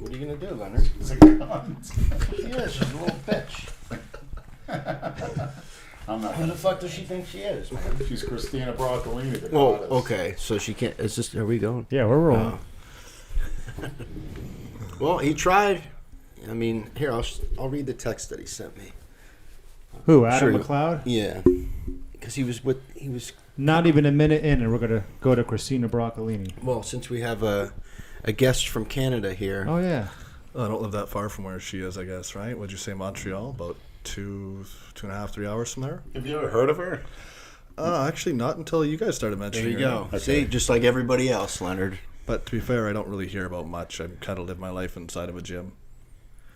What are you going to do, Leonard? She's a cunt. She is. She's a little bitch. I'm not. Who the fuck does she think she is, man? She's Christina Broccolini, the Oh, goddess. okay. So she can't. Is this? Are we going? Yeah, we're rolling. Well, he tried. I mean, here I'll read the text that he sent me. Who? Adam Sure. McLeod? Yeah, because he was. Not even a minute in, and we're gonna go to Christina Broccolini. Well, since we have a guest from Canada here. Oh yeah. I don't live that far from where she is, I guess, right? Would you say Montreal? About 2.5, 3 hours from there? Have you ever heard of her? Actually, not until you guys started There mentioning you her. go. Okay. See, just like everybody else, Leonard. But to be fair, I don't really hear about much. I kind of live my life inside of a gym.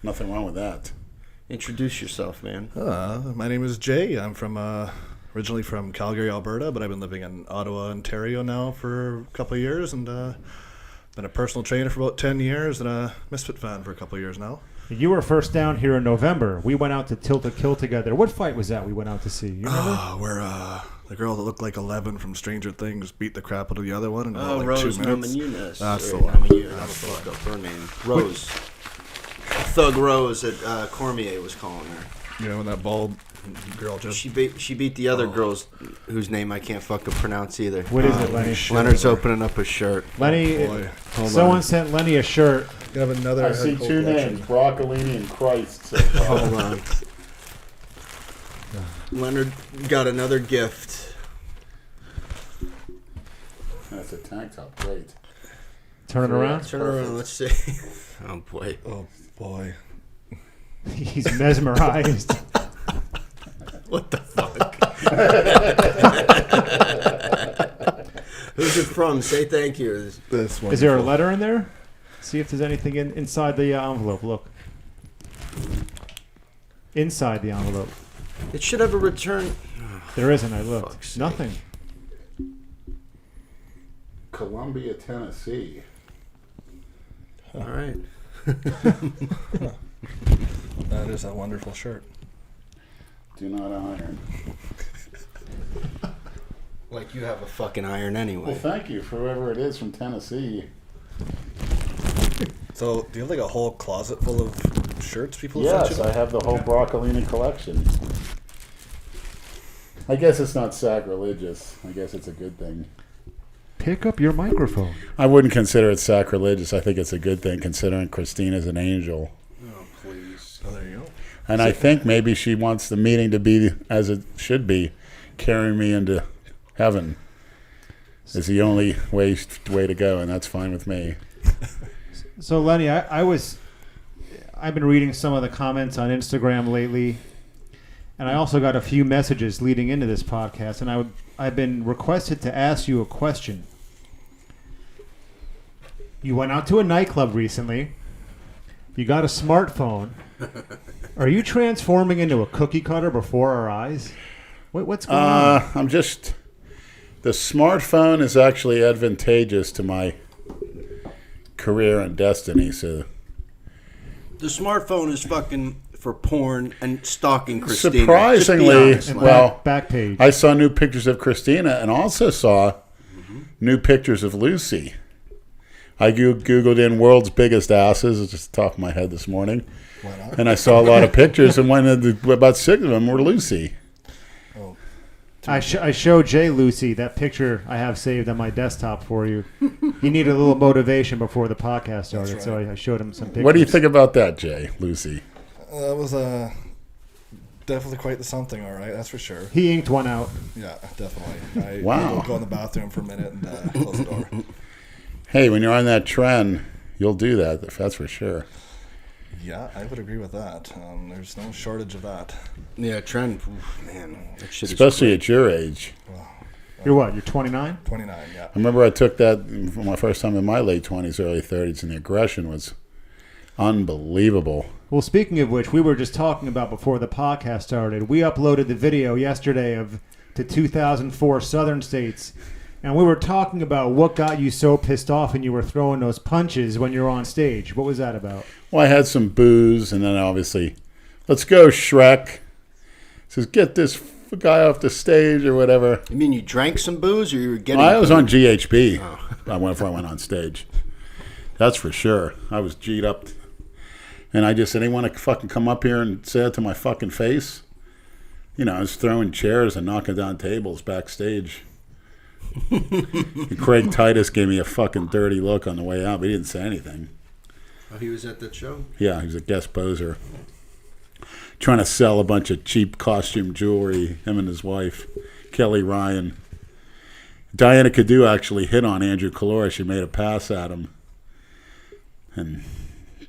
Nothing wrong with that. Introduce yourself, man. My name is Jay. I'm from originally from Calgary, Alberta, but I've been living in Ottawa, Ontario now for a couple of years, and been a personal trainer for about 10 years and a Misfit fan for a couple of years now. You were first down here in November. We went out to Tilt a Kill together. What fight was that we went out to see? You remember? Where the girl that looked like 11 from Stranger Things beat the crap out of the other one in about Rose 2 minutes. Namajunas. That's the Or one. Namajunas, how the fuck up her name? Rose. Thug Rose that Cormier was calling her. You know, when that bald girl just... She beat the other girls whose name I can't fucking pronounce either. What is it, Lenny? Leonard's opening up his shirt. Lenny, boy. someone sent Lenny a shirt. You have another I see head cold two collection. names, Broccolini and Christ. So far. Hold on. Leonard got another gift. That's a tank top. Great. Turn it around. Turn around. Let's see. Oh boy. Oh, boy. He's mesmerized. What the fuck? Who's it from? Say thank you. This one. Is there a letter in there? See if there's anything inside the envelope. Look. Inside the envelope. It should have a return. There isn't. I looked. Fuck's sake. Nothing. Columbia, Tennessee. All right. That is a wonderful shirt. Do not iron. Like you have a fucking iron Well, anyway. thank you for whoever it is from Tennessee. So, do you have like a whole closet full of shirts people Yes, sent you? I have the whole Broccolini collection. I guess it's not sacrilegious. I guess it's a good thing. Pick up your microphone. I wouldn't consider it sacrilegious. I think it's a good thing considering Christina's an angel. Oh, please. Oh, there you go. And I think maybe she wants the meeting to be as it should be, carrying me into heaven is the only way to go, and that's fine with me. So Lenny, I've been reading some of the comments on Instagram lately, and I also got a few messages leading into this podcast, and I've been requested to ask you a question. You went out to a nightclub recently. You got a smartphone. Are you transforming into a cookie cutter before our eyes? What's going on? The smartphone is actually advantageous to my career and destiny. So The smartphone is fucking for porn and stalking Christina. surprisingly, Just be honest, And well, back page. I saw new pictures of Christina and also saw new pictures of Lucy. I Googled in world's biggest asses, it's just the top of my head this morning. Why not? And I saw a lot of pictures, and about 6 of them were Lucy. I showed Jay Lucy that picture I have saved on my desktop for you. He needed a little motivation before the podcast started, right. so I showed him some pictures. What do you think about that, Jay? Lucy? That was definitely quite the something, all right, that's for sure. He inked one out. Yeah, definitely. Wow. I'll go in the bathroom for a minute and close the door. Hey, when you're on that trend, you'll do that, that's for sure. Yeah, I would agree with that. There's no shortage of that. Yeah, trend. Oof, man, that shit Especially is at your age. You're what? You're 29? 29, yeah. I remember I took that for my first time in my late 20s, early 30s, and the aggression was unbelievable. Well, speaking of which, we were just talking about before the podcast started. We uploaded the video yesterday of the 2004 Southern States, and we were talking about what got you so pissed off and you were throwing those punches when you're on stage. What was that about? Well, I had some booze, and then obviously, let's go, Shrek. Says, get this guy off the stage or whatever. You mean you drank some booze or you were getting I was booze? on GHB before I went on stage. That's for sure. I was G'd up. And I just said, anyone to fucking come up here and say it to my fucking face? You know, I was throwing chairs and knocking down tables backstage. And Craig Titus gave me a fucking dirty look on the way out, but he didn't say anything. Oh, he was at that show? Yeah, he was a guest poser. Trying to sell a bunch of cheap costume jewelry, him and his wife, Kelly Ryan. Diana Cadu actually hit on Andrew Collura. She made a pass at him. And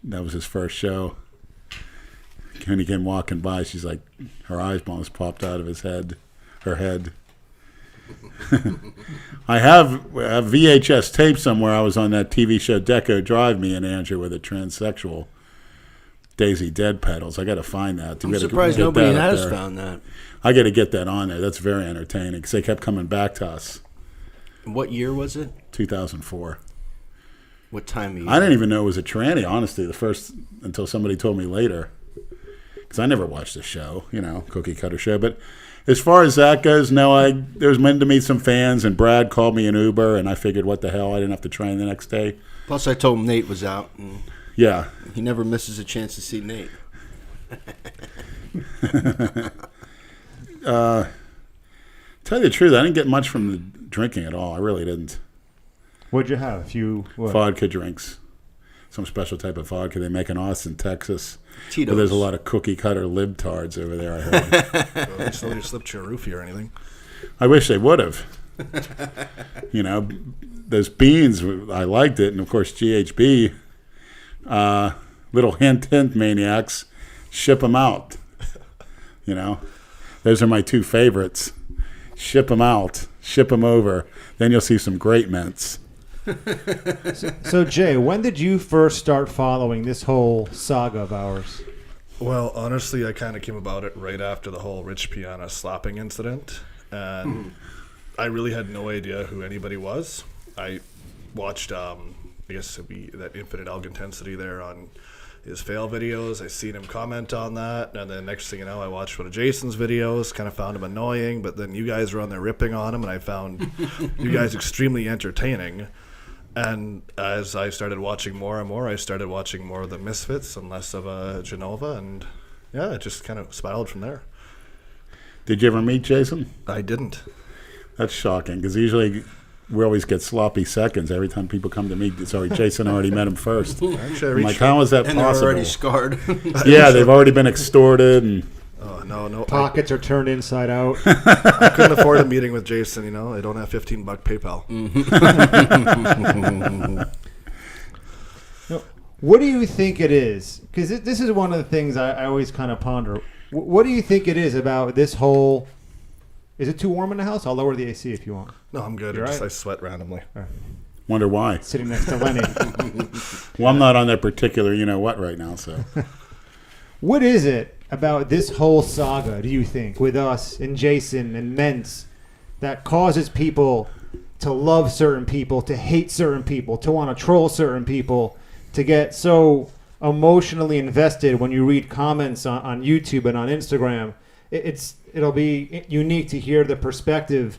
that was his first show. When he came walking by, she's like, her eyes almost popped out of her head. I have a VHS tape somewhere. I was on that TV show Deco Drive, me and Andrew with a transsexual Daisy Dead pedals. I got to find that. I'm surprised nobody has found that. I got to get that on there. That's very entertaining because they kept coming back to us. What year was it? 2004. What time of year? I didn't even know it was a tranny, honestly, until somebody told me later. Because I never watched the show, cookie cutter show. But as far as that goes, no, there was meant to meet some fans, and Brad called me an Uber, and I figured, what the hell, I didn't have to train the next day. Plus, I told him Nate was out. And yeah. He never misses a chance to see Nate. Tell you the truth, I didn't get much from the drinking at all. I really didn't. What'd you have? Vodka drinks. Some special type of vodka they make in Austin, Texas. Tito's. But there's a lot of cookie cutter libtards over there, I heard. Well, somebody slipped you a roofie or anything. I wish they would have. Those beans, I liked it. And, of course, GHB, little hint, maniacs, ship them out. Those are my two favorites. Ship them out. Ship them over. Then you'll see some great mints. So, Jay, when did you first start following this whole saga of ours? Well, honestly, I kind of came about it right after the whole Rich Piana slapping incident. And I really had no idea who anybody was. I watched, I guess it'd be that Infinite Elg Intensity there on his fail videos. I seen him comment on that. And then next thing you know, I watched one of Jason's videos, kind of found him annoying. But then you guys were on there ripping on him, and I found you guys extremely entertaining. And as I started watching more and more, I started watching more of the Misfits and less of Genova. And yeah, it just kind of spiraled from there. Did you ever meet Jason? I didn't. That's shocking because usually we always get sloppy seconds every time people come to meet. Sorry, Jason already met him first. Actually, I'm like, how is that and possible? they're already scarred. Yeah, they've already been extorted. And Oh, no. Pockets are turned inside out. I couldn't afford a meeting with Jason, I don't have $15 PayPal. What do you think it is? Because this is one of the things I always kind of ponder. What do you think it is about this whole... Is it too warm in the house? I'll lower the AC if you want. No, I'm good. You're right? I sweat randomly. wonder why. Sitting next to Lenny. Well, I'm not on that particular you-know-what right now, so... What is it about this whole saga, do you think, with us and Jason and Mentz, that causes people to love certain people, to hate certain people, to want to troll certain people, to get so emotionally invested when you read comments on YouTube and on Instagram? It'll be unique to hear the perspective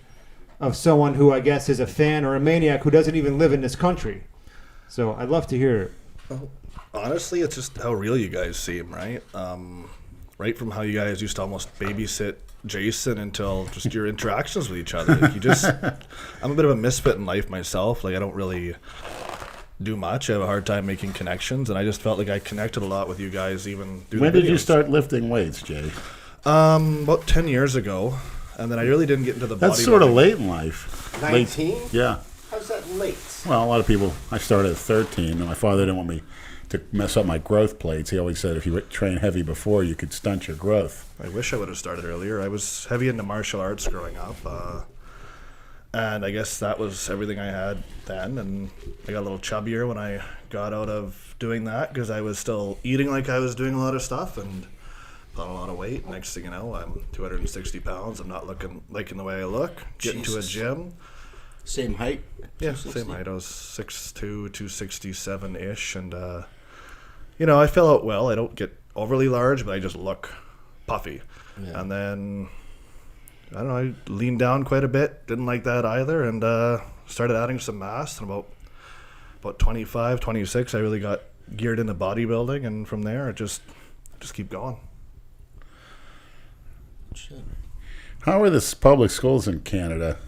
of someone who I guess is a fan or a maniac who doesn't even live in this country. So I'd love to hear it. Well, honestly, it's just how real you guys seem, right? Right from how you guys used to almost babysit Jason until just your interactions with each other. Like I'm a bit of a misfit in life myself. Like I don't really do much. I have a hard time making connections, and I just felt like I connected a lot with you guys even through When the did you videos. start lifting weights, Jay? About 10 years ago, and then I really didn't get into the bodybuilding. That's sort of late in life. 19? Yeah. How's that late? Well, a lot of people, I started at 13, and my father didn't want me to mess up my growth plates. He always said if you train heavy before, you could stunt your growth. I wish I would have started earlier. I was heavy into martial arts growing up, and I guess that was everything I had then, and I got a little chubbier when I got out of doing that because I was still eating like I was doing a lot of stuff and put on a lot of weight. Next thing you know, I'm 260 pounds. I'm not liking the way I look. Getting to a gym. Same height? Yeah, 260? same height. I was 6'2", 267-ish, and I fill out well. I don't get overly large, but I just look puffy. Yeah. And then, I don't know, I leaned down quite a bit. Didn't like that either, and started adding some mass. And about about 25, 26, I really got geared into bodybuilding, and from there, it just keep going. Shit. How are the public schools in Canada?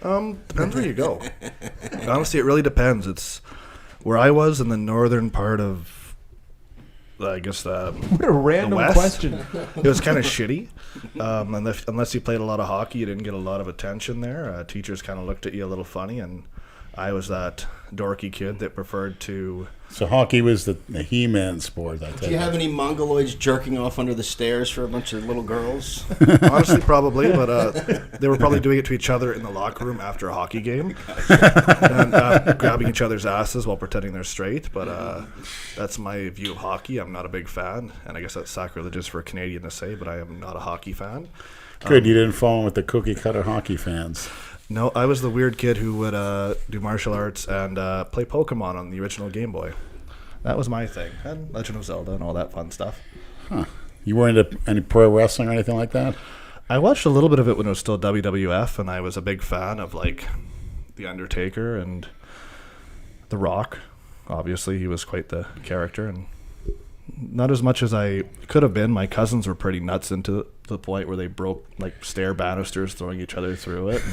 Depends where you go. Honestly, it really depends. It's where I was in the northern part of, I guess, What a random West? question. it was kind of shitty. Unless you played a lot of hockey, you didn't get a lot of attention there. Teachers kind of looked at you a little funny, and I was that dorky kid that preferred to. So hockey was the He-Man sport. Do you have any mongoloids jerking off under the stairs for a bunch of little girls? Honestly, probably, but they were probably doing it to each other in the locker room after a hockey game, and grabbing each other's asses while pretending they're straight. But that's my view of hockey. I'm not a big fan, and I guess that's sacrilegious for a Canadian to say, but I am not a hockey fan. Good, you didn't fall in with the cookie-cutter hockey fans. No, I was the weird kid who would do martial arts and play Pokemon on the original Game Boy. That was my thing. And Legend of Zelda and all that fun stuff. Huh. You weren't into any pro wrestling or anything like that? I watched a little bit of it when it was still WWF, and I was a big fan of, like, The Undertaker and The Rock. Obviously, he was quite the character, and not as much as I could have been. My cousins were pretty nuts into the point where they broke, like, stair banisters, throwing each other through it.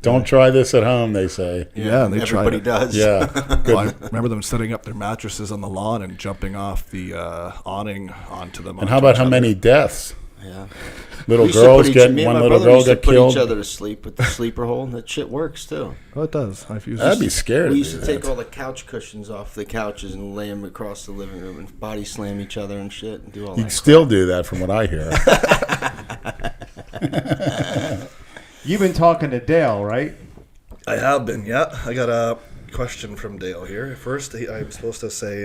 Don't try this at home, they say. Yeah, and they tried Everybody it. does. Yeah. Well, I remember them setting up their mattresses on the lawn and jumping off the awning onto them. And how about how many deaths? Yeah. Little We used to girls put getting, me and one my little brother girl used to got put killed. each other to sleep with the sleeper hole. That shit works too. Oh, it does. I've used I'd be scared We to used do to take that. all the couch cushions off the couches and lay them across the living room and body slam each other and shit and do all You'd that. still do that from what I hear. You've been talking to Dale, right? I have been, yeah. I got a question from Dale here. First, I'm supposed to say,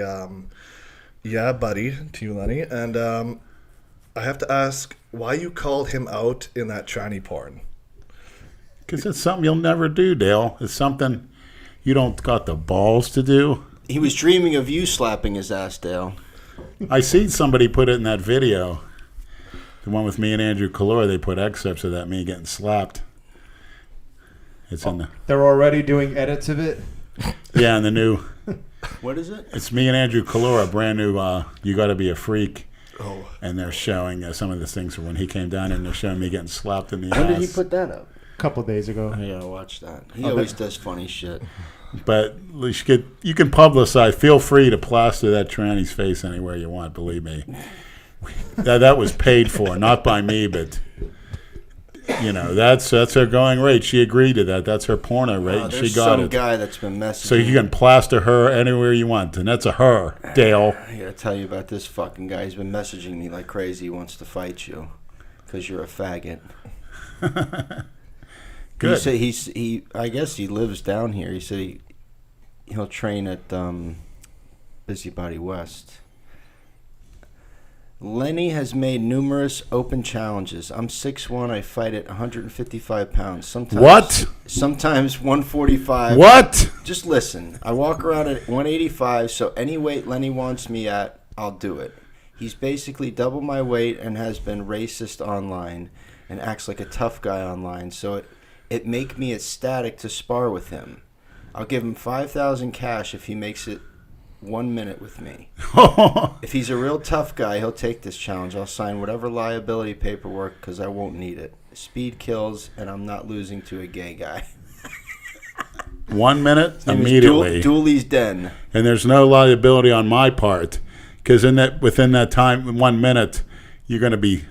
yeah, buddy, to you, Lenny. And I have to ask why you called him out in that tranny porn. Because it's something you'll never do, Dale. It's something you don't got the balls to do. He was dreaming of you slapping his ass, Dale. I seen somebody put it in that video. The one with me and Andrew Collura, they put excerpts of that, me getting slapped. It's in the... They're already doing edits of it. Yeah, and the new... What is it? It's me and Andrew Collura, brand new You Gotta Be a Freak. Oh. And they're showing some of the things from when he came down, and they're showing me getting slapped in the When ass. did he put that up? A couple days ago. I gotta watch that. He always does funny shit. But you can publicize. Feel free to plaster that tranny's face anywhere you want, believe me. That was paid for, not by me, but... You know, that's her going rate. She agreed to that. That's her porno rate. And she There's got some it. guy that's been messaging. So you can plaster her anywhere you want, and that's a her, Dale. I gotta tell you about this fucking guy. He's been messaging me like crazy. He wants to fight you because you're a faggot. Good. He said I guess he lives down here. He said he'll train at Busybody West. Lenny has made numerous open challenges. I'm 6'1". I fight at 155 pounds. Sometimes 145. What? Just listen. I walk around at 185, so any weight Lenny wants me at, I'll do it. He's basically double my weight and has been racist online and acts like a tough guy online, so it make me ecstatic to spar with him. I'll give him 5,000 cash if he makes it 1 minute with me. If he's a real tough guy, he'll take this challenge. I'll sign whatever liability paperwork because I won't need it. Speed kills, and I'm not losing to a gay guy. 1 minute His name is immediately, Dooley's Den. and there's no liability on my part because within that time, 1 minute, you're going to be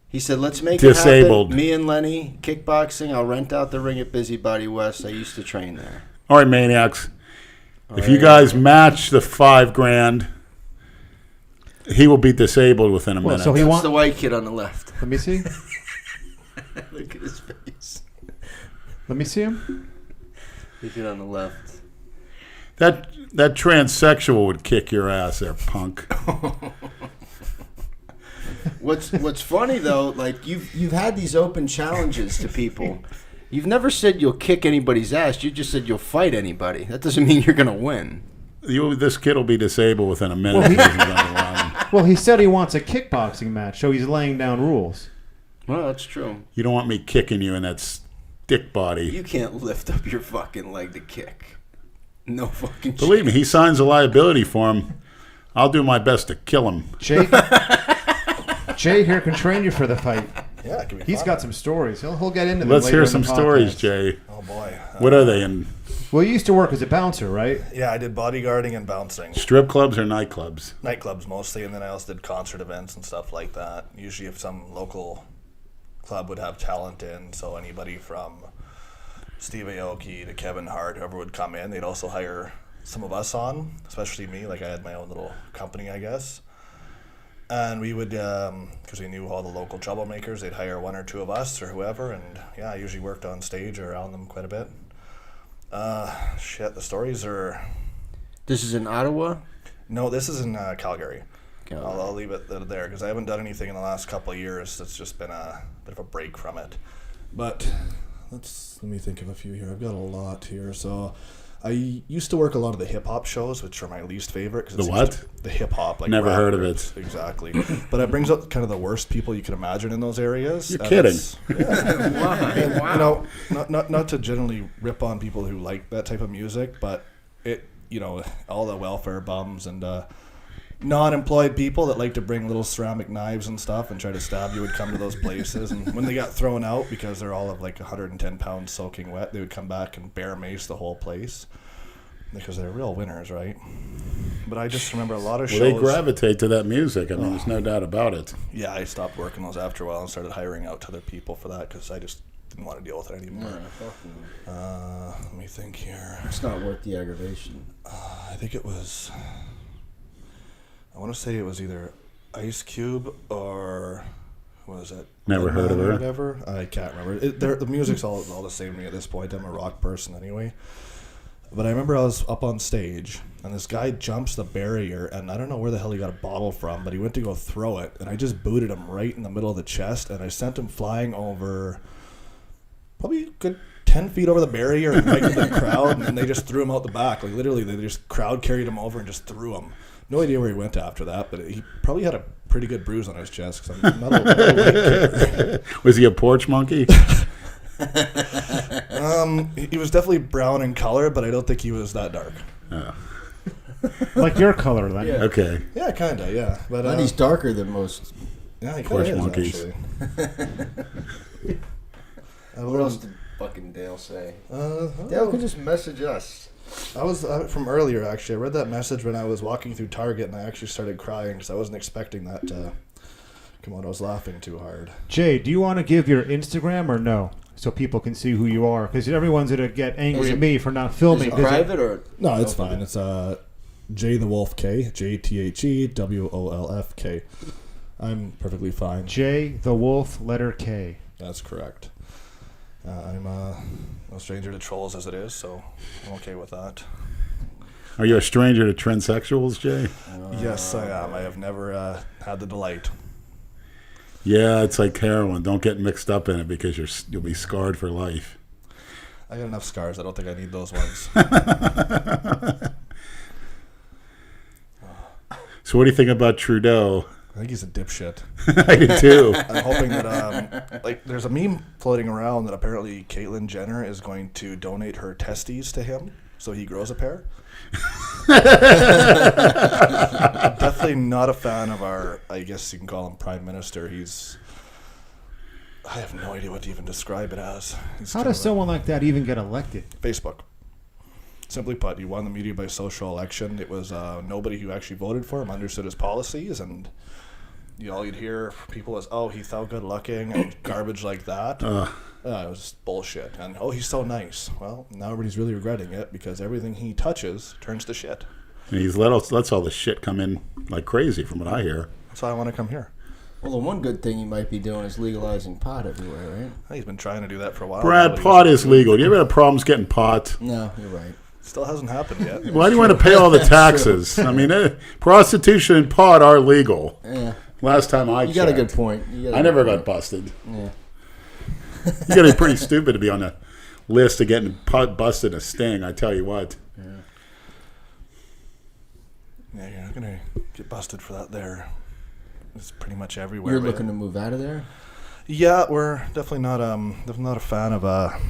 He said, let's make disabled. it happen. Me and Lenny, kickboxing. I'll rent out the ring at Busybody West. I used to train there. all right, maniacs. If you guys match the $5,000, he will be disabled within a Well, minute. so he That's wants. the white kid on the left. Let me see. Look at his face. Let me see him. The kid on the left. that transsexual would kick your ass there, punk. What's funny though, like you've had these open challenges to people. You've never said you'll kick anybody's ass. You just said you'll fight anybody. That doesn't mean you're gonna win. This kid will be disabled within a minute. Well, if he doesn't go to the line. Well, he said he wants a kickboxing match, so he's laying down rules. Well, that's true. You don't want me kicking you in that dick body. You can't lift up your fucking leg to kick. No fucking Believe me, he signs a liability form. I'll do my best to kill him. Jay here can train you for the fight. Yeah, it can be He's fun. got some stories. He'll get into them Let's later hear in some the stories, podcast. Jay. Oh boy. What are they in? Well, you used to work as a bouncer, right? Yeah, I did bodyguarding and bouncing. Strip clubs or nightclubs? Nightclubs mostly, and then I also did concert events and stuff like that. Usually if some local club would have talent in, so anybody from Steve Aoki to Kevin Hart, whoever would come in, they'd also hire some of us on, especially me. Like I had my own little company, I guess. And we would, because we knew all the local troublemakers, they'd hire one or two of us or whoever, and yeah, I usually worked on stage or around them quite a bit. The stories are... This is in Ottawa? No, this is in Calgary. Calgary. I'll leave it there because I haven't done anything in the last couple of years. It's just been a bit of a break from it. But let me think of a few here. I've got a lot here. So I used to work a lot of the hip-hop shows, which are my least favorite. The what? The hip-hop. Like Never rap heard of groups. it. Exactly. But it brings out kind of the worst people you can imagine in those areas. You're And kidding. Wow. You know, not to generally rip on people who like that type of music, but all the welfare bums and non-employed people that like to bring little ceramic knives and stuff and try to stab you would come to those places, and when they got thrown out because they're all of like 110 pounds soaking wet, they would come back and bear mace the whole place because they're real winners, right? But I just remember a lot of shows. Well, they gravitate to that music. I mean, there's no doubt about it. Yeah, I stopped working those after a while and started hiring out to other people for that because I just didn't want to deal with it anymore. Let me think here. It's not worth the aggravation. I think it was... I want to say it was either Ice Cube or... What was it? Never heard of Redman or her. Whatever. I can't remember. The music's all the same to me at this point. I'm a rock person anyway. But I remember I was up on stage, and this guy jumps the barrier, and I don't know where the hell he got a bottle from, but he went to go throw it, and I just booted him right in the middle of the chest, and I sent him flying over probably a good 10 feet over the barrier and right into the crowd, and they just threw him out the back. Like, literally, they just crowd carried him over and just threw him. No idea where he went after that, but he probably had a pretty good bruise on his chest, because I'm not a light kicker. Was he a porch monkey? He was definitely brown in color, but I don't think he was that dark. Like your color, Lenny. Yeah. Okay. Yeah, kind of, yeah. But Lenny's darker than most. yeah, he Porch kinda is, monkeys. actually. What else did fucking Dale say? Dale Dale can just message us. I was from earlier, actually. I read that message when I was walking through Target, and I actually started crying because I wasn't expecting that to come out. I was laughing too hard. Jay, do you want to give your Instagram or no? So people can see who you are. Because everyone's going to get angry at me for not Is filming. it private or? No, it's fine. It's Jay the Wolf K, JTHEWOLFK. I'm perfectly fine. Jay the Wolf, letter K. That's correct. I'm no stranger to trolls as it is, so I'm okay with that. Are you a stranger to transsexuals, Jay? Yes, I am. I have never had the delight. Yeah, it's like heroin. Don't get mixed up in it because you'll be scarred for life. I got enough scars. I don't think I need those ones. So what do you think about Trudeau? I think he's a dipshit. I do too. I'm hoping that, there's a meme floating around that apparently Caitlyn Jenner is going to donate her testes to him so he grows a pair. I'm definitely not a fan of our, I guess you can call him Prime Minister. I have no idea what to even describe it as. He's How kind does of a- someone like that even get elected? Facebook. Simply put, he won the media by social election. It was nobody who actually voted for him understood his policies, and all you'd hear from people was, "Oh, he felt good looking," and garbage like that. It was just bullshit. And "Oh, he's so nice." Well, now everybody's really regretting it because everything he touches turns to shit. And he's lets all the shit come in like crazy, from what I hear. That's why I want to come here. Well, the one good thing he might be doing is legalizing pot everywhere, right? He's been trying to do that for a while. Brad, Nobody pot was- is legal. You ever had problems getting pot? No, you're right. Still hasn't happened yet. Why do you want to pay all the taxes? I mean, prostitution and pot are legal. Yeah. Last time I You got a checked. good point. I never got busted. Yeah. You got to be pretty stupid to be on the list of getting pot busted a sting, I tell you what. Yeah, you're not gonna get busted for that there. It's pretty much everywhere. You're right? looking to move out of there? Yeah, we're definitely not a fan of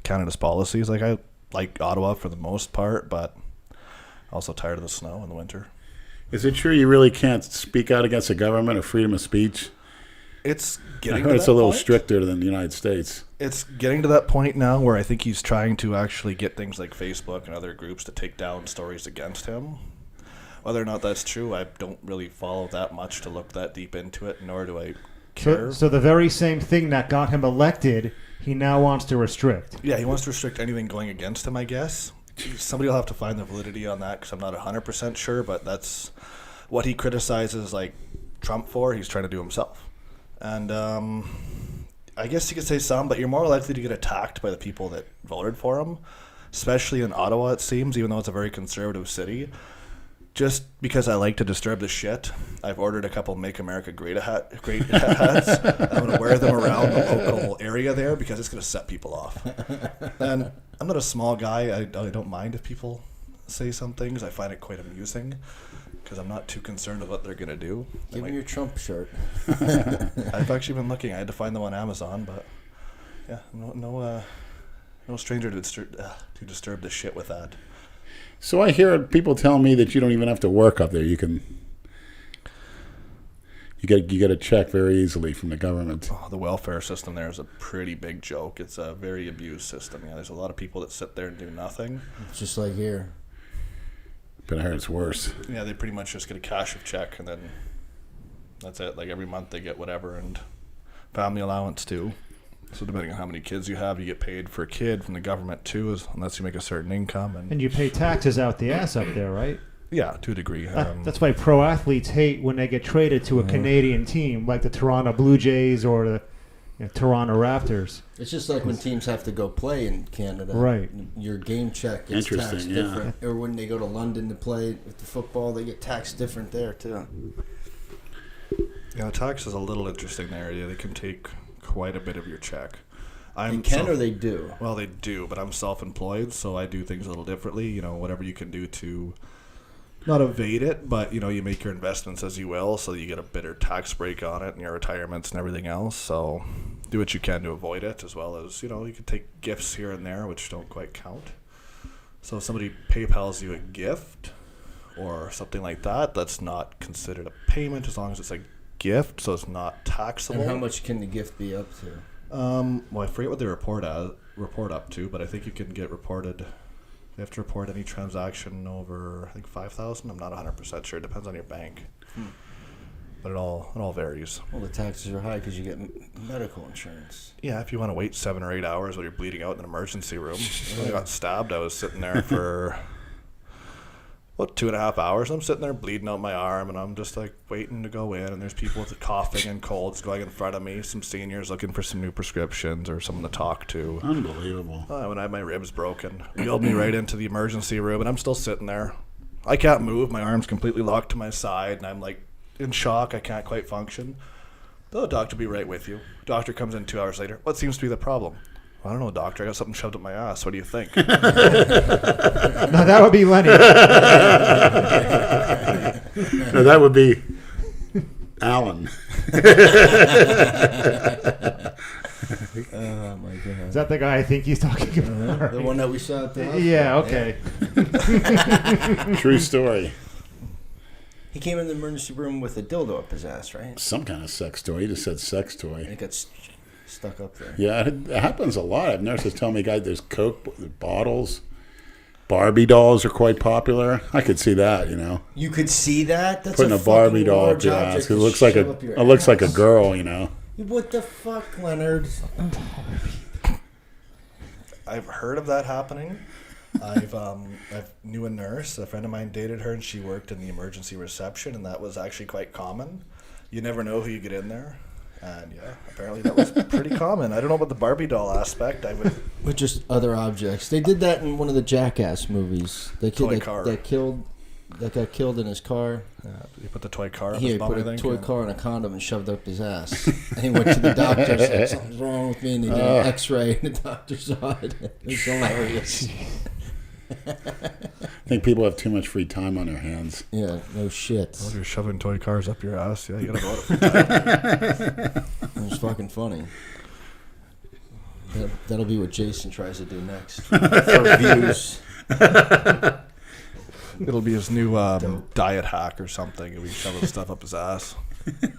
Canada's policies. Like I like Ottawa for the most part, but also tired of the snow in the winter. Is it true you really can't speak out against the government or freedom of speech? It's I getting heard to it's that a little point. stricter than the United States. It's getting to that point now where I think he's trying to actually get things like Facebook and other groups to take down stories against him. Whether or not that's true, I don't really follow that much to look that deep into it, nor do I care. So the very same thing that got him elected, he now wants to restrict. Yeah, he wants to restrict anything going against him, I guess. Somebody will have to find the validity on that because I'm not 100% sure, but that's what he criticizes like Trump for. He's trying to do himself. And I guess you could say some, but you're more likely to get attacked by the people that voted for him, especially in Ottawa, it seems, even though it's a very conservative city. Just because I like to disturb the shit, I've ordered a couple Make America Great hats. I'm going to wear them around the local area there because it's going to set people off. And I'm not a small guy. I don't mind if people say some things. I find it quite amusing because I'm not too concerned with what they're going to do. Give me your Trump shirt. I've actually been looking. I had to find them on Amazon, but yeah, no stranger to disturb the shit with that. So I hear people tell me that you don't even have to work up there. You get a check very easily from the government. Oh, the welfare system there is a pretty big joke. It's a very abused system. Yeah, there's a lot of people that sit there and do nothing. It's just like here. But I heard it's worse. Yeah, they pretty much just get a cash check and then that's it. Like every month they get whatever and family allowance too. So depending on how many kids you have, you get paid for a kid from the government too, unless you make a certain income. And you pay taxes out the ass up there, right? Yeah, to a degree. That's why pro athletes hate when they get traded to a Canadian team like the Toronto Blue Jays or the Toronto Raptors. It's just like when teams have to go play in Canada. Right. Your game check gets taxed different. Or when they go to London to play with the football, they get taxed different there too. Yeah, tax is a little interesting there. Yeah, they can take quite a bit of your check. They can or they do? Well, they do, but I'm self-employed, so I do things a little differently. You know, whatever you can do to not evade it, but, you know, you make your investments as you will, so you get a better tax break on it and your retirements and everything else. So do what you can to avoid it, as well as, you know, you can take gifts here and there, which don't quite count. So if somebody PayPals you a gift or something like that, that's not considered a payment as long as it's a gift, so it's not taxable. And how much can the gift be up to? Well, I forget what they report up to, but I think you can get reported. You have to report any transaction over, I think, 5,000. I'm not 100% sure. It depends on your bank, but it all varies. Well, the taxes are high because you get medical insurance. Yeah, if you want to wait 7 or 8 hours while you're bleeding out in an emergency room. When I got stabbed, I was sitting there for about 2.5 hours. I'm sitting there bleeding out my arm, and I'm just like waiting to go in. And there's people with coughing and colds going in front of me. Some seniors looking for some new prescriptions or someone to talk to. Unbelievable. When I had my ribs broken, wheeled me right into the emergency room, and I'm still sitting there. I can't move. My arm's completely locked to my side, and I'm like in shock. I can't quite function. The doctor will be right with you. Doctor comes in 2 hours later. What seems to be the problem? I don't know, doctor. I got something shoved up my ass. What do you think? No, that would be Lenny. No, that would be Alan. Oh, my God. Is that the guy I think he's talking about? The one that we saw at the hospital? Yeah, okay. True story. He came in the emergency room with a dildo up his ass, right? Some kind of sex toy. He just said sex And toy. it got stuck up there. Yeah, it happens a lot. I have nurses tell me, guys, there's Coke bottles. Barbie dolls are quite popular. I could see that, you know. You could see that? That's Putting a Barbie doll up your ass. It looks like a girl, you know. What the fuck, Leonard? I've heard of that happening. I've knew a nurse. A friend of mine dated her, and she worked in the emergency reception, and that was actually quite common. You never know who you get in there. And yeah, apparently that was pretty common. I don't know about the Barbie doll aspect. With just other objects. They did that in one of the Jackass movies. That got killed in his car. You put the toy car up He his bum, put I a think. toy car in a condom and shoved up his ass. And he went to the doctor and said, something's wrong with me. And they did an x-ray, and the doctor saw it. It was hilarious. I think people have too much free time on their hands. Yeah, no shit. Well, if you're shoving toy cars up your ass, yeah, you gotta go out. It was fucking funny. That'll be what Jason tries to do next for views. It'll be his new diet hack or something. He'll be shoving stuff up his ass. You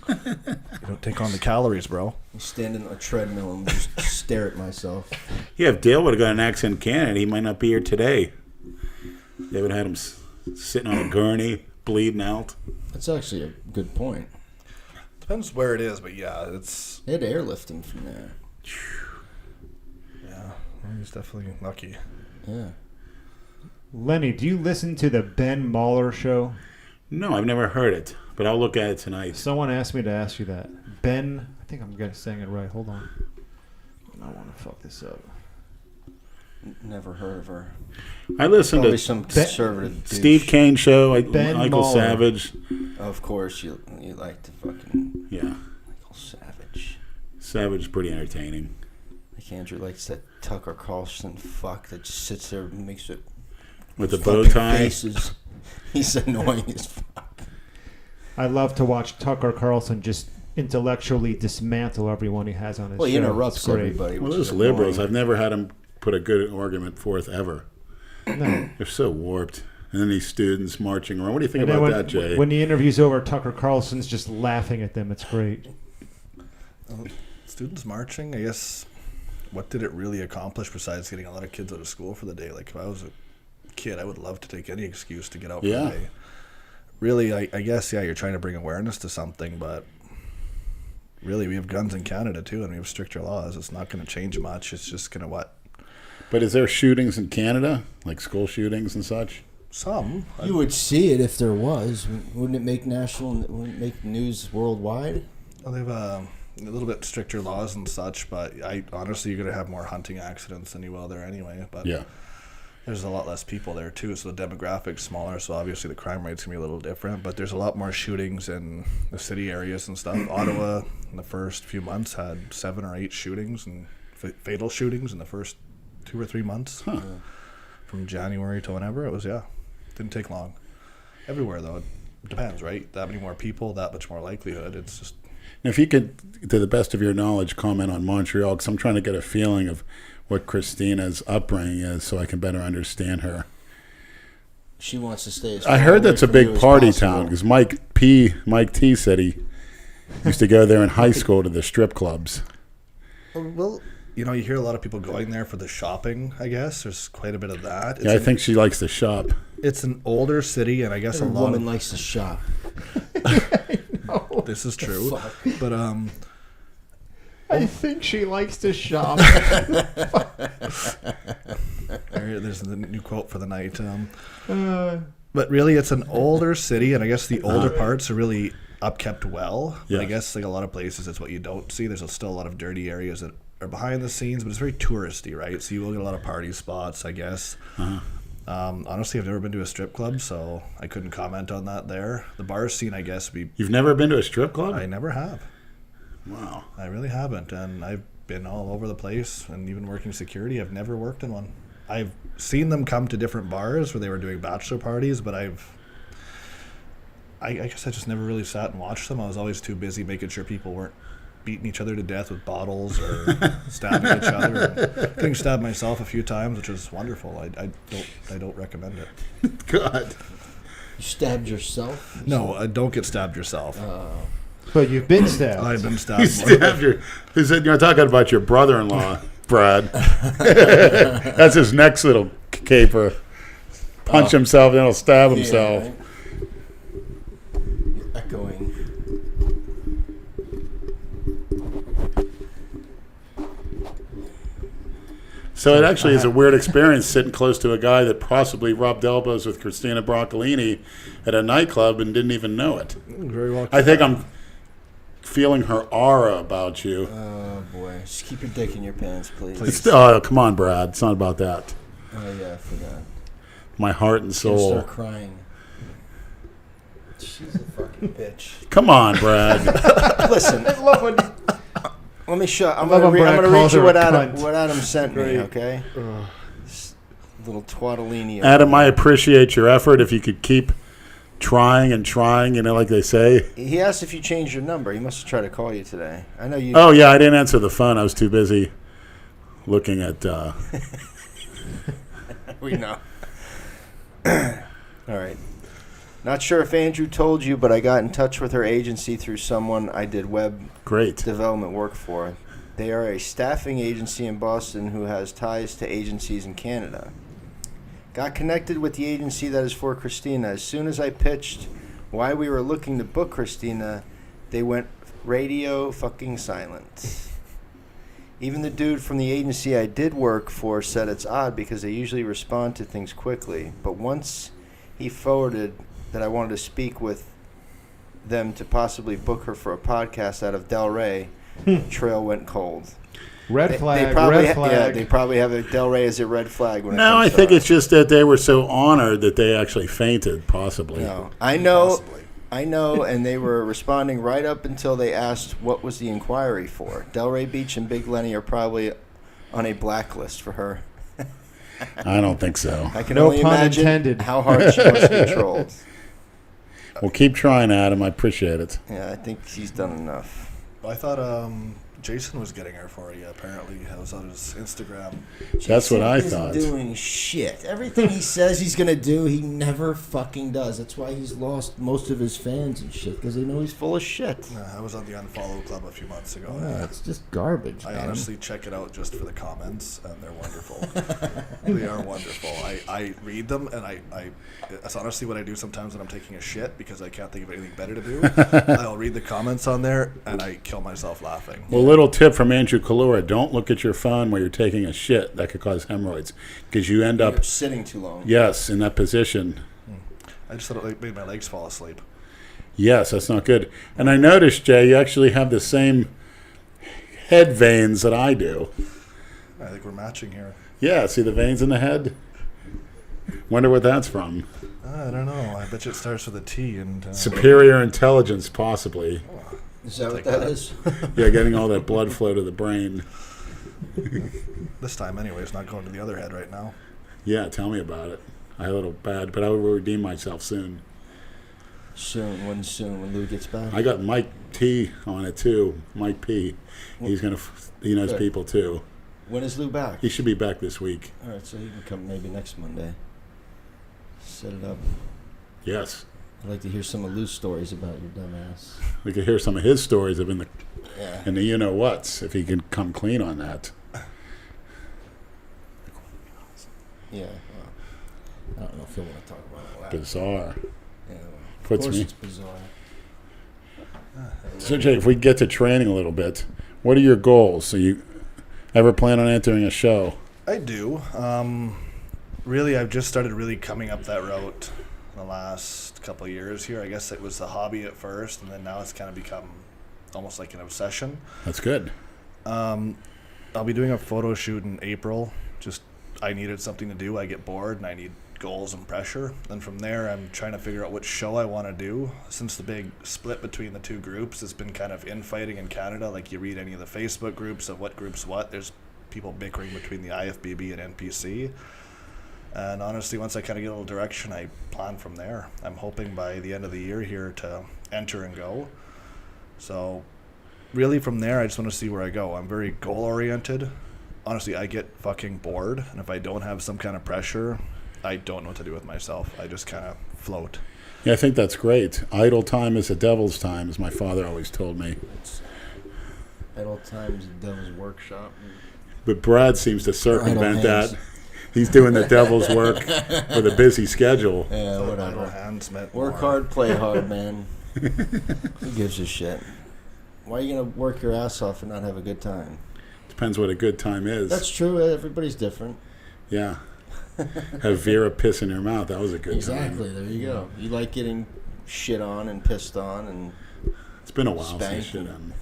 don't take on the calories, bro. I stand in a treadmill and just stare at myself. Yeah, if Dale would have got an accident in Canada, he might not be here today. They would have had him sitting on a gurney, bleeding out. That's actually a good point. Depends where it is, but yeah, it's... They had to airlift him from there. Yeah, well, he's definitely lucky. Yeah. Lenny, do you listen to the Ben Mahler show? No, I've never heard it, but I'll look at it tonight. Someone asked me to ask you that. Ben, I think I'm saying it right. Hold on. I don't want to fuck this up. Never heard of her. I listen Probably to some conservative douche. Steve Kane show, Ben Michael Mahler. Savage. Of course, you like to fucking Yeah, Michael Savage. Savage is pretty entertaining. Like Andrew likes that Tucker Carlson fuck that just sits there and makes it With the bow fucking tie. faces. He's annoying as fuck. I love to watch Tucker Carlson just intellectually dismantle everyone he has on his Well, he show. interrupts It's great. everybody. Well, which those is liberals, annoying. I've never had them put a good argument forth ever. No. They're so warped. And then these students marching around. What do you think And then about when, that, Jay? when the interview's over, Tucker Carlson's just laughing at them. It's great. Students marching, I guess, what did it really accomplish besides getting a lot of kids out of school for the day? Like, if I was a kid, I would love to take any excuse to get out for Yeah. the day. Really, I guess, yeah, you're trying to bring awareness to something, but really, we have guns in Canada, too, and we have stricter laws. It's not going to change much. It's just going to what? But is there shootings in Canada? Like school shootings and such? Some. You would see it if there was. Wouldn't it make wouldn't it make news worldwide? Well, they have a little bit stricter laws and such, but honestly, you're going to have more hunting accidents than you will there anyway. But Yeah. there's a lot less people there, too, so the demographics smaller, so obviously the crime rate's going to be a little different. But there's a lot more shootings in the city areas and stuff. Ottawa, in the first few months, had 7 or 8 shootings and fatal shootings in the first 2 or 3 months. Huh. From January to whenever. It was, didn't take long. Everywhere, though, it depends, right? That many more people, that much more likelihood. It's just... Now, if you could, to the best of your knowledge, comment on Montreal, because I'm trying to get a feeling of what Christina's upbringing is so I can better understand her. She wants to stay as I far heard away that's a from you big as party possible. town, because Mike T said he used to go there in high school to the strip clubs. Well, you hear a lot of people going there for the shopping, I guess. There's quite a bit of that. Yeah, I think she likes to shop. It's an older city, and I guess a Every lot woman of... likes to shop. This is true. Fuck. But, I think she likes to shop. there's the new quote for the night. But really, it's an older city, and I guess the older parts are really upkept well. But I Yeah. guess, like a lot of places, it's what you don't see. There's still a lot of dirty areas that are behind the scenes, but it's very touristy, right? So you will get a lot of party spots, I guess. Honestly, I've never been to a strip club, so I couldn't comment on that there. The bar scene, I guess, You've never been to a strip club? I never have. Wow. I really haven't, and I've been all over the place, and even working security, I've never worked in one. I've seen them come to different bars where they were doing bachelor parties, but I guess I just never really sat and watched them. I was always too busy making sure people weren't beating each other to death with bottles or stabbing each other. And getting stabbed myself a few times, which was wonderful. I don't recommend it. God. You stabbed yourself? No, don't get stabbed yourself. But you've been stabbed. I've been You stabbed more. stabbed you're talking about your brother-in-law, Brad. That's his next little caper. Punch himself, then he'll stab himself. Yeah, right? Echoing. So it actually is a weird experience sitting close to a guy that possibly rubbed elbows with Christina Broccolini at a nightclub and didn't even know it. Very well. I think I'm feeling her aura about you. Oh, boy. Just keep your dick in your pants, please. Please. Oh, come on, Brad. It's not about that. Oh, yeah, I forgot. My heart and Gonna soul. start crying. She's a fucking bitch. Come on, Brad. Listen, love when let me show. I'm love gonna when Brad read calls you her what a Adam cunt. sent Great. me. Okay. This little twaddalini. Adam, I appreciate your effort. If you could keep trying and trying, like they say. He asked if you changed your number. He must have tried to call you today. I know you. Oh, yeah, I didn't answer the phone. I was too busy looking at... We know. All right. Not sure if Andrew told you, but I got in touch with her agency through someone I did web Great. development work for. They are a staffing agency in Boston who has ties to agencies in Canada. Got connected with the agency that is for Christina. As soon as I pitched why we were looking to book Christina, they went radio fucking silent. Even the dude from the agency I did work for said it's odd because they usually respond to things quickly. But once he forwarded that I wanted to speak with them to possibly book her for a podcast out of DelRay, trail went cold. Red flag, They probably red flag. Yeah, they probably have a DelRay as a red flag. When it No, comes I to think us. it's just that they were so honored that they actually fainted, possibly. No, I know. Possibly. I know, and they were responding right up until they asked what was the inquiry for. Delray Beach and Big Lenny are probably on a blacklist for her. I don't think so. I can No only pun imagine intended. how hard she must be trolled. Well, keep trying, Adam. I appreciate it. Yeah, I think she's done enough. I thought Jason was getting her for you. Apparently, it was on his Instagram. That's what I Jason thought. isn't doing shit. Everything he says he's gonna do, he never fucking does. That's why he's lost most of his fans and shit, because they know he's full of shit. I was on the unfollow club a few months ago. Yeah, it's just garbage, I man. honestly check it out just for the comments, and they're wonderful. They are wonderful. I read them, and I that's honestly what I do sometimes when I'm taking a shit because I can't think of anything better to do. I'll read the comments on there, and I kill myself laughing. Well, little tip from Andrew Collura. Don't look at your phone while you're taking a shit. That could cause hemorrhoids because you end You're up, sitting too long. yes, in that position. I just thought it made my legs fall asleep. Yes, that's not good. And I noticed, Jay, you actually have the same head veins that I do. I think we're matching here. Yeah, see the veins in the head? Wonder what that's from. I don't know. I bet you it starts with a T. And Superior intelligence, possibly. Is that what Take that that. is? Yeah, getting all that blood flow to the brain. this time, anyway, it's not going to the other head right now. Yeah, tell me about it. I had a little bad, but I will redeem myself soon. Soon, when Lou gets back. I got Mike T on it too. Mike P. He's gonna. He knows Good. people too. When is Lou back? He should be back this week. All right, so he can come maybe next Monday. Set it up. Yes, I'd like to hear some of Lou's stories about your dumbass. we could hear some of his stories of in the Yeah. you know what's if he can come clean on that. Yeah. Well, I don't know if you want to talk about all that. Bizarre. Yeah, well, of Puts course me. it's bizarre. So Jay, if we get to training a little bit, what are your goals? So you ever plan on entering a show? I do. Really, I've just started really coming up that route in the last couple of years here. I guess it was a hobby at first, and then now it's kind of become almost like an obsession. That's good. I'll be doing a photo shoot in April. Just I needed something to do. I get bored, and I need goals and pressure. And from there, I'm trying to figure out which show I want to do. Since the big split between the two groups has been kind of infighting in Canada, like you read any of the Facebook groups of what group's what, there's people bickering between the IFBB and NPC. And honestly, once I kind of get a little direction, I plan from there. I'm hoping by the end of the year here to enter and go. So really from there, I just want to see where I go. I'm very goal-oriented. Honestly, I get fucking bored. And if I don't have some kind of pressure, I don't know what to do with myself. I just kind of float. Yeah, I think that's great. Idle time is the devil's time, as my father always told me. It's at all times the devil's workshop. But Brad seems to circumvent Idle hands. that. He's doing the devil's work with a busy schedule. Yeah, Idle whatever. hands meant Work more. hard, play hard, man. Who gives a shit? Why are you going to work your ass off and not have a good time? Depends what a good time is. That's true. Everybody's different. Yeah. Have Vera piss in your mouth. That was a good Exactly. time. There you go. You like getting shit on and pissed on and It's been a while since shit on.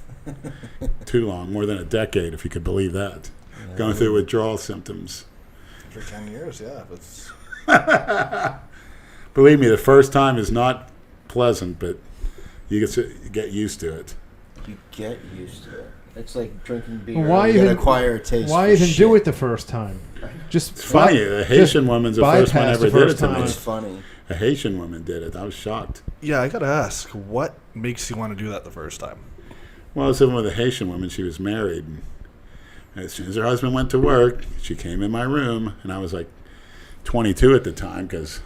Too long, more than a decade, if you could believe that. Going through withdrawal symptoms. For 10 years, yeah. It's Believe me, the first time is not pleasant, but you get used to it. you get used to it. It's like drinking beer. Well, why you gotta even- acquire a taste. Why for even do shit. it the first time? Just It's funny. The Haitian woman's the first one bypass ever the did it first to time. me. It's funny. a Haitian woman did it. I was shocked. Yeah, I gotta ask, what makes you want to do that the first time? Well, I was living with a Haitian woman. She was married. And as soon as her husband went to work, she came in my room, and I was like 22 at the time because,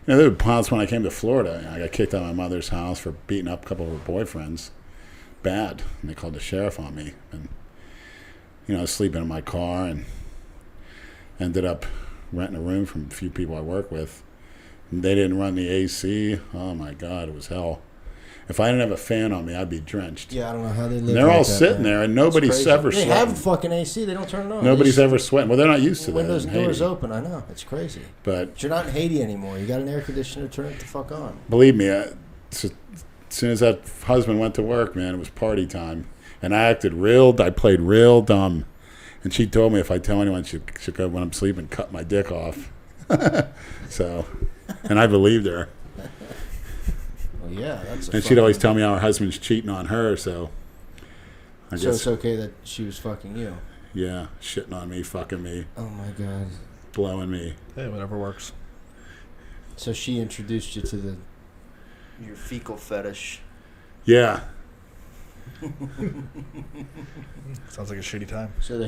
there were times when I came to Florida. I got kicked out of my mother's house for beating up a couple of her boyfriends. Bad. And they called the sheriff on me. And, I was sleeping in my car and ended up renting a room from a few people I work with. And they didn't run the AC. Oh, my God, it was hell. If I didn't have a fan on me, I'd be drenched. Yeah, I don't know how they live. And they're all sitting there, and nobody's ever sweating. They have fucking AC. They don't turn it on. Nobody's ever sweating. Well, they're not used to that. Windows and doors open. I know. It's crazy. But you're not in Haiti anymore. You got an air conditioner. Turn it the fuck on. Believe me, as soon as that husband went to work, man, it was party time. And I played real dumb. And she told me if I tell anyone, she'd go when I'm sleeping, cut my dick off. So, and I believed her. Well, yeah, that's. And she'd always tell me how her husband's cheating on her. So guess it's okay that she was fucking you. Yeah, shitting on me, fucking me. Oh my God. Blowing me. Hey, whatever works. So she introduced you to your fecal fetish. Yeah. Sounds like a shitty time. So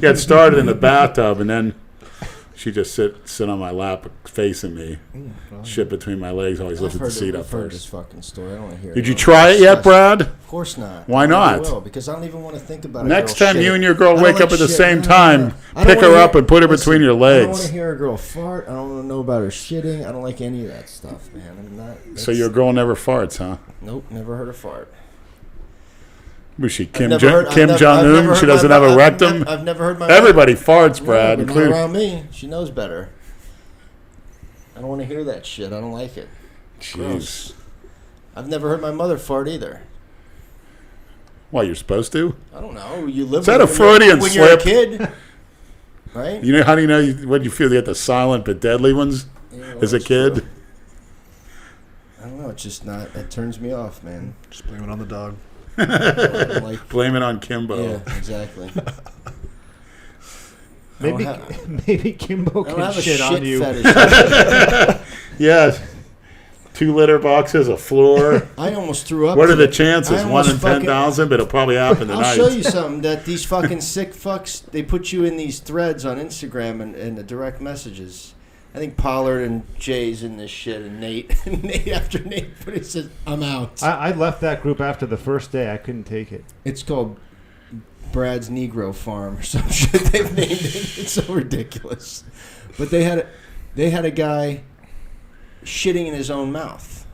Got started in the bathtub, and then she just sit on my lap, facing me, shit between my legs. Always lifted the seat up I've heard first. this fucking story. I don't want to hear it. Did you try it yet, Brad? Of course not. Why not? I will, because I don't even want to think about it. Next time you and your girl wake up at the same time, pick her up and put her between your I don't legs. want to hear a girl fart. I don't want to know about her shitting. I don't like any of that stuff, man. I'm not. So your girl never farts, huh? Nope, never heard a fart. Was she Kim I've never Jong-un? heard She doesn't have a rectum? I've never heard my. Everybody farts, Brad. No, but not around me. She knows better. I don't want to hear that shit. I don't like it. Jeez. Gross. I've never heard my mother fart either. Why, you're supposed to? I don't know. You live. Is that a Freudian when slip? You're a kid, right? How do you know what you feel? You get the silent but deadly ones as a kid? True. I don't know. It's just not. It turns me off, man. Just blame it on the dog. Blame it on Kimbo. Yeah, exactly. Maybe Kimbo can shit on you. Yeah. 2 litter boxes, a floor. I almost threw up. What are the chances? 1 in 10,000, but it'll probably happen tonight. I'll show you something that these fucking sick fucks, they put you in these threads on Instagram and the direct messages. I think Pollard and Jay's in this shit, and Nate. And Nate after Nate, but it says, I'm out. I left that group after the first day. I couldn't take it. It's called Brad's Negro Farm or some shit they've named it. It's so ridiculous. But they had a guy shitting in his own mouth.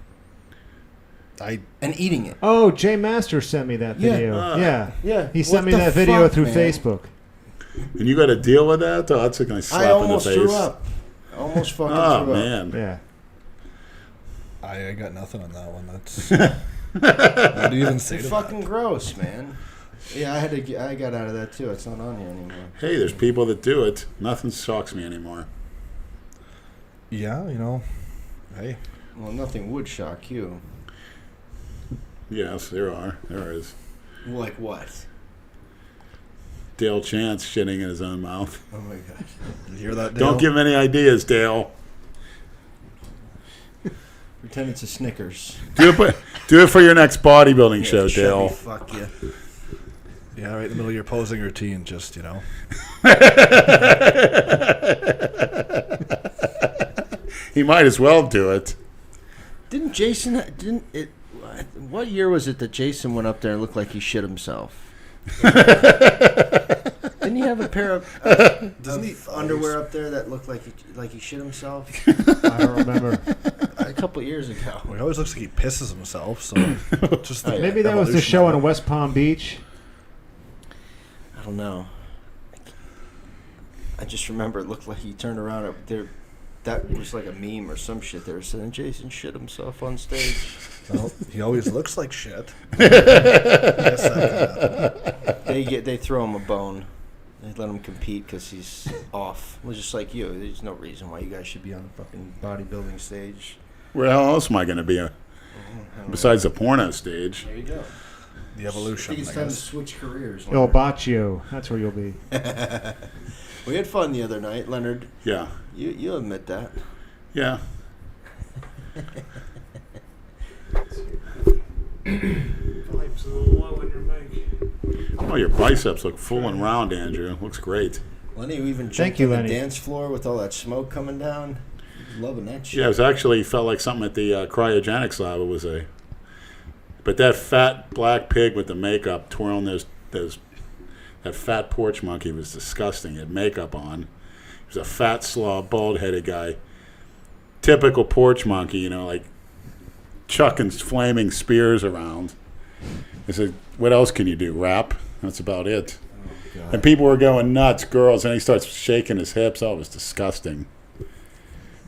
And eating it. Oh, Jay Master sent me that video. Yeah. He sent me that video through Facebook. And you got to deal with that? Oh, that's a nice slap in the face. I almost threw up. Almost fucking threw up. Oh, man. Yeah. I got nothing on that one. That's what do you even say to fucking that? Gross, man. Yeah, I got out of that too. It's not on here anymore. Hey, there's people that do it. Nothing shocks me anymore. Yeah, hey. Well, nothing would shock you. Yes, there are. There is. Like what? Dale Chance shitting in his own mouth. Oh my God! You hear that, Dale? Don't give him any ideas, Dale. Pretend it's a Snickers. Do it for your next bodybuilding show, Dale. Fuck you. Yeah, right in the middle of your posing routine, just, He might as well do it. Didn't Jason? What year was it that Jason went up there and looked like he shit himself? Didn't he have a pair of underwear up there that looked like he shit himself? I don't remember. A couple of years ago. Well, he always looks like he pisses himself, so just Maybe that was the show in West Palm Beach. I don't know. I just remember it looked like he turned around up there. That was like a meme or some shit. They were saying Jason shit himself on stage. Well, he always looks like shit. Yes, They throw him a bone. They let him compete because he's off. Well, just like you. There's no reason why you guys should be on a fucking bodybuilding stage. Where the hell else am I going to be? Besides the porno stage. There you go. The evolution. I think it's time to switch careers. El Baccio. That's where you'll be. We had fun the other night, Leonard. Yeah. You admit that. Yeah. Pipes a little low in your mic. Oh, your biceps look full and round, Andrew. Looks great. Lenny, you even Thank jumped you, on the Lenny. dance floor with all that smoke coming down. Loving that shit. Yeah, it was actually felt like something at the cryogenics lab. It was but that fat black pig with the makeup twirling that fat porch monkey was disgusting. He had makeup on. He was a fat, slob, bald-headed guy. Typical porch monkey, you know, like chucking flaming spears around. I said, what else can you do? Rap? That's about it. God. And people were going nuts, girls, and he starts shaking his hips. Oh, it was disgusting.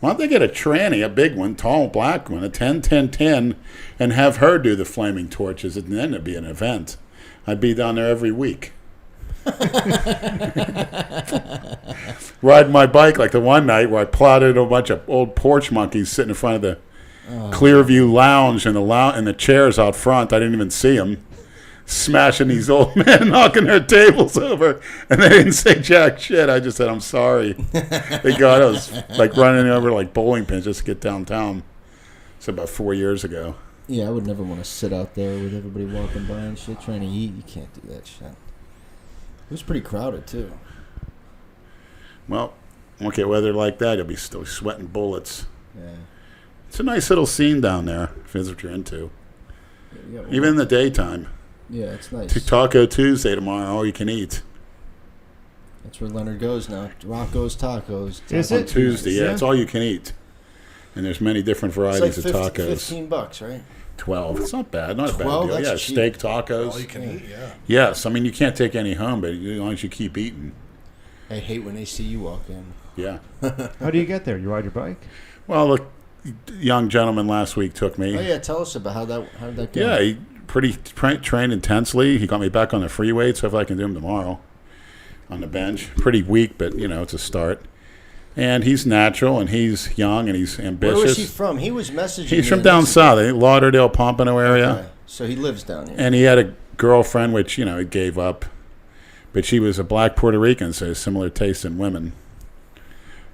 Why don't they get a tranny, a big one, tall black one, a 10-10-10, and have her do the flaming torches, and then it'd be an event. I'd be down there every week. Riding my bike like the one night where I plotted a bunch of old porch monkeys sitting in front of the Clearview Lounge and the chairs out front. I didn't even see them. Smashing these old men, knocking their tables over, and they didn't say jack shit. I just said, I'm sorry. They got us like running over like bowling pins just to get downtown. It's about 4 years ago. Yeah, I would never want to sit out there with everybody walking by and shit trying to eat. You can't do that shit. It was pretty crowded, too. Well, won't get weather like that. You'll be still sweating bullets. Yeah. It's a nice little scene down there, if that's what you're into. Yeah, well, Even in the daytime. yeah, it's nice. Taco Tuesday tomorrow, all you can eat. That's where Leonard goes now. Rocco's Tacos. Is On it? Tuesday, yeah, Yeah. it's all you can eat. And there's many different It's varieties like of tacos. $15, right? 12. It's not bad. Not a bad 12? deal. That's Yeah, cheap. steak tacos. All you can eat, yeah. Yes, I mean, you can't take any home, but as long as you keep eating. I hate when they see you walk in. Yeah. How do you get there? You ride your bike? Well, the young gentleman last week took me. Oh, yeah, tell us about how did that go? Yeah, he trained intensely. He got me back on the free weights, so if I can do him tomorrow on the bench. Pretty weak, but, it's a start. And he's natural, and he's young, and he's ambitious. Where was he from? He was messaging He's me from on down Instagram. south, Lauderdale, Pompano area. Okay. So he lives down here. And he had a girlfriend, which, he gave up. But she was a black Puerto Rican, so similar taste in women.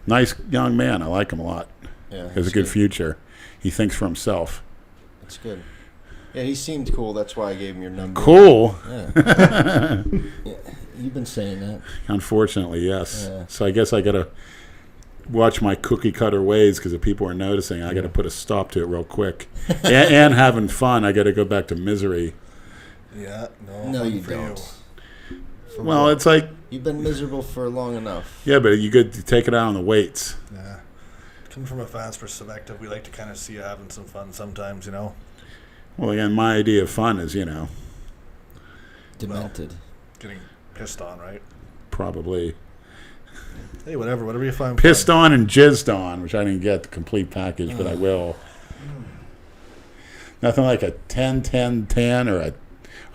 Nice young man. I like him a lot. Yeah, He has a good future. He thinks for himself. That's good. Yeah, he seemed cool. That's why I gave him your number. Cool. Yeah. Yeah, you've been saying that. Unfortunately, yes. Yeah. So I guess I got to watch my cookie cutter ways because if people are noticing, I got to put a stop to it real quick. and having fun, I got to go back to misery. Yeah, No, fun you for don't. For Well, what? it's like, You've been miserable for long enough. yeah, but you could take it out on the weights. Yeah. Coming from a fan's perspective, we like to kind of see you having some fun sometimes, Well, again, my idea of fun is, Demented. Getting pissed on, right? probably Hey, whatever you find pissed fun. on and jizzed on, which I didn't get the complete package, but I will. Nothing like a 10-10-10 or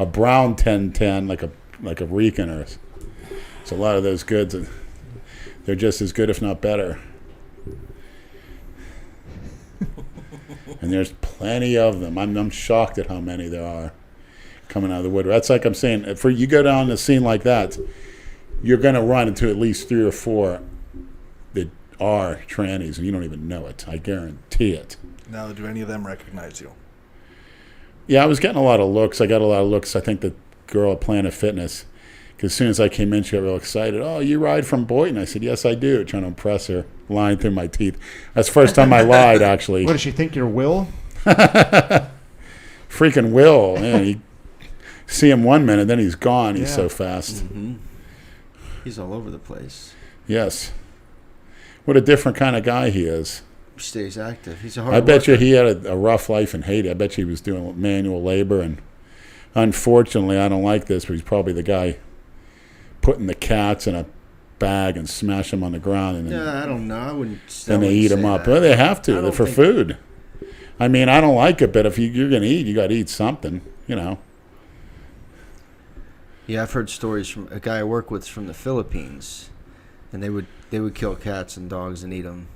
a brown 10-10 like a Rican or it's a lot of those goods. They're just as good, if not better. And there's plenty of them. I'm shocked at how many there are coming out of the woodwork. That's like I'm saying, if you go down a scene like that, you're going to run into at least 3 or 4 that are trannies, and you don't even know it. I guarantee it. Now, do any of them recognize you? Yeah, I was getting a lot of looks. I got a lot of looks. I think the girl at Planet Fitness, because as soon as I came in, she got real excited. Oh, you ride from Boynton? I said, yes, I do, trying to impress her, lying through my teeth. That's the first time I lied, actually. What does she think? You're Will? Freaking Will. Man, you see him 1 minute, then he's gone. He's Yeah. so fast. Mm-hmm. He's all over the place. Yes. What a different kind of guy he is. He stays active. He's a hard I bet worker. you he had a rough life in Haiti. I bet you he was doing manual labor. And unfortunately, I don't like this, but he's probably the guy putting the cats in a bag and smash them on the ground. And then, Yeah, I don't know. I wouldn't. then they eat them up. That. Well, they have I to. They're don't for think- food. I mean, I don't like it, but if you're going to eat, you got to eat something, Yeah, I've heard stories from a guy I work with from the Philippines, and they would kill cats and dogs and eat them.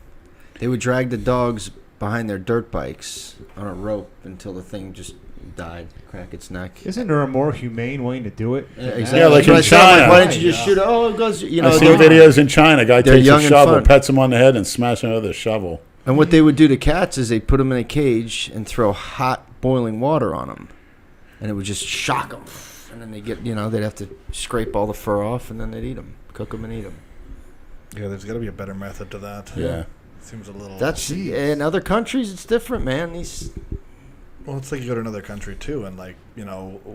They would drag the dogs behind their dirt bikes on a rope until the thing just died, crack its neck. Isn't there a more humane way to do it? Yeah, than exactly. Yeah, like That's what in I thought, China. why don't you just shoot it? Oh, it goes. I see they're- videos in China. Guy they're takes a young and shovel, fun. pets him on the head, and smashes him with a shovel. And what they would do to cats is they put them in a cage and throw hot boiling water on them, and it would just shock them. And then they get, they'd have to scrape all the fur off, and then they'd eat them, cook them, and eat them. Yeah, there's got to be a better method to that. Yeah. Seems a little. That's in other countries. It's different, man. Well, it's like you go to another country too, and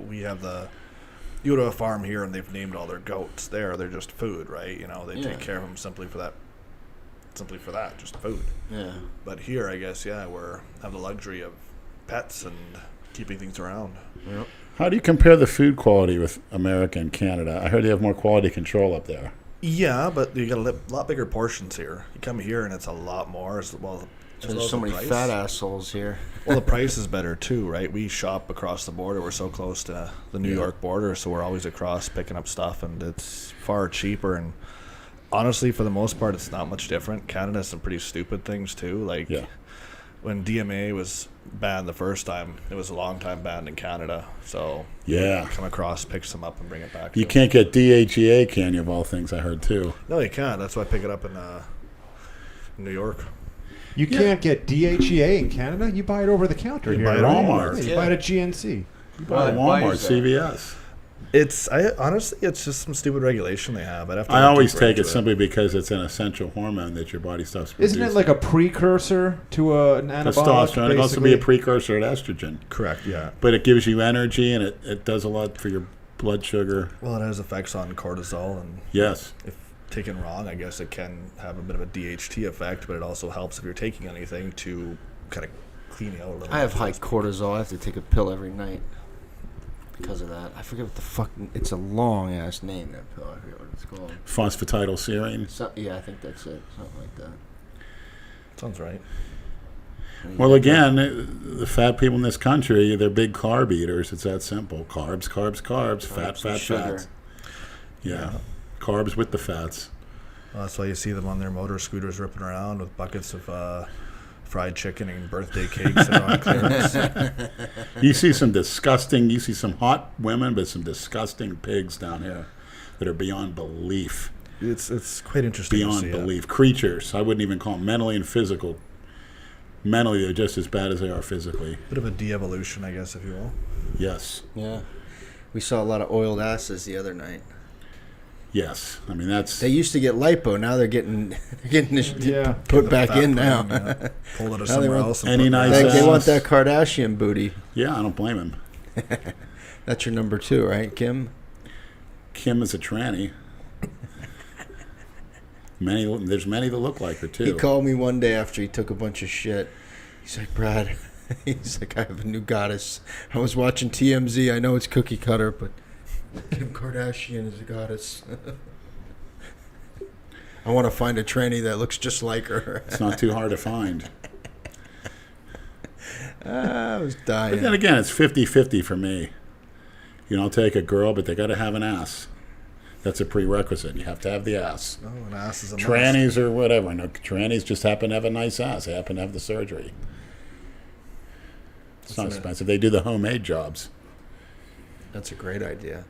we have you go to a farm here, and they've named all their goats there. They're just food, right? They take care of them simply for that, just food. Yeah. But here, I guess, we have the luxury of pets and keeping things around. Yep. How do you compare the food quality with America and Canada? I heard you have more quality control up there. Yeah, but you got a lot bigger portions here. You come here, and it's a lot more. There's so many fat assholes here. Well, the price is better too, right? We shop across the border. We're so close to the New York border, so we're always across picking up stuff, and it's far cheaper. And honestly, for the most part, it's not much different. Canada has some pretty stupid things too. When DMA was banned the first time, it was a long time banned in Canada. So come across, pick some up, and bring it back. You can't get DHEA, can you? Of all things, I heard too. No, you can't. That's why I pick it up in New York. You can't get DHEA in Canada. You buy it over the counter You here. buy it at Walmart. You buy it at GNC. You buy it at Walmart, CVS. Honestly, it's just some stupid regulation they have. I always take it simply because it's an essential hormone that your body stops producing. Isn't it like a precursor to an antibiotic? Testosterone. It can also be a precursor to estrogen. Correct, yeah. But it gives you energy, and it does a lot for your blood sugar. Well, it has effects on cortisol, and yes, if taken wrong, I guess it can have a bit of a DHT effect, but it also helps if you're taking anything to kind of clean you out a little bit. I have high cortisol. I have to take a pill every night because of that. I forget what the fuck. It's a long ass name, that pill. I forget what it's called. Phosphatidylserine. Yeah, I think that's it. Something like that. Sounds right. Well, again, the fat people in this country, they're big carb eaters. It's that simple. Carbs, fat. Sugar. Yeah. Carbs with the fats. Well, that's why you see them on their motor scooters ripping around with buckets of fried chicken and birthday cakes that are on clearance. You see some hot women, but some disgusting pigs down here that are beyond belief. It's quite interesting. Beyond belief. Creatures. I wouldn't even call them mentally and physical. Mentally, they're just as bad as they are physically. Bit of a de-evolution, I guess, if you will. Yes. Yeah. We saw a lot of oiled asses the other night. Yes, I mean that's. They used to get lipo. Now they're getting put back in now. Pull it somewhere else. Any nice they want that Kardashian booty. Yeah, I don't blame him. That's your number 2, right, Kim? Kim is a tranny. There's many that look like her too. He called me one day after he took a bunch of shit. He's like, Brad. He's like, I have a new goddess. I was watching TMZ. I know it's cookie cutter, but Kim Kardashian is a goddess. I want to find a tranny that looks just like her. It's not too hard to find. I was dying. But then again, it's 50-50 for me. I'll take a girl, but they got to have an ass. That's a prerequisite. You have to have the ass. Oh, an ass is a trannies must. Or whatever. No, trannies just happen to have a nice ass. They happen to have the surgery. It's not expensive. They do the homemade jobs. That's a great idea.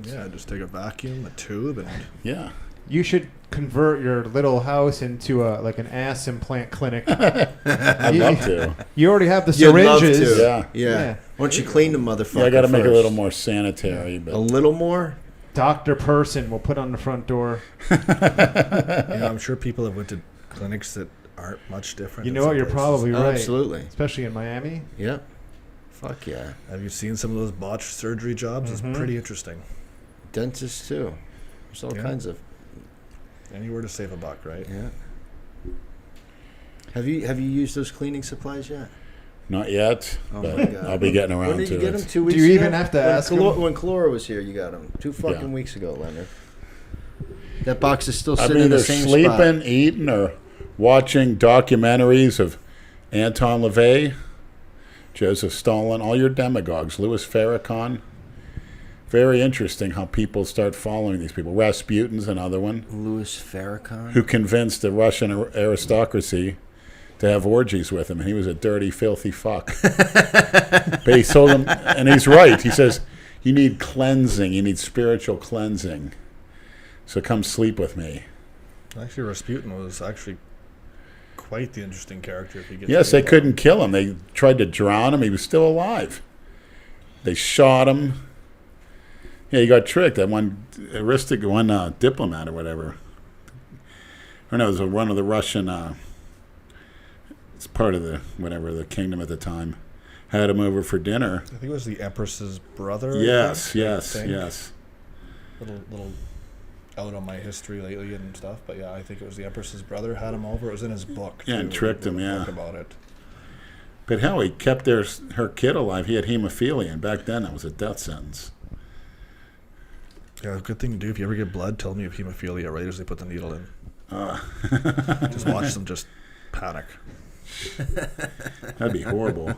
Yeah, just take a vacuum, a tube, and yeah. You should convert your little house into an ass implant clinic. I'd love to. You already have the You'd love syringes. to. Yeah. Why don't you clean the motherfucker? Yeah, I got to make it a little first? more sanitary. But A little more? Dr. Person will put on the front door. I'm sure people have went to clinics that aren't much different. You know what? You're probably right. Absolutely. Especially in Miami. Yeah. Fuck yeah. Have you seen some of those botched surgery jobs? Mm-hmm. It's pretty interesting. Dentists too. There's all kinds of. Anywhere to save a buck, right? Yeah. Have you used those cleaning supplies yet? not yet, Oh my but God. I'll be getting around When did to you get it. them? 2 weeks Do you ago? even have to ask him? When Collura was here, you got them 2 fucking weeks ago, Leonard. That box is still I'm sitting in the either same sleeping, spot. eating, or watching documentaries of Anton LaVey, Joseph Stalin, all your demagogues, Louis Farrakhan. Very interesting how people start following these people. Rasputin's another one. Louis Farrakhan? Who convinced the Russian aristocracy to have orgies with him, and he was a dirty, filthy fuck. But he told them, and he's right. He says, you need cleansing. You need spiritual cleansing. So come sleep with me. Actually, Rasputin was actually quite the interesting character. If you get Yes, to they couldn't kill him. They tried to drown him. He was still alive. They shot him. Yeah, he got tricked. That one diplomat or whatever. Or no, it was one of the Russian. It's part of the kingdom at the time. Had him over for dinner. I think it was the Empress's brother. Yes. Little out on my history lately and stuff, but yeah, I think it was the Empress's brother had him over. It was in his book. Yeah, too. and tricked him. He wrote a Yeah, book about it. but hell, he kept her kid alive. He had hemophilia, and back then that was a death sentence. Yeah, good thing to do. If you ever get blood, tell me if hemophilia right as they put the needle in. Just watch them just panic. That'd be horrible.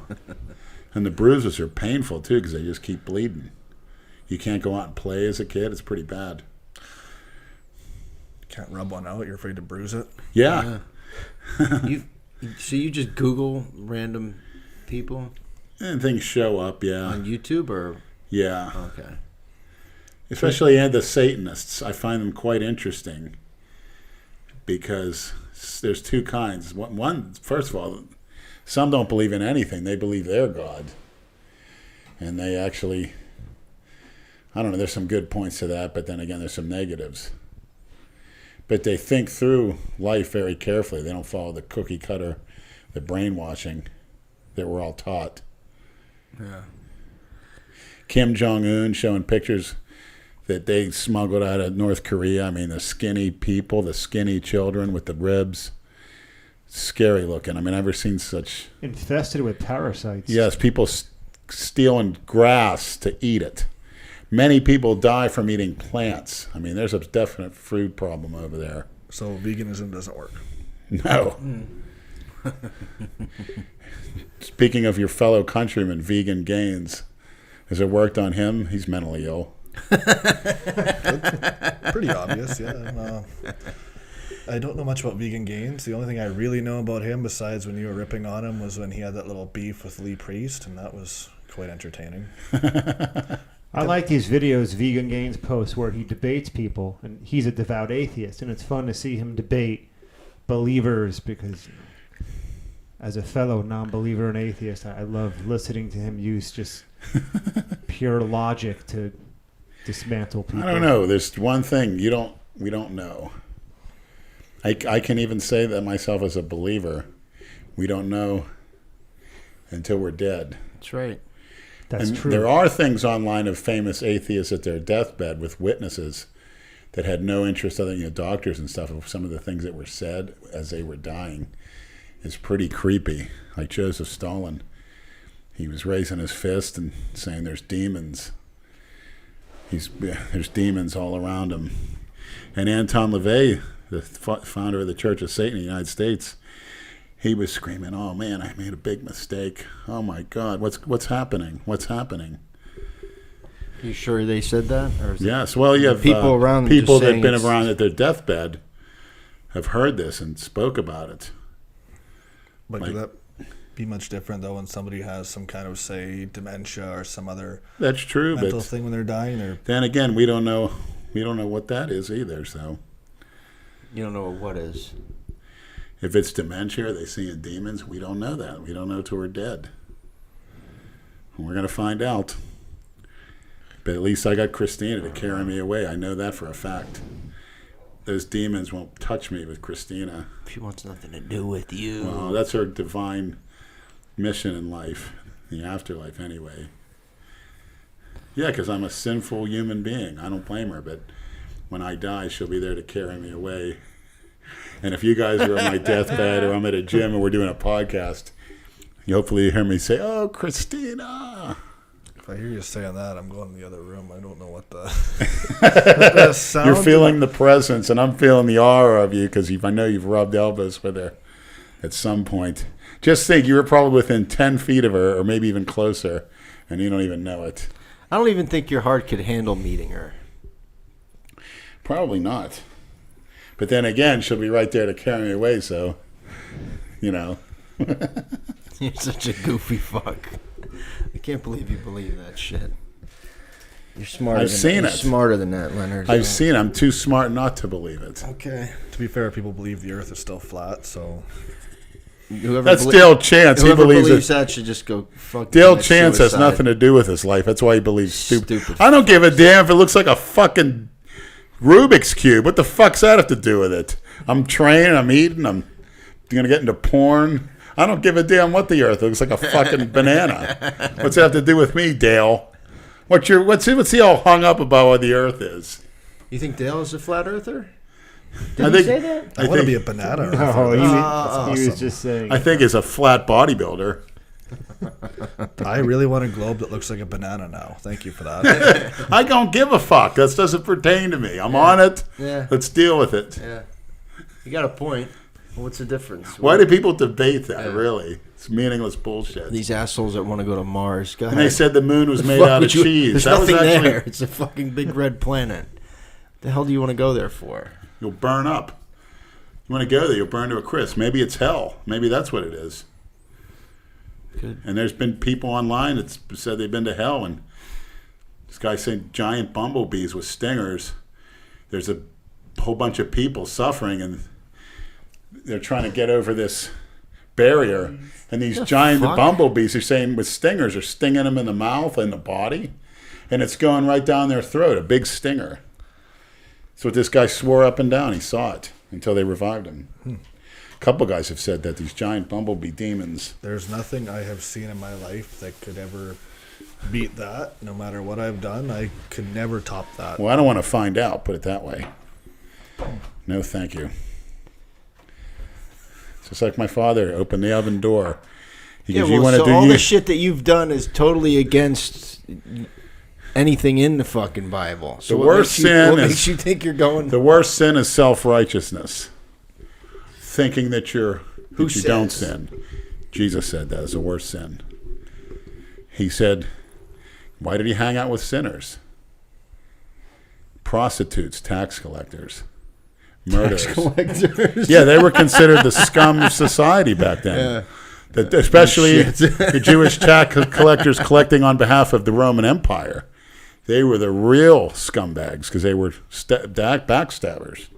And the bruises are painful too because they just keep bleeding. You can't go out and play as a kid. It's pretty bad. Can't rub one out. You're afraid to bruise it. Yeah. So you just Google random people And things show up, yeah. on YouTube or Yeah. okay. Especially the Satanists. I find them quite interesting because there's two kinds. One, first of all, some don't believe in anything. They believe they're God. And they actually, I don't know, there's some good points to that, but then again, there's some negatives. But they think through life very carefully. They don't follow the cookie cutter, the brainwashing that we're all taught. Yeah. Kim Jong-un showing pictures that they smuggled out of North Korea. I mean, the skinny people, the skinny children with the ribs. Scary looking. I mean, I've never seen such... Infested with parasites. Yes, people stealing grass to eat it. Many people die from eating plants. I mean, there's a definite food problem over there. So veganism doesn't work. No. Speaking of your fellow countryman, Vegan Gaines, has it worked on him? He's mentally ill. Pretty obvious, yeah. I don't know much about Vegan Gaines. The only thing I really know about him, besides when you were ripping on him, was when he had that little beef with Lee Priest, and that was quite entertaining. I like these videos Vegan Gaines posts where he debates people, and he's a devout atheist, and it's fun to see him debate believers because as a fellow non-believer and atheist, I love listening to him use just pure logic to dismantle people. I don't know. There's one thing we don't know. I can even say that myself as a believer. We don't know until we're dead. That's right. That's and true. There are things online of famous atheists at their deathbed with witnesses that had no interest other than doctors and stuff of some of the things that were said as they were dying. It's pretty creepy. Like Joseph Stalin. He was raising his fist and saying there's demons. There's demons all around him. And Anton LaVey, the founder of the Church of Satan in the United States, he was screaming, "Oh man, I made a big mistake. Oh my God, what's happening? What's happening?" You sure they said that? Or is Yes. Well, you have people around people just that've saying been it's- around at their deathbed have heard this and spoke about it. But Like- could that be much different, though, when somebody has some kind of, say, dementia or some other That's true, mental but thing when they're dying? Or then again, we don't know what that is either. So You don't know what is. if it's dementia, are they seeing demons? We don't know that. We don't know till we're dead. And we're gonna find out. But at least I got Christina to carry me away. I know that for a fact. Those demons won't touch me with Christina. She wants nothing to do with you. Well, that's her divine mission in life, the afterlife anyway. Yeah, because I'm a sinful human being. I don't blame her, but when I die, she'll be there to carry me away. And if you guys are on my deathbed or I'm at a gym and we're doing a podcast, you hopefully hear me say, "Oh, Christina." if I hear you saying that, I'm going to the other room. I don't know what the sound. You're feeling the presence, and I'm feeling the aura of you because I know you've rubbed elbows with her at some point. Just think, you were probably within 10 feet of her, or maybe even closer, and you don't even know it. I don't even think your heart could handle meeting her. Probably not. But then again, she'll be right there to carry me away, so, you know. You're such a goofy fuck. I can't believe you believe that shit. You're smarter. I've seen you're it. Smarter than that, Leonard. I've seen it. I'm too smart not to believe it. Okay. To be fair, people believe the Earth is still flat, so Whoever That's Dale Chance. He Whoever believes believes it. that should just go fuck. Dale commit Chance has suicide. nothing to do with his life. That's why he believes stupid. Stupid. I don't give a damn if it looks like a fucking Rubik's Cube. What the fuck's that have to do with it? I'm training, I'm eating, I'm going to get into porn. I don't give a damn what the earth looks like a fucking banana. What's that have to do with me, Dale? What's he all hung up about what the earth is? You think Dale is a flat earther? I Did he say that? I want to be a banana. No, he was just saying. I think he's a flat bodybuilder. I really want a globe that looks like a banana now. Thank you for that. I don't give a fuck. That doesn't pertain to me. I'm on it. Yeah. Let's deal with it. Yeah. You got a point. What's the difference? Why do people debate that, Yeah. really? It's meaningless bullshit. These assholes that want to go to Mars? Go And ahead. they said the moon was made Fuck out of would you- cheese. There's That was nothing actually, there. It's a fucking big red planet. The hell do you want to go there for? You'll burn up. You want to go there, you'll burn to a crisp. Maybe it's hell. Maybe that's what it is. Good. And there's been people online that said they've been to hell, and this guy said giant bumblebees with stingers. There's a whole bunch of people suffering, and they're trying to get over this barrier. And these giant fuck? bumblebees are saying with stingers are stinging them in the mouth and the body, and it's going right down their throat, a big stinger. That's what this guy swore up and down. He saw it until they revived him. A couple guys have said that these giant bumblebee demons. There's nothing I have seen in my life that could ever beat that. No matter what I've done, I could never top that. Well, I don't want to find out, put it that way. No, thank you. It's just like my father opened the oven door. He goes, well, you want to so do all you? the shit that you've done is totally against anything in the fucking Bible. So The what worst makes you- sin what is- makes you think you're going? The worst sin is self-righteousness. Thinking that Who you don't says? sin. Jesus said that is the worst sin. He said, why did he hang out with sinners? Prostitutes, tax collectors, murderers. collectors. Yeah, they were considered the scum of society back then. Especially the Jewish tax collectors collecting on behalf of the Roman Empire. They were the real scumbags because they were backstabbers.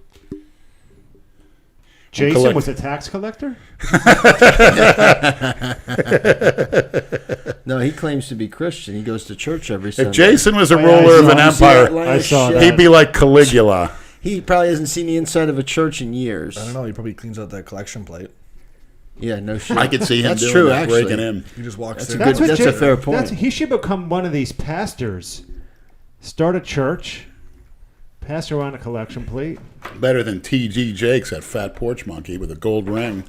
Jason was a tax collector? No, he claims to be Christian. He goes to church every Sunday. If Jason was a Oh, yeah, ruler I of an saw- You see that empire, line I of saw shit? that. he'd be like Caligula. He probably hasn't seen the inside of a church in years. I don't know. He probably cleans out that collection plate. Yeah, no shit. I could see him That's doing true, that, actually. breaking in. He just walks That's a there. good- that's a fair point. He should become one of these pastors. Start a church, pass around a collection plate. Better than T.G. Jakes, that fat porch monkey with a gold ring.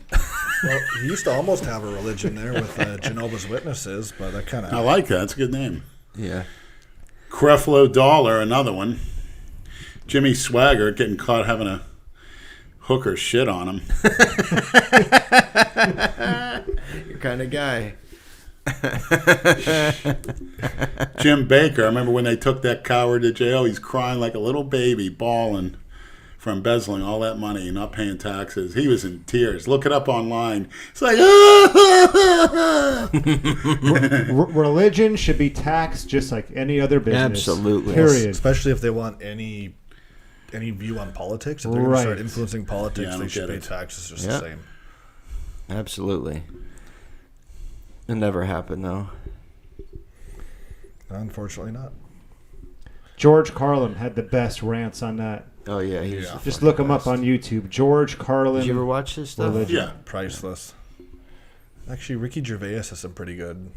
Well, he used to almost have a religion there with Jehovah's Witnesses, but that kind I of... like that. That's a good name. Yeah. Creflo Dollar, another one. Jimmy Swaggart getting caught having a hooker shit on him. Your kind of guy. Jim Baker, I remember when they took that coward to jail, he's crying like a little baby, bawling for embezzling all that money and not paying taxes. He was in tears. Look it up online. It's like, Religion should be taxed just like any other business. Absolutely. Period. Especially if they want any view on politics. If they're going Right. to start influencing politics, Yeah, I they don't should get pay it. taxes just Yeah. the same. Absolutely. It never happened, though. Unfortunately not. George Carlin had the best rants on that. Oh, yeah. He's Yeah. Just look him up on YouTube. George Carlin. Did you ever watch this stuff? Religion. yeah, Priceless. Actually, Ricky Gervais has some pretty good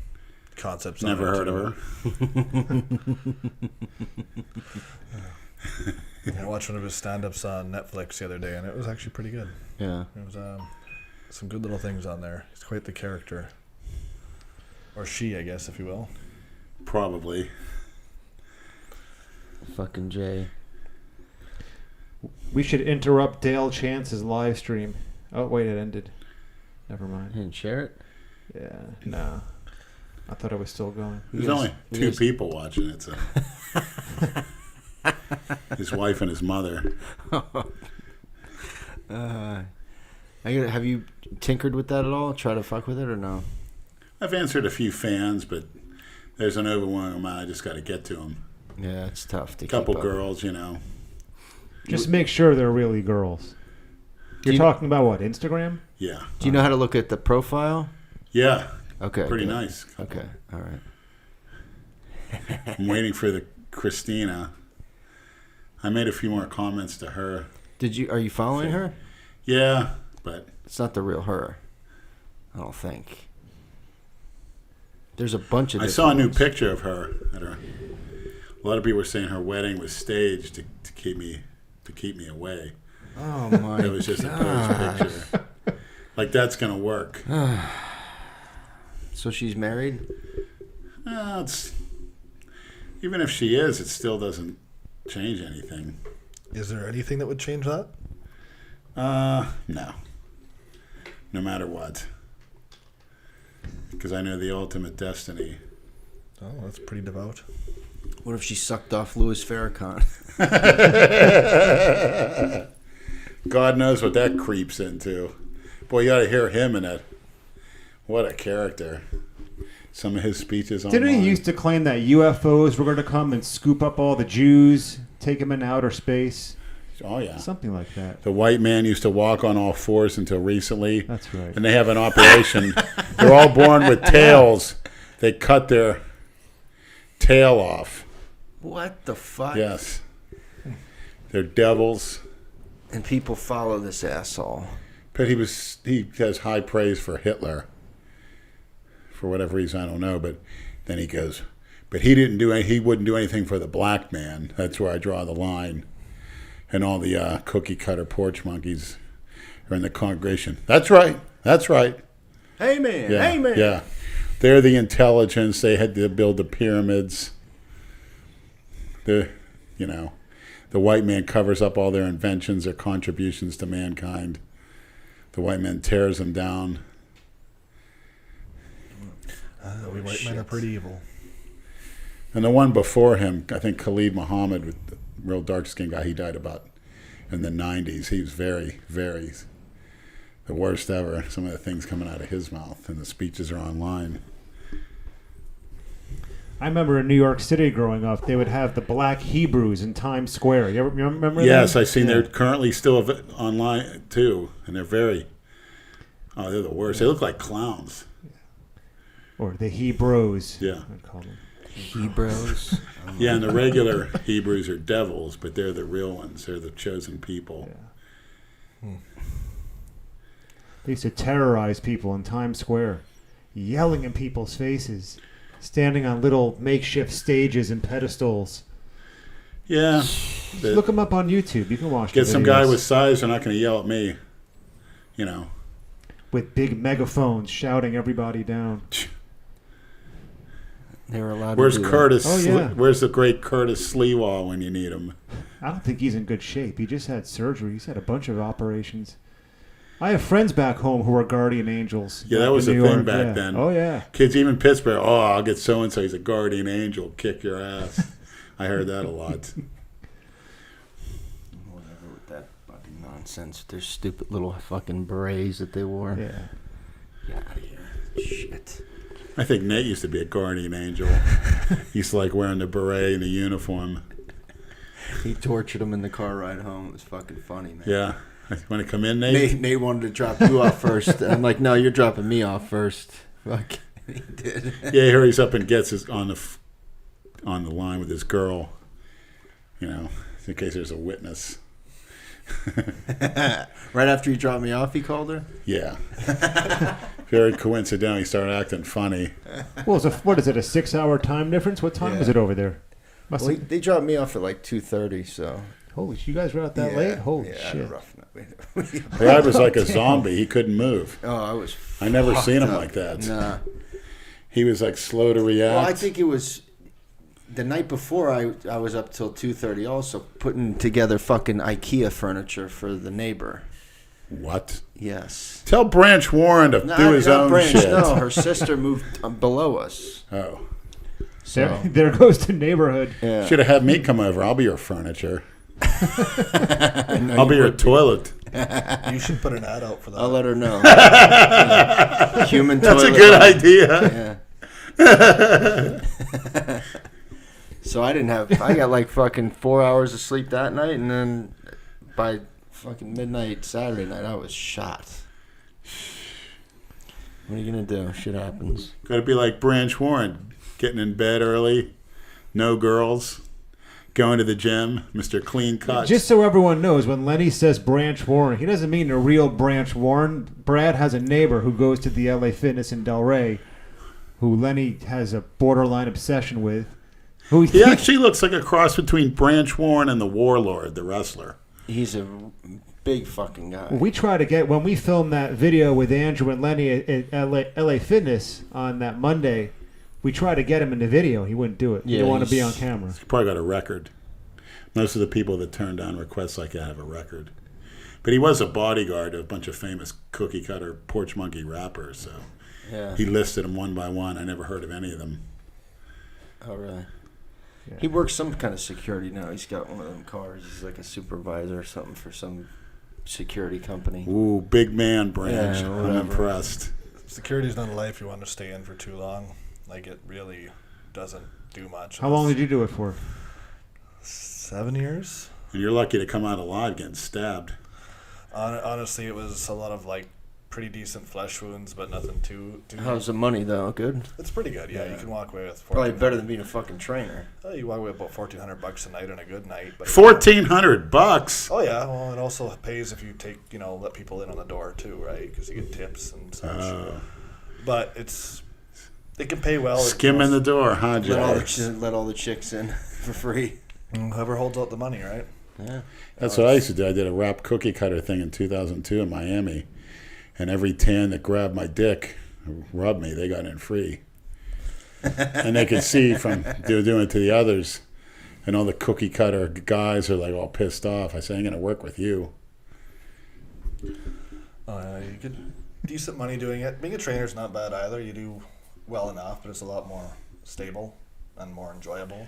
concepts. never on it, heard too. of her. I watched one of his stand-ups on Netflix the other day, and it was actually pretty good. Yeah. There was some good little things on there. He's quite the character. Or she, I guess, if you will. Probably. Fucking Jay. We should interrupt Dale Chance's live stream. Oh, wait, it ended. Never mind. Didn't share it? Yeah, no. I thought it was still going. There's Yes. only two Yes. people watching it, so. His wife and his mother. Have you tinkered with that at all? Try to fuck with it or no? I've answered a few fans, but there's an overwhelming amount. I just got to get to them. Yeah, it's tough to A couple keep up. girls, you know. Just make sure they're really girls. You're talking about what, Instagram? Yeah. Do you know how to look at the profile? Yeah. Okay. Pretty good. nice. Okay. All right. I'm waiting for the Christina. I made a few more comments to her. Are you following her? Yeah, but It's not the real her. I don't think. There's a bunch of. I saw a new ones. picture of her. A lot of people were saying her wedding was staged to keep me away. Oh my! It was just a posed picture. Like that's gonna work. So she's married? Even if she is, it still doesn't change anything. Is there anything that would change that? No. No matter what. Because I know the ultimate destiny. Oh, that's pretty devout. What if she sucked off Louis Farrakhan? God knows what that creeps into. Boy, you got to hear him in it. What a character. Some of his speeches online. Didn't he used to claim that UFOs were going to come and scoop up all the Jews, take them in outer space? Oh, yeah. Something like that. The white man used to walk on all fours until recently. That's right. And they have an operation. They're all born with tails. They cut their tail off. What the fuck? Yes. They're devils. And people follow this asshole. But he has high praise for Hitler. For whatever reason, I don't know. But then he goes, but he wouldn't do anything for the black man. That's where I draw the line. And all the cookie cutter porch monkeys are in the congregation. That's right. That's right. Hey man. Yeah, Hey man. yeah. They're the intelligence. They had to build the pyramids. The white man covers up all their inventions, their contributions to mankind. The white man tears them down. We white men are pretty evil. And the one before him, I think Khalid Muhammad, with the real dark-skinned guy, he died about in the 90s. He was very, very the worst ever. Some of the things coming out of his mouth, and the speeches are online. I remember in New York City growing up, they would have the Black Hebrews in Times Square. You remember Yes, them? I've seen Yeah. they're currently still online, too, and they're they're the worst. They look like clowns. Or the Hebrews. Yeah. I'd call them. Hebrews. Yeah, and the regular Hebrews are devils, but they're the real ones. They're the chosen people. Yeah. They used to terrorize people in Times Square, yelling in people's faces, standing on little makeshift stages and pedestals. Yeah. Look them up on YouTube. You can watch Get the some guy videos. with size, they're not going to yell at me. With big megaphones shouting everybody down. They were allowed Where's to do Curtis? Oh, yeah. Where's the great Curtis Sleewall when you need him? I don't think he's in good shape. He just had surgery. He's had a bunch of operations. I have friends back home who are guardian angels. Yeah, that back was in the New thing York. back Yeah. then. Oh, yeah. Kids, even Pittsburgh, I'll get so-and-so, he's a guardian angel, kick your ass. I heard that a lot. Whatever with that fucking nonsense. Their stupid little fucking berets that they wore. Yeah. Get out of here. Shit. I think Nate used to be a guardian angel. He used to like wearing the beret and the uniform. He tortured him in the car ride home. It was fucking funny, man. Yeah. Want to come in, Nate? Nate wanted to drop you off first. I'm like, no, you're dropping me off first. Fuck. He did. Yeah, he hurries up and gets on the line with his girl. In case there's a witness. Right after you dropped me off, he called her? Yeah. Very coincidental, he started acting funny. Well, what is it, a 6-hour time difference? What time Yeah. is it over there? Must Well, have, they dropped me off at like 2:30, so. holy shit, you guys were out that late? Holy shit. Rough night. The guy was like a zombie. He couldn't move. Oh, I was. I never fucked seen him up. like that. Nah. He was like slow to react. Well, I think it was the night before. I was up till 2:30, also putting together fucking IKEA furniture for the neighbor. What? Yes. Tell Branch Warren to do his not own Branch, shit. No, her sister moved below us. Oh. There goes the neighborhood. Yeah. Should have had me come over. I'll be your furniture. No, I'll be you your would toilet. You should put an ad out for that. I'll let her know. Yeah. Human That's a toilet. good idea. Yeah. So I got like fucking 4 hours of sleep that night, and then by fucking midnight Saturday night, I was shot. What are you gonna do? Shit happens. Got to be like Branch Warren, getting in bed early, no girls, going to the gym, Mr. Clean Cut. Just so everyone knows, when Lenny says Branch Warren, he doesn't mean a real Branch Warren. Brad has a neighbor who goes to the LA Fitness in DelRay, who Lenny has a borderline obsession with. He actually looks like a cross between Branch Warren and the Warlord, the wrestler. He's a big fucking guy. We try to get, when we filmed that video with Andrew and Lenny at LA Fitness on that Monday, we tried to get him in the video. He wouldn't do it. He didn't want to be on camera. He probably got a record. Most of the people that turn down requests like that have a record. But he was a bodyguard of a bunch of famous cookie cutter porch monkey rappers, so he listed them one by one. I never heard of any of them. Oh, really? Yeah. He works some kind of security now. He's got one of them cars. He's like a supervisor or something for some security company. Ooh, big man, Branch. Yeah, I'm impressed. Security's not a life you want to stay in for too long. Like, it really doesn't do much. How long did you do it for? 7 years. And you're lucky to come out alive getting stabbed. Honestly, it was a lot of, like, pretty decent flesh wounds, but nothing too How's the money, though? Good? It's pretty good, yeah. You can walk away with Probably better than being a fucking trainer. You walk away with about $1,400 a night on a good night. But $1,400. Oh yeah, well, it also pays if you let people in on the door too, right? Because you get tips and such. But it can pay well. Skimming the door, huh, Joe? Let all the chicks in for free. Whoever holds out the money, right? Yeah. That's what I used to do. I did a rap cookie cutter thing in 2002 in Miami. And every tan that grabbed my dick, rubbed me, they got in free. And they could see from they were doing it to the others. And all the cookie cutter guys are like all pissed off. I said, I ain't going to work with you. You get decent money doing it. Being a trainer's not bad either. You do well enough, but it's a lot more stable and more enjoyable.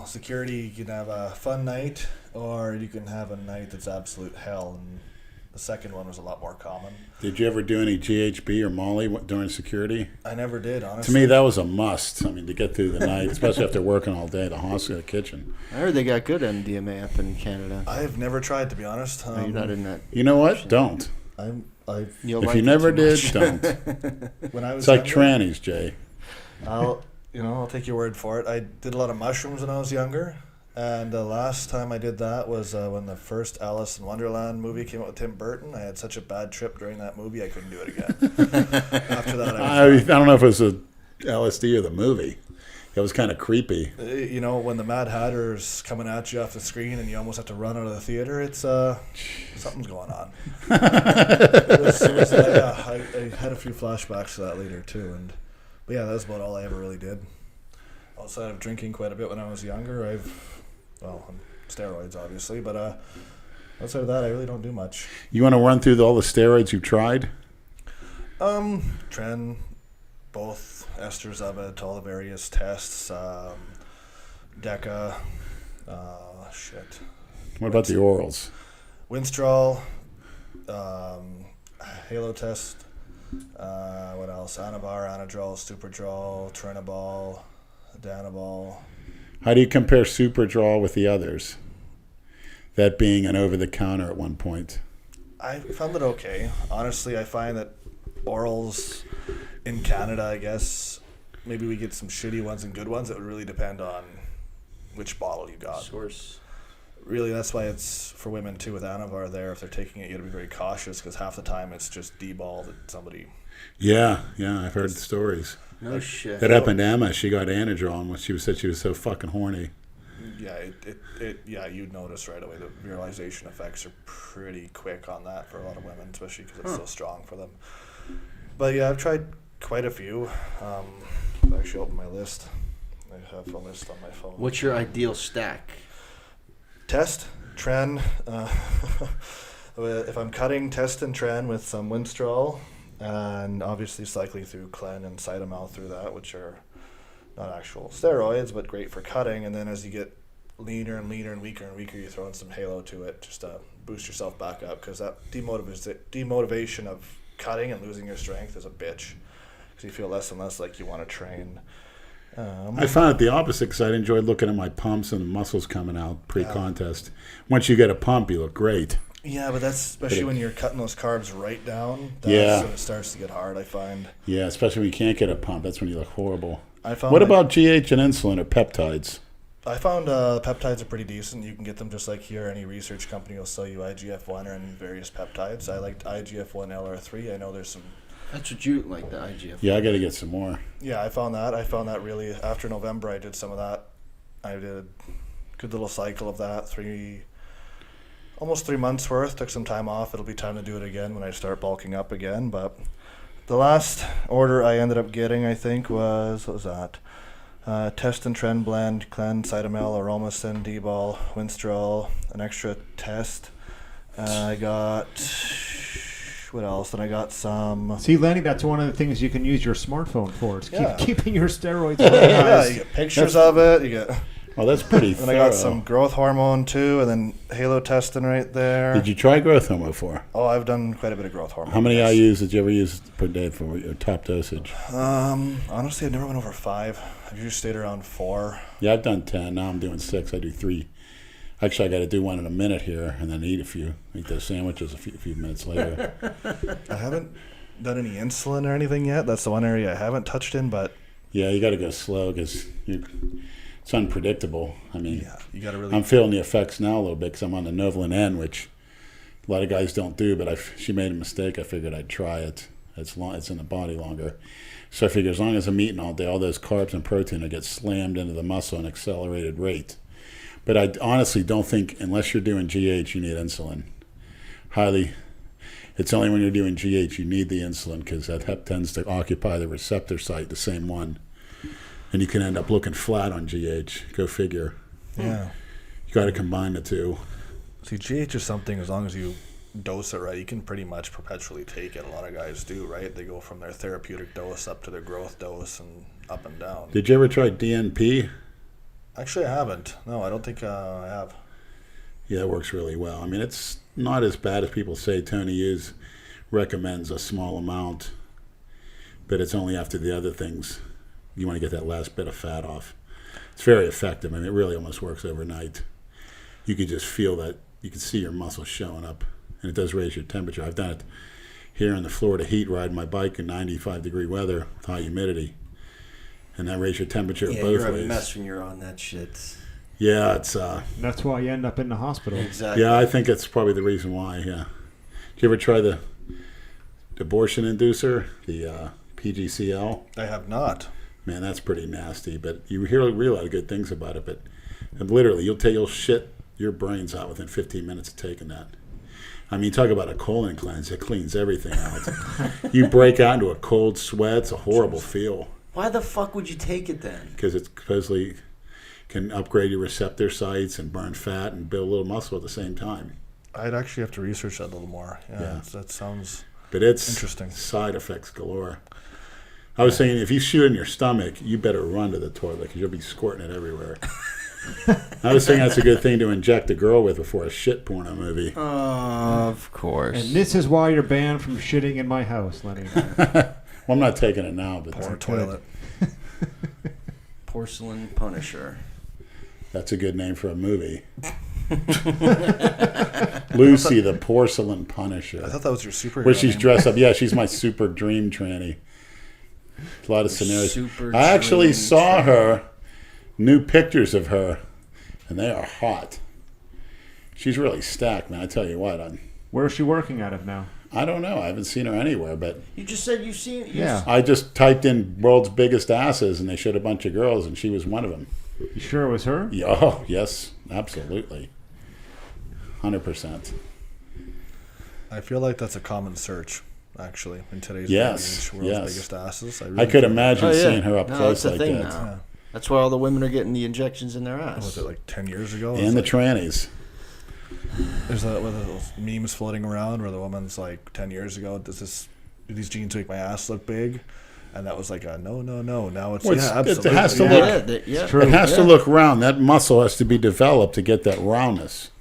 Security, you can have a fun night, or you can have a night that's absolute hell, and the second one was a lot more common. Did you ever do any GHB or Molly during security? I never did, honestly. To me, that was a must. I mean, to get through the night, especially after working all day at the hospital kitchen. I heard they got good MDMA up in Canada. I've never tried, to be honest. You're not in that. You know what? Don't. If you never did, don't. When I was it's like younger, trannies, Jay. I'll take your word for it. I did a lot of mushrooms when I was younger. And the last time I did that was when the first Alice in Wonderland movie came out with Tim Burton. I had such a bad trip during that movie, I couldn't do it again. After that, I don't know if it was a LSD or the movie. It was kind of creepy. When the Mad Hatter's coming at you off the screen and you almost have to run out of the theater, it's something's going on. I had a few flashbacks to that later too, but yeah, that was about all I ever really did. Outside of drinking quite a bit when I was younger, on steroids obviously, but outside of that, I really don't do much. You want to run through all the steroids you've tried? Tren, both esters of it, all the various tests, Deca, What about the orals? Winstrol, Halo test, what else? Anavar, Anadrol, Superdrol, Trenibol, Danabol. How do you compare Superdrol with the others? That being an over-the-counter at one point. I found it okay. Honestly, I find that orals in Canada, I guess, maybe we get some shitty ones and good ones. It would really depend on which bottle you got. Source. Really, that's why it's for women too with Anavar there. If they're taking it, you got to be very cautious because half the time it's just D-ball that somebody... Yeah, I've heard the stories. No shit. That happened to Emma. She got Anadrol when she said she was so fucking horny. Yeah, you'd notice right away. The virilization effects are pretty quick on that for a lot of women, especially because it's so strong for them. But yeah, I've tried quite a few. I've actually opened my list. I have a list on my phone. What's your ideal stack? Test, Tren. If I'm cutting, Test and Tren with some Winstrol, and obviously cycling through Clen and Cytomel through that, which are not actual steroids, but great for cutting. And then as you get leaner and leaner and weaker, you throw in some Halo to it just to boost yourself back up, because that demotivation of cutting and losing your strength is a bitch, because you feel less and less like you want to train. I found it the opposite because I enjoyed looking at my pumps and the muscles coming out pre-contest. Once you get a pump, you look great. Yeah, but that's especially when you're cutting those carbs right down. Yeah. When it starts to get hard, I find. Yeah, especially when you can't get a pump. That's when you look horrible. What What about GH and insulin or peptides? I found peptides are pretty decent. You can get them just like here. Any research company will sell you IGF-1 or various peptides. I liked IGF-1 LR3. I know there's some. That's what you like, the IGF. Yeah, I got to get some more. Yeah, I found that really after November. I did some of that. I did a good little cycle of that. Almost 3 months worth. Took some time off. It'll be time to do it again when I start bulking up again. But the last order I ended up getting, I think, what was that? Test and Trend Blend, Cleanse, Cytomel, Aromacin, D-Ball, Winstrol, an extra test. I got, what else? And I got some. See, Lenny, that's one of the things you can use your smartphone for. It's keeping your steroids Yeah, organized. you get pictures of it. You get. Oh, that's pretty And I got some growth hormone too, and then halo testing right there. Did you try growth hormone before? Oh, I've done quite a bit of growth hormone. How many yes. IUs did you ever use per day for your top dosage? Honestly, I never went over 5. I've usually stayed around 4. Yeah, I've done 10. Now I'm doing 6. I do 3. Actually, I got to do one in a minute here and then eat those sandwiches a few minutes later. I haven't done any insulin or anything yet. That's the one area I haven't touched in, but Yeah, you got to go slow because it's unpredictable. I mean, yeah, you got to really. I'm feeling the effects now a little bit because I'm on the Novolin N, which a lot of guys don't do, but she made a mistake. I figured I'd try it. It's in the body longer. So I figure as long as I'm eating all day, all those carbs and protein will get slammed into the muscle at an accelerated rate. But I honestly don't think, unless you're doing GH, you need insulin. It's only when you're doing GH you need the insulin because that hep tends to occupy the receptor site, the same one. And you can end up looking flat on GH. Go figure. Yeah. You got to combine the two. See, GH is something, as long as you dose it right, you can pretty much perpetually take it. A lot of guys do, right? They go from their therapeutic dose up to their growth dose and up and down. Did you ever try DNP? Actually, I haven't. No, I don't think I have. Yeah, it works really well. I mean, it's not as bad as people say. Tony Hughes recommends a small amount, but it's only after the other things. You want to get that last bit of fat off. It's very effective. I mean, it really almost works overnight. You can just feel that. You can see your muscles showing up, and it does raise your temperature. I've done it here in the Florida heat, riding my bike in 95-degree weather with high humidity, and that raises your temperature both you're ways. a mess when you're on that shit. Yeah, it's That's why you end up in the hospital. Exactly. yeah, I think it's probably the reason why. Yeah. Did you ever try the abortion inducer, the PGCL? I have not. Man, that's pretty nasty. But you hear a lot of good things about it. But literally, you'll shit your brains out within 15 minutes of taking that. I mean, talk about a colon cleanse. It cleans everything out. You break out into a cold sweat. It's a horrible feel. Why the fuck would you take it then? Because it supposedly can upgrade your receptor sites and burn fat and build a little muscle at the same time. I'd actually have to research that a little more. Yeah. That sounds But it's interesting. Side effects galore. I was saying, if you shoot in your stomach, you better run to the toilet because you'll be squirting it everywhere. I was saying that's a good thing to inject a girl with before a shit porno movie. Of course. And this is why you're banned from shitting in my house, Lenny. Well, I'm not taking it now, but Poor toilet. Porcelain Punisher. that's a good name for a movie. Lucy, the Porcelain Punisher. I thought that was your superhero Where she's name. dressed up. Yeah, she's my super dream tranny. A lot of scenarios. Super I actually dream saw tranny. her, new pictures of her, and they are hot. She's really stacked, man. I tell you what. Where is she working out of now? I don't know. I haven't seen her anywhere, but You just said you've seen it. Yeah. I just typed in world's biggest asses, and they showed a bunch of girls, and she was one of them. You sure it was her? Yeah, oh, yes, absolutely. 100%. I feel like that's a common search, actually, in today's Yes, day and age. World's yes. biggest asses. I really could feel- imagine Oh, yeah. seeing her up No, close that's a like thing that. now. Yeah. That's why all the women are getting the injections in their What was ass. it, like 10 years ago? It was And the like- trannies. There's those memes floating around where the woman's like, 10 years ago, do these jeans make my ass look big? And that was like a no. Now it's, Well, yeah, it absolutely. has to yeah. look- Yeah. True. It has to Yeah. look round. That muscle has to be developed to get that roundness.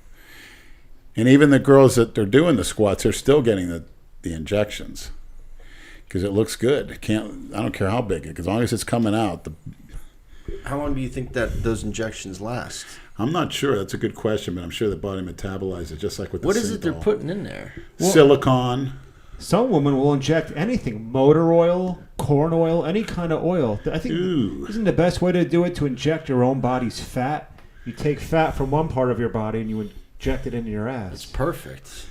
And even the girls that are doing the squats are still getting the injections because it looks good. I don't care how big it is, as long as it's coming out. How long do you think that those injections last? I'm not sure. That's a good question, but I'm sure the body metabolizes it just like with the What is it they're Synthol. putting in there? Silicone. Some women will inject anything, motor oil, corn oil, any kind of oil. I think isn't the best way to do it to inject your own body's fat? You take fat from one part of your body and you inject it into your ass. It's perfect.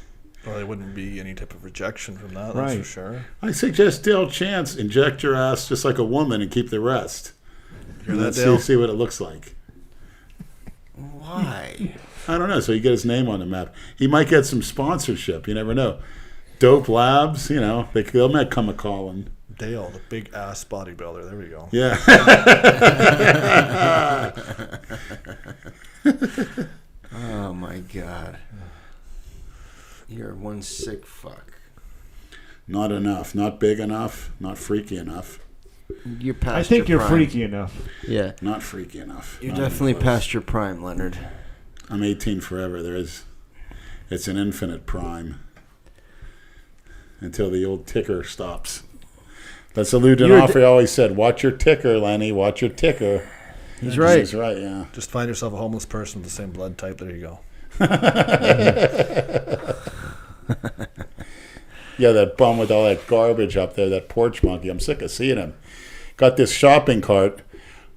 Well, there wouldn't be any type of rejection from that, Right. that's for sure. I suggest Dale Chance inject your ass just like a woman and keep the rest. Hear And that, let's Dale? see what it looks like. Why? I don't know. So you get his name on the map. He might get some sponsorship. You never know. Dope Labs, they might come a calling. Dale, the big ass bodybuilder. There we go. Yeah. Oh my God. You're one sick fuck. Not enough. Not big enough. Not freaky enough. You're past I think your you're prime. freaky enough. Yeah. Not freaky enough. You're Not definitely even close. past your prime, Leonard. I'm 18 forever. It's an infinite prime. Until the old ticker stops. That's a Lou D'Onofrio always said, watch your ticker, Lenny, watch your ticker. He's right. He's right, yeah. Just find yourself a homeless person with the same blood type. There you go. Yeah, that bum with all that garbage up there, that porch monkey. I'm sick of seeing him. Got this shopping cart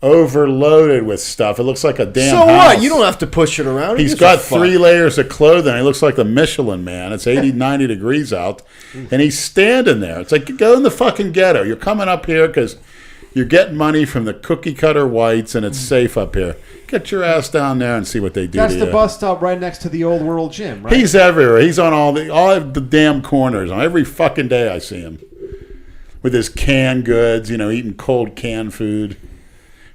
overloaded with stuff. It looks like a damn So house. what? You don't have to push it around. He's got 3 layers of clothing. He looks like the Michelin Man. It's 80, 90 degrees out. And he's standing there. It's like, go in the fucking ghetto. You're coming up here because you're getting money from the cookie cutter whites and it's safe up here. Get your ass down there and see what they do That's to the you. bus stop right next to the Old World Gym, right? He's everywhere. He's on all the damn corners. On every fucking day I see him. With his canned goods, eating cold canned food.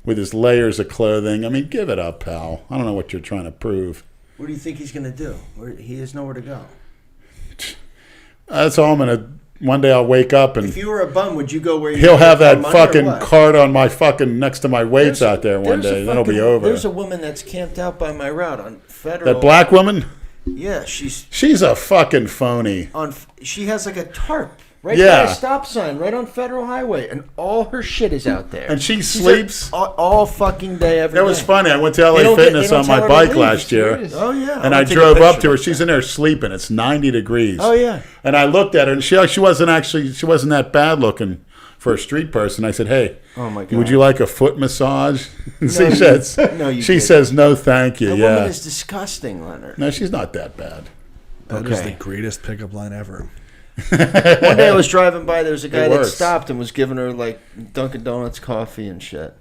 With his layers of clothing. I mean, give it up, pal. I don't know what you're trying to prove. What do you think he's going to do? He has nowhere to go. That's all I'm going to... One day I'll wake up and If you were a bum, would you go where you he'll have get that money or fucking what? cart on my fucking... next to my weights There's a- out there one there's a day. Then it'll be fucking- over. There's a woman that's camped out by my route on Federal. That black woman? Yeah, she's She's a fucking phony. on. She has like a tarp right Yeah. by a stop sign, right on Federal Highway, and all her shit is out there. And she She's sleeps... there all fucking day, every That was day. funny. I went to They LA don't get- Fitness they don't on my tell her to bike leave. last year. Serious. Oh yeah, And I I'll take a drove up picture to her. of She's in there sleeping. It's 90 degrees. Oh yeah. And I looked at her, and she wasn't that bad looking for a street person. I said, "Hey, Oh my God. would you like a foot massage?" And No, she says, no, you "She didn't. says no, thank you." The Yeah, woman is disgusting, Leonard. no, she's not that bad. That is Okay. the greatest pickup line ever. One day I was driving by, there was a guy that works. stopped and was giving her like Dunkin' Donuts coffee and shit.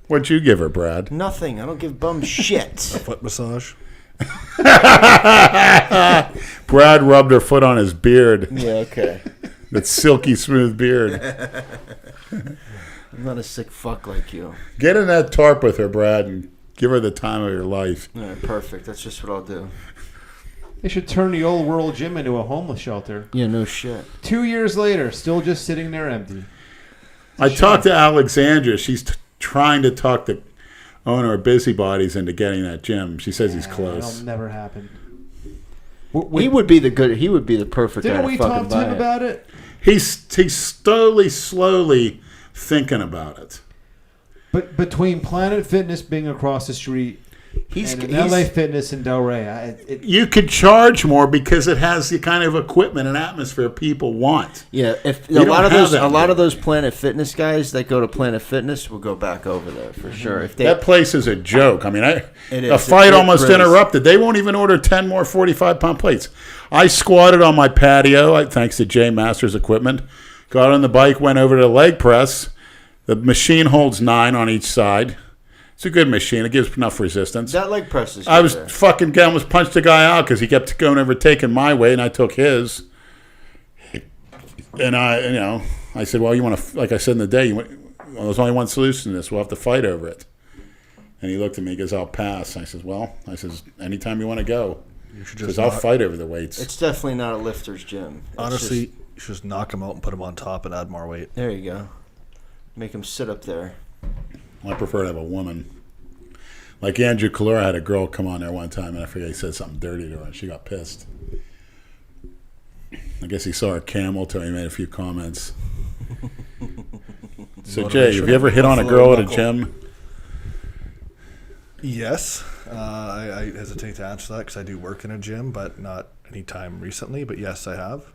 What'd you give her, Brad? Nothing. I don't give bums shit. Foot massage. Brad rubbed her foot on his beard, Yeah, okay. that silky smooth beard. I'm not a sick fuck like you. Get in that tarp with her, Brad, and give her the time of your life. All right, perfect. That's just what I'll do. They should turn the Old World Gym into a homeless shelter. Yeah, no shit. 2 years later, still just sitting there empty. I talked to Alexandra. She's trying to talk the owner of Busybodies into getting that gym. She says he's close. That'll never happen. He would be the perfect guy Didn't to we fucking talk to buy him it. about it? He's slowly thinking about it. But between Planet Fitness being across the street and LA Fitness and DelRay, You could charge more because it has the kind of equipment and atmosphere people want. Yeah, if You a don't lot of have those that a lot here. of those Planet Fitness guys that go to Planet Fitness will go back over there for sure. If they That place is a joke. I mean, It a is. fight It almost really is. interrupted. They won't even order 10 more 45-pound plates. I squatted on my patio, thanks to Jay Masters Equipment. Got on the bike, went over to the leg press. The machine holds 9 on each side. It's a good machine. It gives enough resistance. that leg press is I good was there. fucking almost punched the guy out because he kept going over taking my weight, and I took his. And I said, well, you want to, like I said in the day, well, there's only one solution to this. We'll have to fight over it. And he looked at me, he goes, I'll pass. I says, anytime you want to go. You should He just says, I'll fight over the weights. It's definitely not a lifter's gym. It's honestly, just- you should just knock him out and put him on top and add more weight. there you go. Make him sit up there. I prefer to have a woman. Like Andrew Collura had a girl come on there one time, and I forget he said something dirty to her, and she got pissed. I guess he saw her camel toe. He made a few comments. So Jay, have you ever hit on a girl at a gym? Yes. I hesitate to answer that because I do work in a gym, but not any time recently. But yes, I have.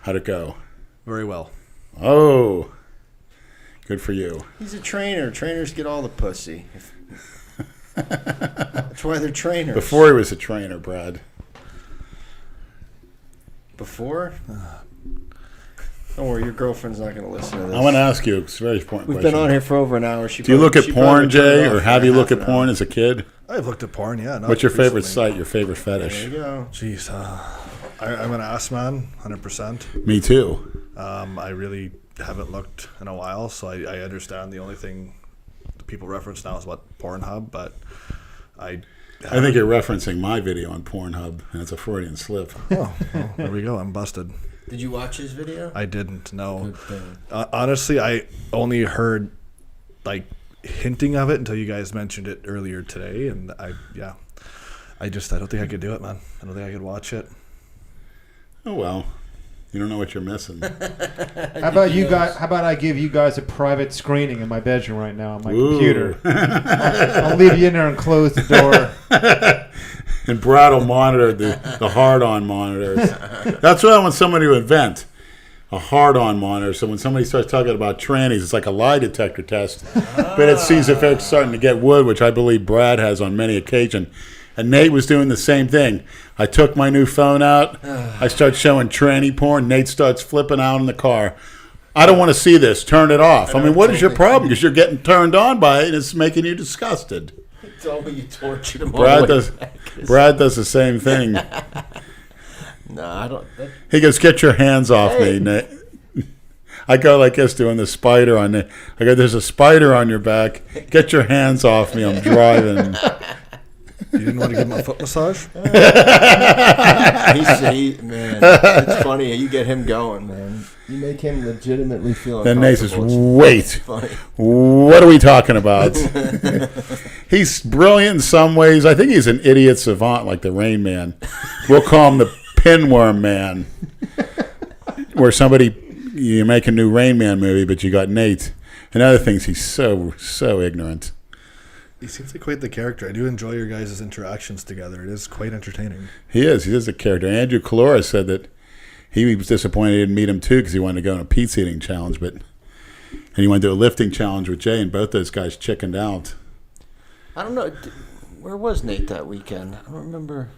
How'd it go? Very well. Oh, good for you. He's a trainer. Trainers get all the pussy. That's why they're trainers. Before he was a trainer, Brad. Before? Don't worry, your girlfriend's not going to listen to this. I want to ask you, it's a very important We've question. been on here for over an hour. Do you look at porn, Jay, or have you looked at porn as a kid? I've looked at porn, yeah. What's your favorite site, your favorite There fetish? you go. Jeez, I'm an ass man, 100%. Me too. I really haven't looked in a while, so I understand the only thing people reference now is what Pornhub, but I think you're referencing my video on Pornhub, and it's a Freudian slip. well, there we go. I'm busted. Did you watch his video? I didn't, no. Good thing. Honestly, I only heard like hinting of it until you guys mentioned it earlier today, and I don't think I could do it, man. I don't think I could watch it. Oh well, you don't know what you're missing. How about you guys? How about I give you guys a private screening in my bedroom right now on my computer? I'll leave you in there and close the door. And Brad will monitor the hard-on monitors. That's what I want somebody to invent, a hard-on monitor. So when somebody starts talking about trannies, it's like a lie detector test. But it sees if it's starting to get wood, which I believe Brad has on many occasions. And Nate was doing the same thing. I took my new phone out. I start showing tranny porn. Nate starts flipping out in the car. I don't want to see this. Turn it off. I mean, what is your problem? Because you're getting turned on by it, and it's making you disgusted. He told me you tortured him. Brad does the same thing. No, I don't. He goes, "Get your hands off me, Nate." I go like this, doing the spider on it. I go, "There's a spider on your back. Get your hands off me. I'm driving." You didn't want to give him a foot massage? Man, it's funny. You get him going, man. You make him legitimately feel Then Nate says, uncomfortable. "Wait, what are we talking about?" He's brilliant in some ways. I think he's an idiot savant like the Rain Man. We'll call him the Pinworm Man. Where you make a new Rain Man movie, but you got Nate. And other things, he's so ignorant. He seems like quite the character. I do enjoy your guys' interactions together. It is quite entertaining. He is a character. Andrew Collura said that he was disappointed he didn't meet him too because he wanted to go on a pizza eating challenge, and he wanted to do a lifting challenge with Jay, and both those guys chickened out. I don't know. Where was Nate that weekend? I don't remember.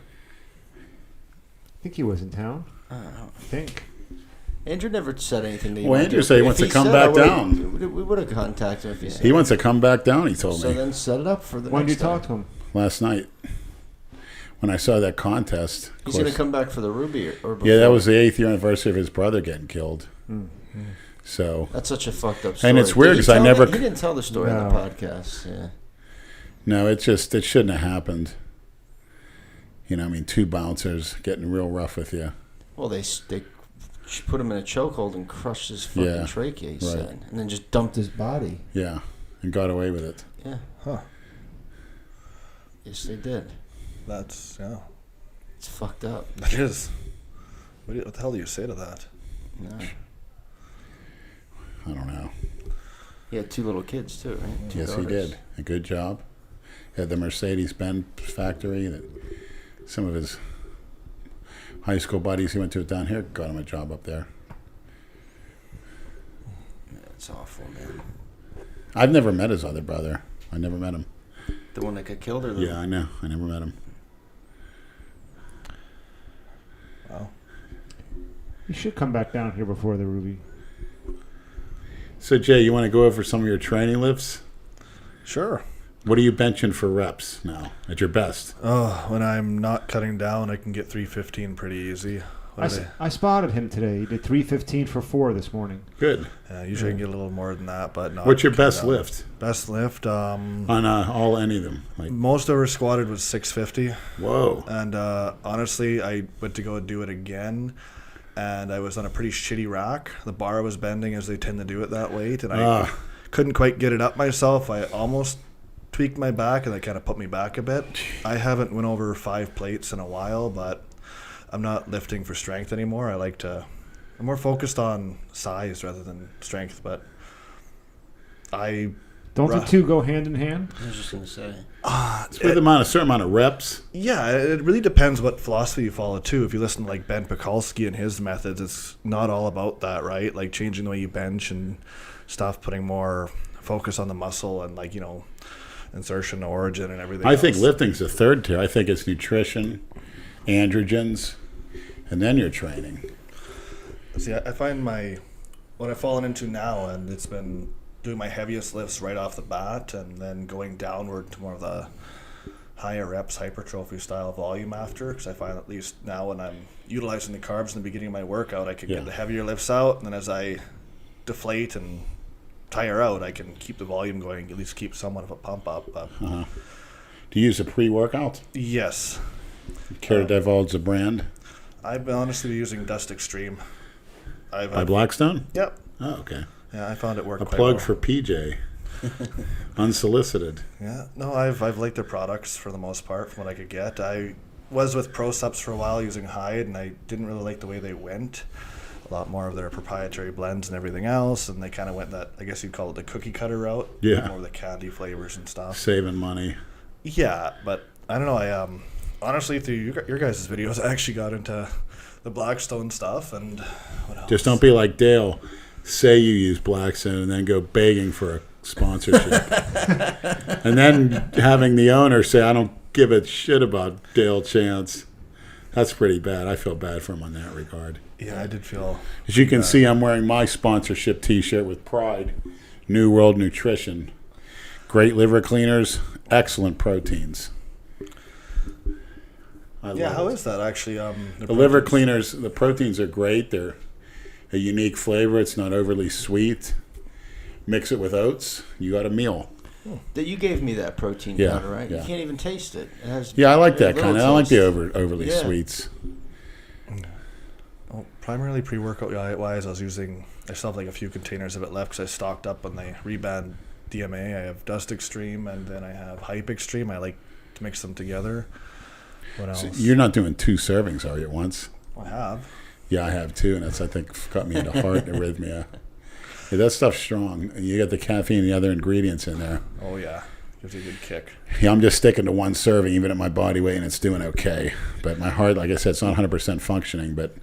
I think he was in town. I don't know. I think. Andrew never said anything to you. Well, Andrew said he wants to come back down. We would have contacted him if he said. He wants to come back down, he told So me. then set it up for the When did you next time. talk to him? Last night when I saw that contest. He's going to come back for the Ruby or before. Yeah, that was the 8th year anniversary of his brother getting killed. Mm-hmm. So That's such a fucked up story. And it's weird Did he 'cause I tell never- He didn't tell the story on the podcast. Yeah. no, it shouldn't have happened. You know, I mean, 2 bouncers getting real rough with you. Well, they put him in a chokehold and crushed his fucking trachea, he said, and then just dumped his body. Yeah, and got away with it. Yeah. Huh. Yes, they did. That's, yeah. It's fucked up. It is. What the hell do you say to that? No. I don't know. He had 2 little kids too, right? 2 Yes, daughters. he did. A good job. Had the Mercedes-Benz factory that some of his high school buddies he went to down here got him a job up there. Yeah, it's awful, man. I've never met his other brother. I never met him. The one that got killed, or the Yeah, I know. I never met him. Wow. You should come back down here before the Ruby. So, Jay, you want to go over some of your training lifts? Sure. What are you benching for reps now at your best? Oh, when I'm not cutting down, I can get 315 pretty easy. I spotted him today. He did 315 for 4 this morning. Good. Usually I can get a little more than that, but not. What's your cutting best down. lift? Best lift? On any of them? Like, Most ever squatted was 650. whoa. And honestly, I went to go do it again, and I was on a pretty shitty rack. The bar was bending as they tend to do it that weight, and I couldn't quite get it up myself. I almost tweaked my back, and that kind of put me back a bit. I haven't went over 5 plates in a while, but I'm not lifting for strength anymore. I'm more focused on size rather than strength, but Don't the two go hand in hand? I was just going to say. It's with a certain amount of reps. Yeah, it really depends what philosophy you follow too. If you listen to like Ben Pekulski and his methods, it's not all about that, right? Like changing the way you bench and stuff, putting more focus on the muscle and like, insertion, origin, and everything. I think else. lifting's the third tier. I think it's nutrition, androgens, and then your training. See, I find what I've fallen into now, and it's been doing my heaviest lifts right off the bat, and then going downward to more of the higher reps, hypertrophy style volume after. Because I find at least now when I'm utilizing the carbs in the beginning of my workout, I can get the heavier lifts out, and then as I deflate and tire out, I can keep the volume going, at least keep somewhat of a pump up. Do you use a pre-workout? Yes. Care to divulge the brand? I've been honestly using Dust Extreme. By Blackstone? Yep. Oh, okay. Yeah, I found it worked A quite plug well. for PJ. Unsolicited. Yeah, no, I've liked their products for the most part from what I could get. I was with ProSups for a while using Hyde, and I didn't really like the way they went. A lot more of their proprietary blends and everything else, and they kind of went that, I guess you'd call it the cookie cutter route. Yeah. More of the candy flavors and stuff. Saving money. Yeah, but I don't know. I honestly, through your guys' videos, I actually got into the Blackstone stuff, and what else? Just don't be like Dale. Say you use Blackstone and then go begging for a sponsorship. And then having the owner say, I don't give a shit about Dale Chance. That's pretty bad. I feel bad for him on that regard. Yeah, I did feel. As you can see, I'm wearing my sponsorship T-shirt with pride. New World Nutrition. Great liver cleaners, excellent proteins. Yeah, how is that actually? The liver cleaners, the proteins are great. They're a unique flavor. It's not overly sweet. Mix it with oats. You got a meal. That you gave me that protein powder, right? Yeah. You can't even taste it. It has Yeah, I like that very kind of. little I like the taste. overly Yeah. sweets. Well, primarily pre-workout wise, I still have like a few containers of it left because I stocked up on the Reband DMA. I have Dust Extreme, and then I have Hype Extreme. I like to mix them together. What else? So you're not doing 2 servings, are you, at once? I have. Yeah, I have 2, and that's, I think, got me into heart arrhythmia. Yeah, that stuff's strong. You got the caffeine and the other ingredients in there. Oh, yeah. Gives you a good kick. Yeah, I'm just sticking to 1 serving, even at my body weight, and it's doing okay. But my heart, like I said, it's not 100% functioning, but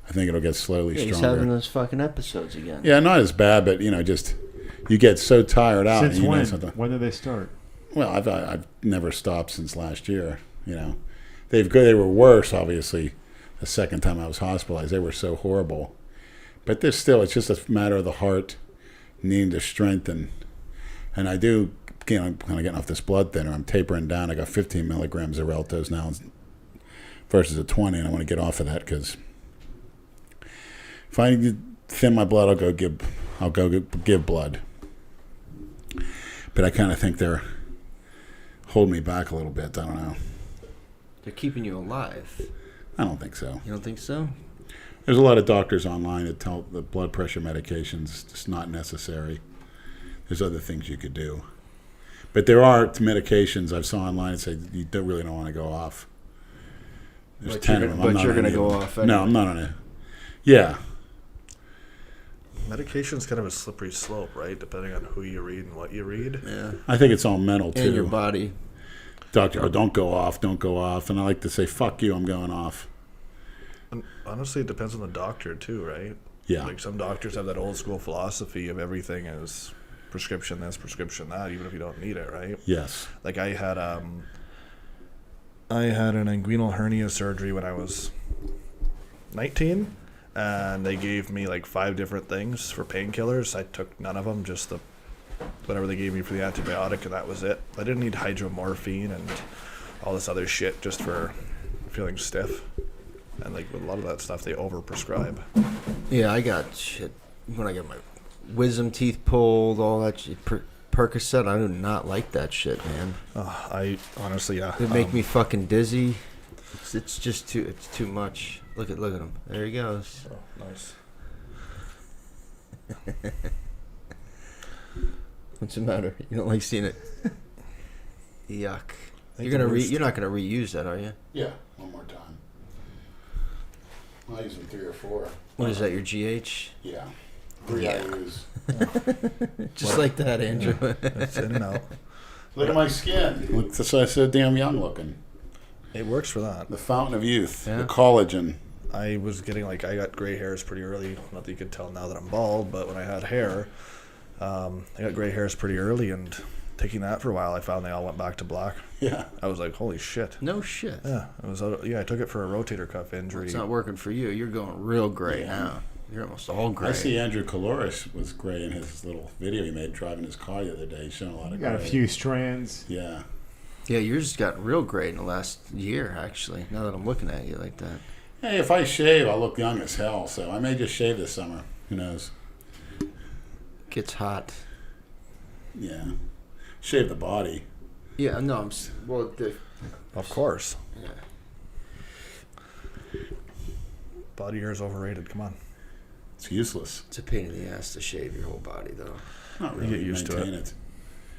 I think it'll get slowly He's stronger. having those fucking episodes again. Yeah, not as bad, but, just you get so tired out. Since and you when? know something. When did they start? Well, I've never stopped since last year, They were worse, obviously, the second time I was hospitalized. They were so horrible. But there's still, it's just a matter of the heart needing to strengthen. And I do, I'm kind of getting off this blood thinner. I'm tapering down. I got 15 milligrams of Reltos now versus a 20, and I want to get off of that because if I thin my blood, I'll go give blood. But I kind of think they're holding me back a little bit. I don't know. They're keeping you alive. I don't think so. You don't think so? There's a lot of doctors online that tell the blood pressure medication's just not necessary. There's other things you could do. But there are medications I've saw online that say you really don't want to go off. There's 10 of them. But you're going to go off anyway. No, I'm not on it. Yeah. Medication's kind of a slippery slope, right? Depending on who you read and what you read. Yeah. I think it's all mental, too. And your body. Doctor, don't go off. And I like to say, fuck you, I'm going off. And honestly, it depends on the doctor, too, right? Yeah. Like some doctors have that old school philosophy of everything is prescription this, prescription that, even if you don't need it, right? Yes. Like I had an inguinal hernia surgery when I was 19, and they gave me like 5 different things for painkillers. I took none of them, just whatever they gave me for the antibiotic, and that was it. I didn't need hydromorphine and all this other shit just for feeling stiff. And like with a lot of that stuff, they overprescribe. Yeah, I got shit. When I got my wisdom teeth pulled, all that shit. Percocet, I do not like that shit, man. I honestly, yeah. It make me fucking dizzy. It's just too much. Look at him. There he goes. Oh, nice. What's the matter? You don't like seeing it? Yuck. You're not gonna reuse that, are you? Yeah, one more time. I'll use them 3 or 4. What is that? Your GH? Yeah. Three Yeah. I use. Just like that, Andrew. It's in and out. Look at my skin. That's why I so damn young looking. It works for that. The fountain of youth. Yeah. The collagen. I was getting I got gray hairs pretty early. Not that you could tell now that I'm bald, but when I had hair, I got gray hairs pretty early, and taking that for a while, I found they all went back to black. Yeah. I was like, holy shit. No shit. Yeah, it was. I took it for a rotator cuff injury. It's not working for you. You're going real gray now. You're almost all gray. I see Andrew Collura was gray in his little video he made driving his car the other day. He's showing a lot of Got a gray. few strands. Yeah. Yeah, yours got real gray in the last year, actually, now that I'm looking at you like that. Hey, if I shave, I'll look young as hell. So I may just shave this summer. Who knows? Gets hot. Yeah. Shave the body. Yeah, no, Of course. yeah. Body hair is overrated. Come on. It's useless. It's a pain in the ass to shave your whole body, though. Not You really. get used to maintain it.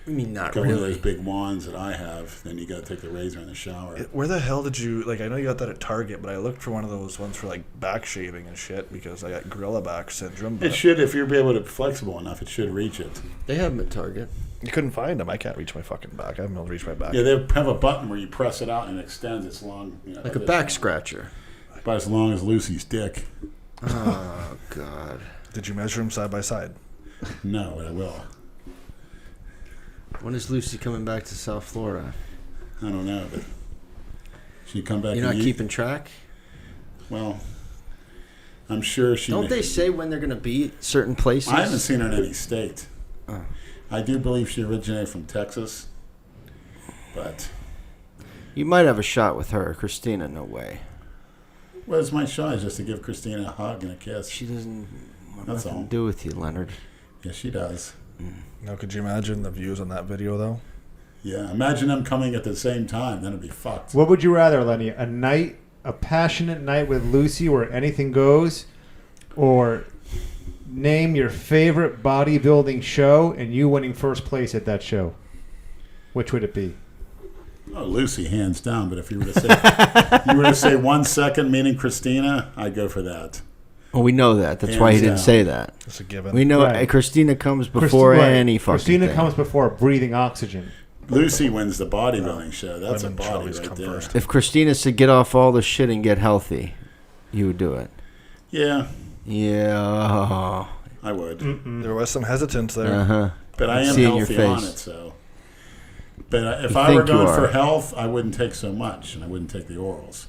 I mean, not Got one of really. those big wands that I have. Then you got to take the razor in the shower. Where the hell did you I know you got that at Target, but I looked for one of those ones for back shaving and shit because I got gorilla back syndrome. It But should, if you're able to be flexible enough, it should reach it. They have them at Target. you couldn't find them. I can't reach my fucking back. I haven't been able to reach my back. Yeah, they have a button where you press it out and it extends. It's long. Like a back scratcher. About as long as Lucy's dick. Oh, God. Did you measure them side by side? No, but I will. When is Lucy coming back to South Florida? I don't know, but she come back. You're and not keeping track? Well, I'm sure she. Don't they say when they're going to be at certain places? I haven't seen her in any state. Oh. I do believe she originated from Texas, but You might have a shot with her. Christina, no way. well, it's my shot is just to give Christina a hug and a kiss. She doesn't want That's nothing all. to do with you, Leonard. Yeah, she does. Now, could you imagine the views on that video, though? Yeah, imagine them coming at the same time. Then it'd be fucked. What would you rather, Lenny? A passionate night with Lucy where anything goes, or name your favorite bodybuilding show and you winning first place at that show? Which would it be? Oh, Lucy, hands down. But if you were to say 1 second, meaning Christina, I'd go for that. Well, we know that. That's Hands why he didn't down. say that. It's a given. We know Right. Christina comes before any fucking Christina thing. comes before breathing oxygen. Lucy wins the bodybuilding show. That's Women a should body always right come there. first. If Christina said get off all the shit and get healthy, you would do it. Yeah, Yeah. I would. There was some hesitance there. Uh-huh. But I am See it in your healthy on face. it, so. But if You I were think you going are. for health, I wouldn't take so much, and I wouldn't take the orals,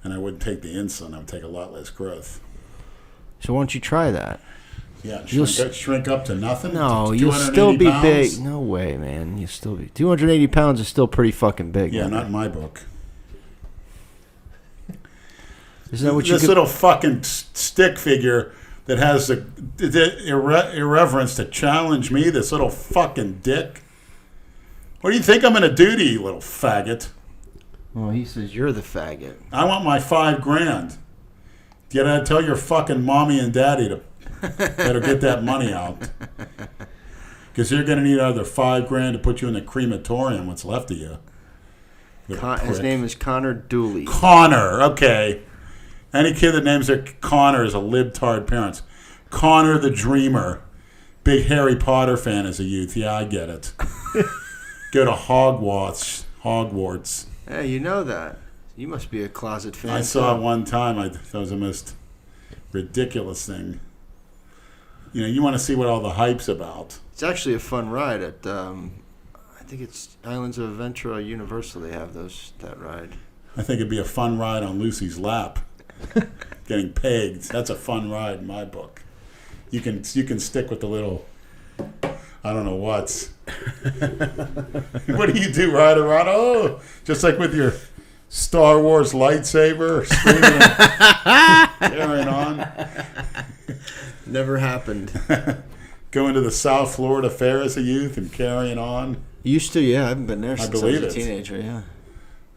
and I wouldn't take the insulin. I would take a lot less growth. So why don't you try that? Yeah, You'll shrink up to nothing. No, to you'll 280 still be pounds? big. No way, man. You'll still be. 280 pounds is still pretty fucking big. Yeah, man. not in my book. Isn't that what you This could... little fucking stick figure that has the irreverence to challenge me. This little fucking dick. What do you think I'm going to do to you, little faggot? Well, he says you're the faggot. I want my $5,000. You gotta tell your fucking mommy and daddy to better get that money out. Because you're gonna need another $5,000 to put you in the crematorium, what's left of you. Little His prick. name is Connor Dooley. Connor, okay. Any kid that names their Connor is a libtard parents. Connor the Dreamer. Big Harry Potter fan as a youth. Yeah, I get it. Go to Hogwarts. Hey, you know that. You must be a closet fan. I saw too. it one time. I thought it was the most ridiculous thing. You know, you want to see what all the hype's about. It's actually a fun ride at, I think it's Islands of Adventure Universal. They have that ride. I think it'd be a fun ride on Lucy's lap. Getting pegged. That's a fun ride in my book. You can stick with the little, I don't know what's. What do you do? Ride around? Oh, just like with your Star Wars lightsaber, screaming and carrying on. Never happened. Going to the South Florida Fair as a youth and carrying on. Used to, yeah. I haven't been there since I believe was a it. teenager. Yeah.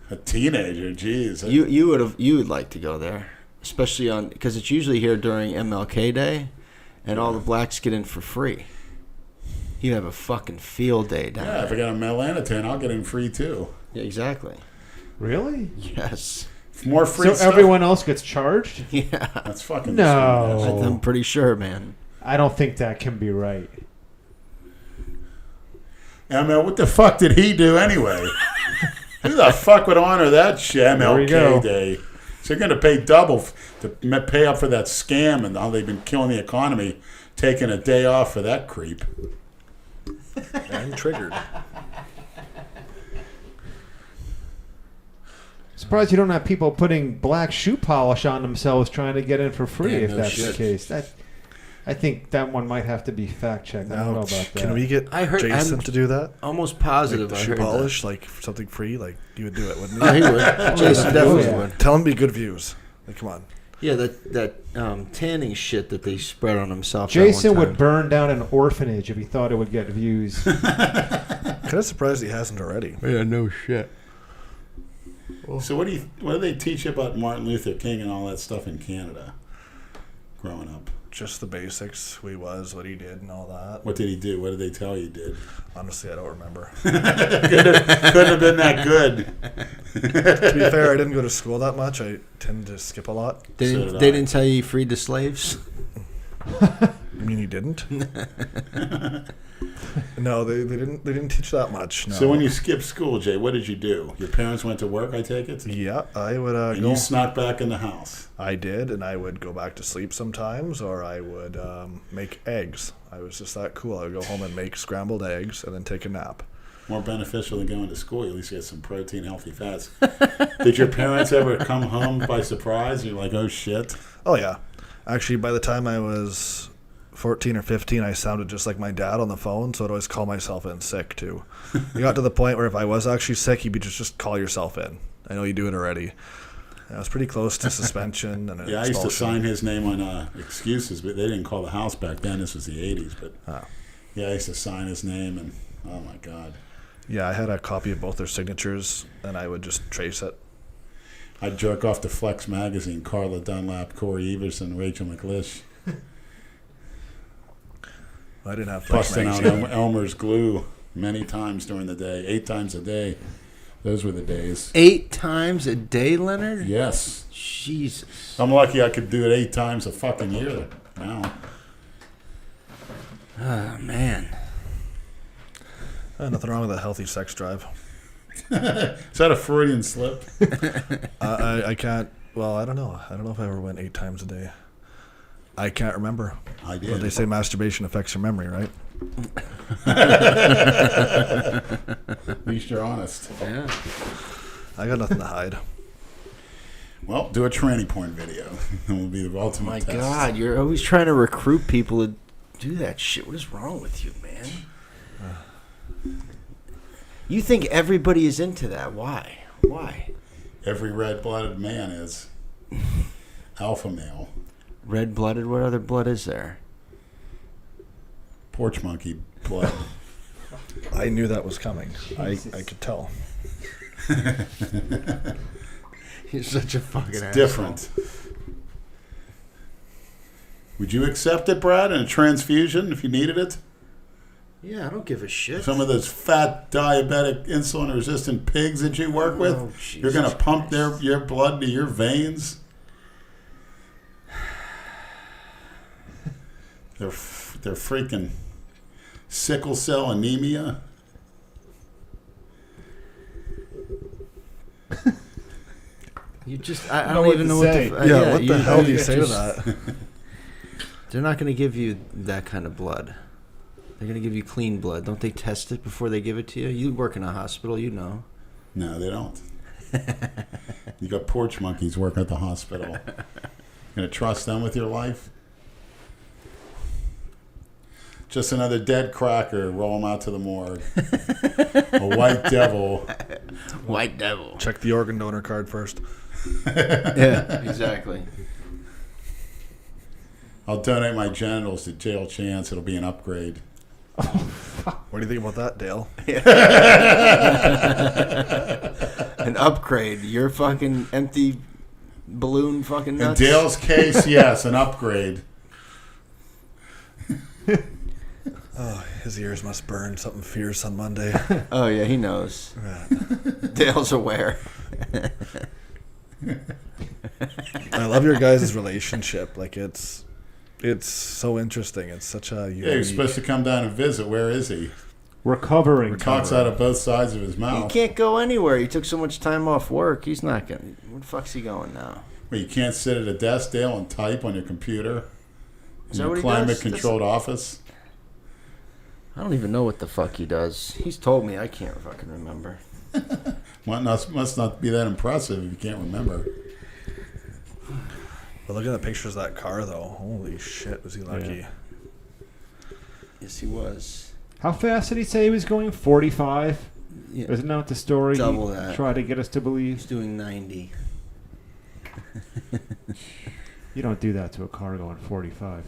A teenager, geez. You would like to go there, especially on because it's usually here during MLK Day, and all the blacks get in for free. You have a fucking field day down Yeah, if I there. got a Melanotan, I'll get in free too. Yeah, exactly. Really? Yes. More free So stuff. everyone else gets charged? Yeah. That's fucking No. discrimination. I'm pretty sure, man. I don't think that can be right. I mean, what the fuck did he do anyway? Who the fuck would honor that shit? MLK Day. So you're going to pay double to pay up for that scam and how they've been killing the economy, taking a day off for that creep. I'm triggered. Surprised you don't have people putting black shoe polish on themselves trying to get in for free, if that's the case. I think that one might have to be fact-checked. I don't know about that. Can we get Jason to do that? Almost positive. Like I shoe heard polish, like something free? Like, you would do it, wouldn't you? Oh, he would. Jason definitely would. Tell him to be good views. Like, come on. Yeah, that tanning shit that they spread on himself. Jason would burn down an orphanage if he thought it would get views. Kind of surprised he hasn't already. Yeah, no shit. So what do they teach you about Martin Luther King and all that stuff in Canada growing up? Just the basics, who he was, what he did, and all that. What did he do? What did they tell you he did? Honestly, I don't remember. Couldn't have been that good. To be fair, I didn't go to school that much. I tend to skip a lot. They didn't tell you he freed the slaves? You mean he didn't? No, they didn't teach that much. No. So when you skipped school, Jay, what did you do? Your parents went to work, I take it? Yeah, I would and go. you snuck back in the house. I did, and I would go back to sleep sometimes, or I would make eggs. I was just that cool. I would go home and make scrambled eggs and then take a nap. More beneficial than going to school. You at least get some protein, healthy fats. Did your parents ever come home by surprise? You're like, oh, shit. Oh, yeah. Actually, by the time I was 14 or 15, I sounded just like my dad on the phone, so I'd always call myself in sick, too. It got to the point where if I was actually sick, he'd be just call yourself in. I know you do it already. I was pretty close to suspension. And yeah, I used to sign his name on excuses, but they didn't call the house back then. This was the 80s. But yeah, I used to sign his name, and oh, my God. Yeah, I had a copy of both their signatures, and I would just trace it. I'd jerk off to Flex Magazine, Carla Dunlap, Corey Everson, Rachel McLish. I didn't have Flex Busting out Magazine. Elmer's glue many times during the day, 8 times a day. Those were the days. 8 times a day, Leonard? Yes. Jesus. I'm lucky I could do it 8 times a fucking year now. Oh, man. Nothing wrong with a healthy sex drive. Is that a Freudian slip? I can't. Well, I don't know. I don't know if I ever went 8 times a day. I can't remember. I did. But they say masturbation affects your memory, right? At least you're honest. Yeah. I got nothing to hide. Well, do a tranny porn video. It will be the ultimate My test. God, you're always trying to recruit people to do that shit. What is wrong with you, man? You think everybody is into that. Why? Why? Every red-blooded man is alpha male. Red-blooded? What other blood is there? Porch monkey blood. I knew that was coming. I could tell. You're such a fucking It's asshole. different. Would you accept it, Brad, in a transfusion if you needed it? Yeah, I don't give a shit. Some of those fat, diabetic, insulin-resistant pigs that you work with, Oh, you're going to Jesus pump Christ. your blood to your veins? They're freaking sickle cell anemia. You just, I know don't what even to know say. what to... Yeah, what the hell do you just- say to that? They're not going to give you that kind of blood. They're going to give you clean blood. Don't they test it before they give it to you? You work in a hospital, you know. No, they don't. You got porch monkeys working at the hospital. Gonna trust them with your life? Just another dead cracker. Roll them out to the morgue. A white devil. White devil. Check the organ donor card first. Yeah, exactly. I'll donate my genitals to Jail Chance. It'll be an upgrade. What do you think about that, Dale? An upgrade. Your fucking empty balloon fucking In nuts. Dale's case, yes, an upgrade. Oh, his ears must burn. Something fierce on Monday. Oh, yeah, he knows. Dale's aware. I love your guys' relationship. Like, it's It's so interesting. It's such a Yeah, he was supposed to come down and visit. Where is he? Recovering. Talks out of both sides of his He mouth. can't go anywhere. He took so much time off work. He's not going to. Where the fuck's he going now? Well, you can't sit at a desk, Dale, and type on your computer Is in that a what he does? climate-controlled office. I don't even know what the fuck he does. He's told me. I can't fucking remember. Must not be that impressive if you can't remember. But look at the pictures of that car, though. Holy shit, was he lucky. Yeah. Yes, he was. How fast did he say he was going? 45? Yeah. Isn't that the story Double he that. tried to get us to believe? He's doing 90. You don't do that to a car going 45.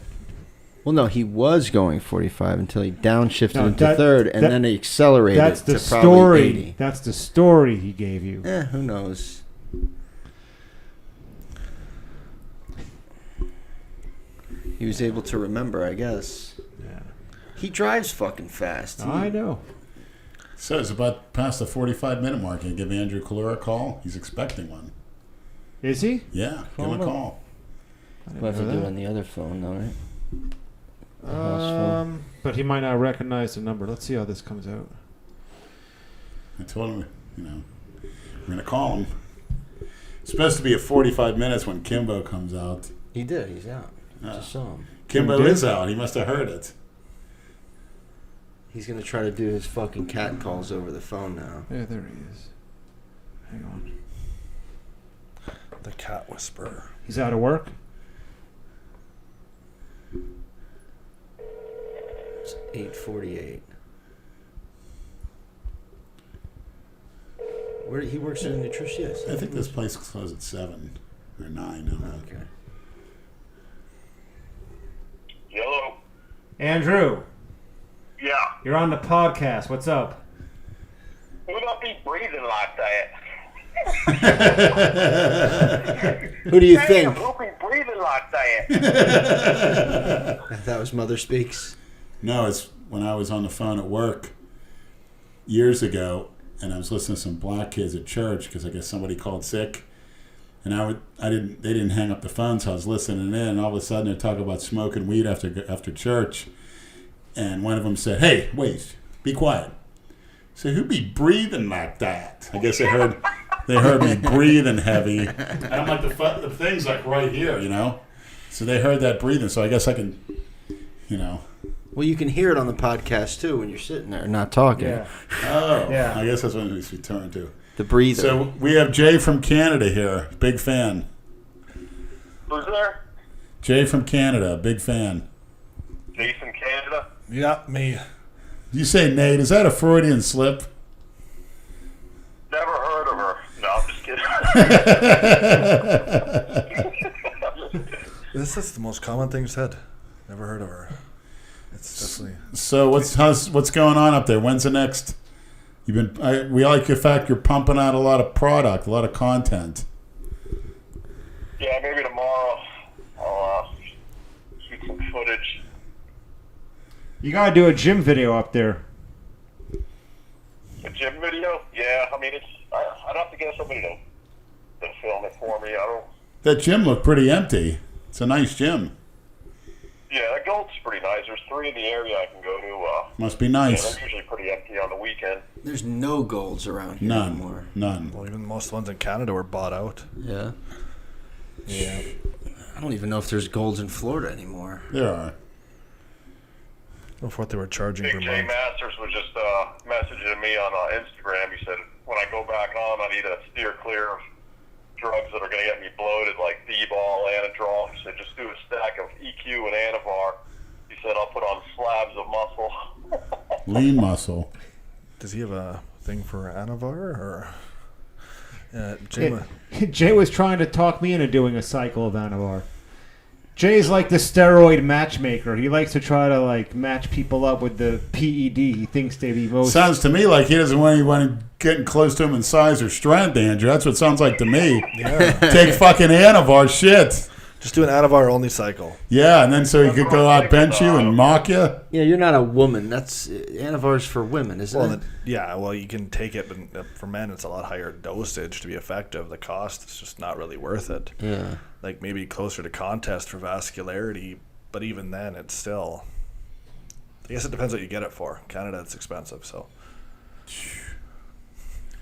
Well, no, he was going 45 until he downshifted No, into that- third, and that- then he accelerated That's the to probably story. 80. That's the story he gave you. Who knows? He was able to remember, I guess. Yeah. He drives fucking fast. I know. So it's about past the 45-minute mark. Can you give Andrew Collura a call? He's expecting one. Is he? Yeah, give him a call. I We'll have to didn't do know it on the other phone, though, right? The that. house phone. But he might not recognize the number. Let's see how this comes out. I told him, we're going to call him. It's supposed to be at 45 minutes when Kimbo comes out. He did. He's out. I Ah. just saw him. Kimbo He did? is out. He must have heard it. He's going to try to do his fucking cat calls over the phone now. Yeah, there he is. Hang on. The cat whisperer. He's out of work? It's 8:48. Where he works at a nutritionist. I think this place closes at 7 or 9. I don't know. Okay. Hello. Andrew, Yeah. you're on the podcast. What's up? Who don't be breathing like that? Who do you Damn, think? who be breathing like that? That was Mother Speaks. No, it's when I was on the phone at work years ago, and I was listening to some black kids at church because I guess somebody called sick, and they didn't hang up the phone, so I was listening in, and all of a sudden they're talking about smoking weed after church, and one of them said, "Hey, wait, be quiet." So who be breathing like that? I guess they heard me breathing heavy, and I'm like the thing's like right here, So they heard that breathing, so I guess I can, Well, you can hear it on the podcast too when you're sitting there not talking. Yeah. Oh, Yeah. I guess that's what we turn to. The breather. So we have Jay from Canada here, big fan. Who's there? Jay from Canada, big fan. Jason Canada. Yeah, me. You say Nate? Is that a Freudian slip? Never heard of her. No, I'm just kidding. This is the most common thing said. Never heard of her. It's definitely. So what's going on up there? When's the next? We like the fact you're pumping out a lot of product, a lot of content. Yeah, maybe tomorrow I'll shoot some footage. You gotta do a gym video up there. A gym video? Yeah, I mean, I'd have to get somebody to film it for me. I don't. That gym looked pretty empty. It's a nice gym. Yeah, that Gold's pretty nice. There's 3 in the area I can go to. Must be Yeah, nice. they're usually pretty empty on the weekend. There's no golds around here anymore. None. Well, even most of the ones in Canada were bought out. Yeah. Yeah. I don't even know if there's golds in Florida anymore. There are. Of what they were charging per Big J month. Masters was just messaging me on Instagram. He said, when I go back on, I need to steer clear of drugs that are going to get me bloated, like D-ball, Anadrol. He said, just do a stack of EQ and Anavar. He said, I'll put on slabs of muscle. Lean muscle. Does he have a thing for Anavar or? Jay was trying to talk me into doing a cycle of Anavar. Jay's like the steroid matchmaker. He likes to try to match people up with the PED. He thinks they be most. Sounds to me like he doesn't want anyone getting close to him in size or strength, Andrew. That's what it sounds like to me. Yeah. Take fucking Anavar shit. Just do an Anavar only cycle. Yeah, and then so he could go out bench you and mock you. Yeah, you're not a woman. That's Anavar's for women, isn't Well, it? well, you can take it, but for men, it's a lot higher dosage to be effective. The cost is just not really worth it. Yeah. Like maybe closer to contest for vascularity, but even then, it's still. I guess it depends what you get it for. Canada, it's expensive, so.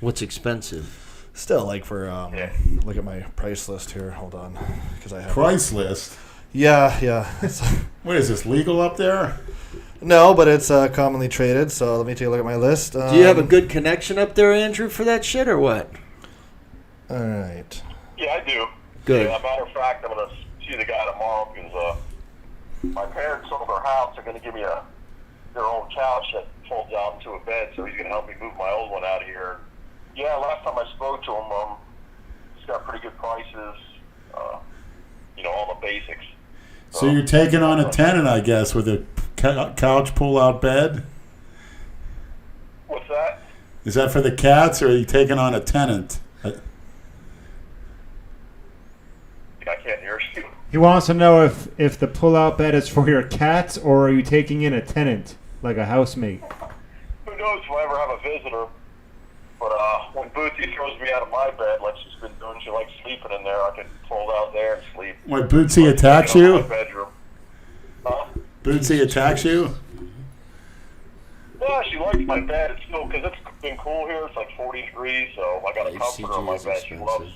What's expensive? Still, like for look at my price list here. Hold on, because I have Price list. Yeah. What is this, legal up there? No, but it's commonly traded. So let me take a look at my list. Do you have a good connection up there, Andrew, for that shit, or what? All right. Yeah, I do. Good. Yeah, matter of fact, I'm going to see the guy tomorrow because my parents sold their house. They're going to give me their own couch that folds out into a bed, so he's going to help me move my old one out of here. Yeah, last time I spoke to him, he's got pretty good prices, all the basics. So you're taking on a tenant, I guess, with a couch pull-out bed? What's that? Is that for the cats, or are you taking on a tenant? I can't hear you. He wants to know if the pull-out bed is for your cats, or are you taking in a tenant, like a housemate? Who knows if I ever have a visitor. But when Bootsy throws me out of my bed, like she's been doing, she likes sleeping in there, I can fold out there and sleep. What, Bootsy attacks In you? my bedroom. Huh? Bootsy attacks you? Yeah, she likes my bed. It's still, because it's been cool here. It's like 40 degrees, so I got a comforter on my bed.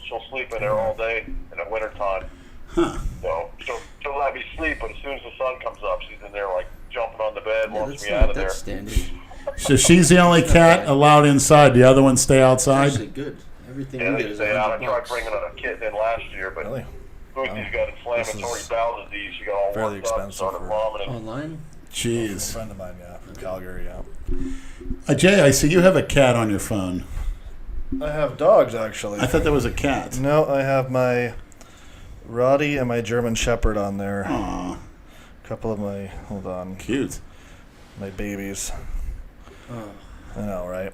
She'll sleep in there all day in the wintertime. Huh. So she'll let me sleep, but as soon as the sun comes up, she's in there like jumping on the bed, wants me out of there. That's standard. So she's the only cat allowed inside. The other ones stay outside? Actually, good. Everything Yeah, you they get is stay out. I $100. tried bringing a kitten in last year, but Really? Bootsy's got inflammatory bowel disease. She got all Fairly worked up and expensive started for- vomiting. Online? A Jeez. friend of mine, from Calgary, Jay, I see you have a cat on your phone. I have dogs, actually. I thought there was a cat. No, I have my Roddy and my German Shepherd on there. Aw, A couple of my, hold on, cute. my babies. Oh. I know, right?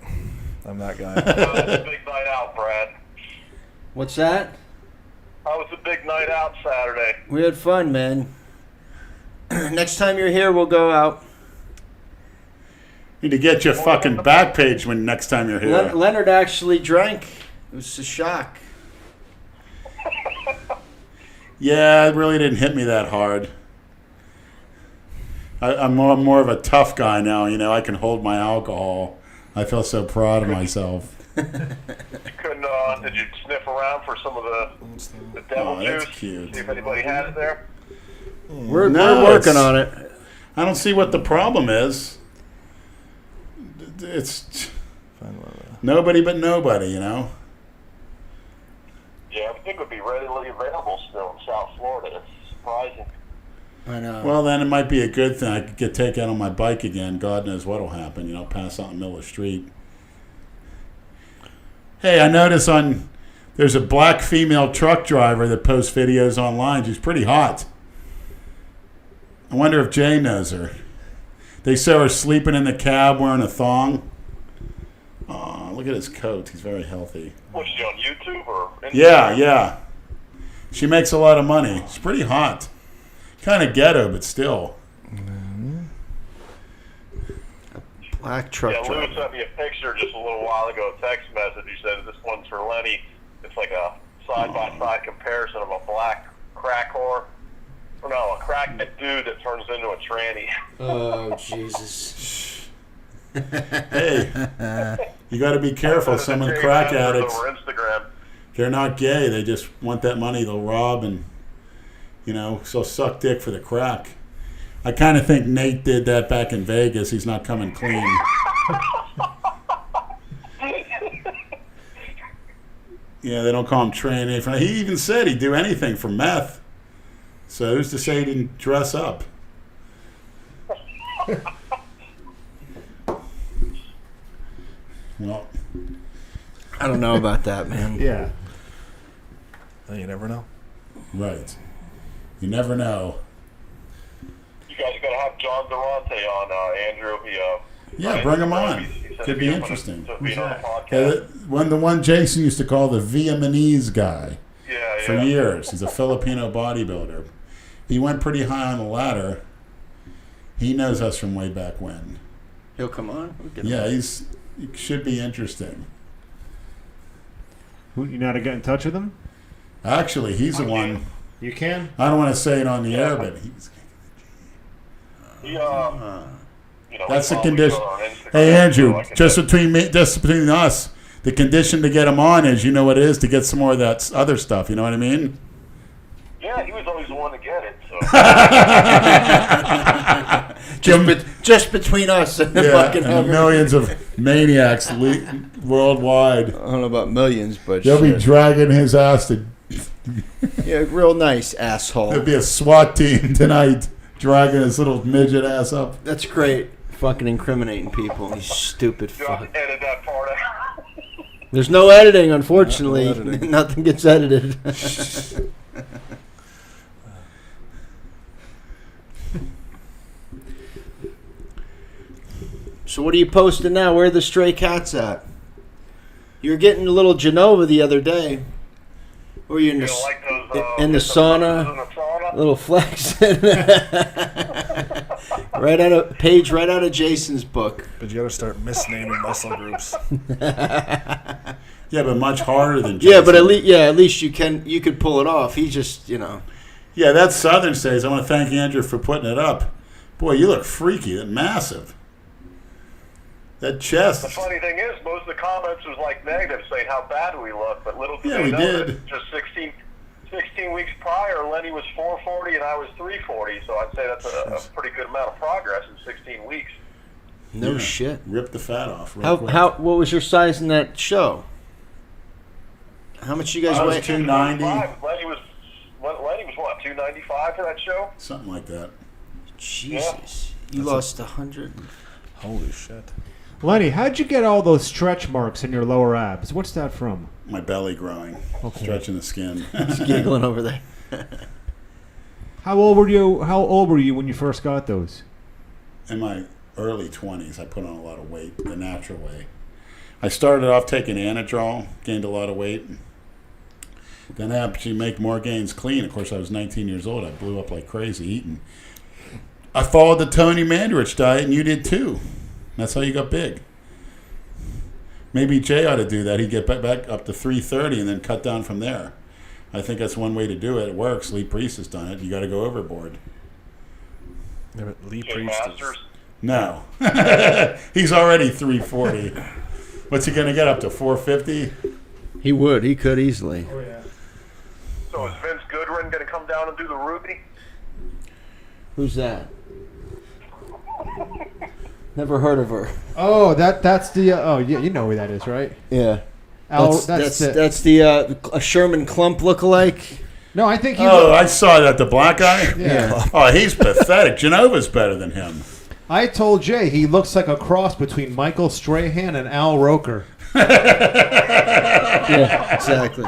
I'm that guy. How was the big night out, Brad? What's that? How was the big night out Saturday? We had fun, man. Next time you're here, we'll go out. Need to get your fucking back page when next time you're here. Leonard actually drank. It was a shock. Yeah, it really didn't hit me that hard. I'm more of a tough guy now. I can hold my alcohol. I feel so proud of myself. You couldn't, did you sniff around for some of the devil Oh, that's juice? cute. See if anybody had it there? We're No, working it's- on it. I don't see what the problem is. It's nobody but nobody, Yeah, everything would be readily available still in South Florida. It's surprising. I know. Well, then it might be a good thing. I could get taken on my bike again. God knows what'll happen. Pass out in the middle of the street. Hey, I notice there's a black female truck driver that posts videos online. She's pretty hot. I wonder if Jay knows her. They saw her sleeping in the cab wearing a thong. Oh, look at his coat. He's very healthy. Was she on YouTube or Instagram? Yeah. She makes a lot of money. She's pretty hot. Kind of ghetto, but still. Black truck Yeah, Lou driver. sent me a picture just a little while ago, a text message. He said, this one's for Lenny. It's like a side-by-side comparison of a black crack whore. Or no, a crackhead dude that turns into a tranny. Oh, Jesus. Hey, you got to be careful. Some of the crack addicts, Over Instagram. they're not gay. They just want that money. They'll rob and, so suck dick for the crack. I kind of think Nate did that back in Vegas. He's not coming clean. Yeah, they don't call him trainee. He even said he'd do anything for meth. So who's to say he didn't dress up? Well, I don't know about that, man. Yeah. You never know. right. You never know. You guys are going to have John Durante on, Andrew. Yeah, bring him on. He said Could to be open interesting. To be on the Yeah, podcast. the one Jason used to call the Vietnamese guy Yeah. for years. He's a Filipino bodybuilder. He went pretty high on the ladder. He knows us from way back when. He'll come on. We'll get him Yeah, on. it should be interesting. You know how to get in touch with him? Actually, he's the one. You can? I don't want to say it on the air, but He, you know, That's we the follow each condition. other on Instagram, Hey, Andrew, so I can just between us, the condition to get him on is, you know what it is, to get some more of that other stuff. You know what I mean? Yeah, he was always the one to get it. So. Just between us and the Yeah, fucking and the millions of maniacs worldwide. I don't know about millions, but They'll be shit. dragging his ass to. Yeah, real nice asshole. There'll be a SWAT team tonight dragging his little midget ass up. That's great. Fucking incriminating people. You stupid Do I fuck. edit that part out? There's no editing, unfortunately. No editing. Nothing gets edited. So what are you posting now? Where are the stray cats at? You were getting a little Genova the other day. Were you in You the, don't like those, in the in the sauna? sauna? Little flex. right out of Jason's book. But you got to start misnaming muscle groups. Yeah, but much harder than. Yeah, but Jason. at least you could pull it off. He just, Yeah, that's Southern States. I want to thank Andrew for putting it up. Boy, you look freaky and massive. That chest. The funny thing is, most of the comments was like negative, saying how bad we look, but little did Yeah, they we know did. that just 16 weeks prior, Lenny was 440 and I was 340, so I'd say that's a pretty good amount of progress in 16 weeks. no Yeah, shit. Rip the fat off. Real quick. What was your size in that show? How much you guys I was weigh? 290, Lenny was what, 295 for that show? something like that. Jesus, you lost 100. Holy shit. Lenny, how'd you get all those stretch marks in your lower abs? What's that from? My belly growing, stretching the skin. He's giggling over there. How old were you when you first got those? In my early 20s, I put on a lot of weight the natural way. I started off taking Anadrol, gained a lot of weight. Then I actually make more gains clean. Of course, I was 19 years old. I blew up like crazy eating. I followed the Tony Mandarich diet, and you did too. That's how you got big. Maybe Jay ought to do that. He'd get back up to 330 and then cut down from there. I think that's one way to do it. It works. Lee Priest has done it. You got to go overboard. Yeah, but Lee Jay Priest is... Masters? No. He's already 340. What's he going to get up to, 450? He would. He could easily. Oh yeah. So is Vince Goodwin going to come down and do the Ruby? Who's that? Never heard of her. Oh, that's the. Oh, yeah, you know who that is, right? Yeah. Al, That's the Sherman Klump lookalike. No, I think he. Oh, I saw that. The black guy? Yeah. Oh, he's pathetic. Genova's better than him. I told Jay he looks like a cross between Michael Strahan and Al Roker. Yeah, exactly.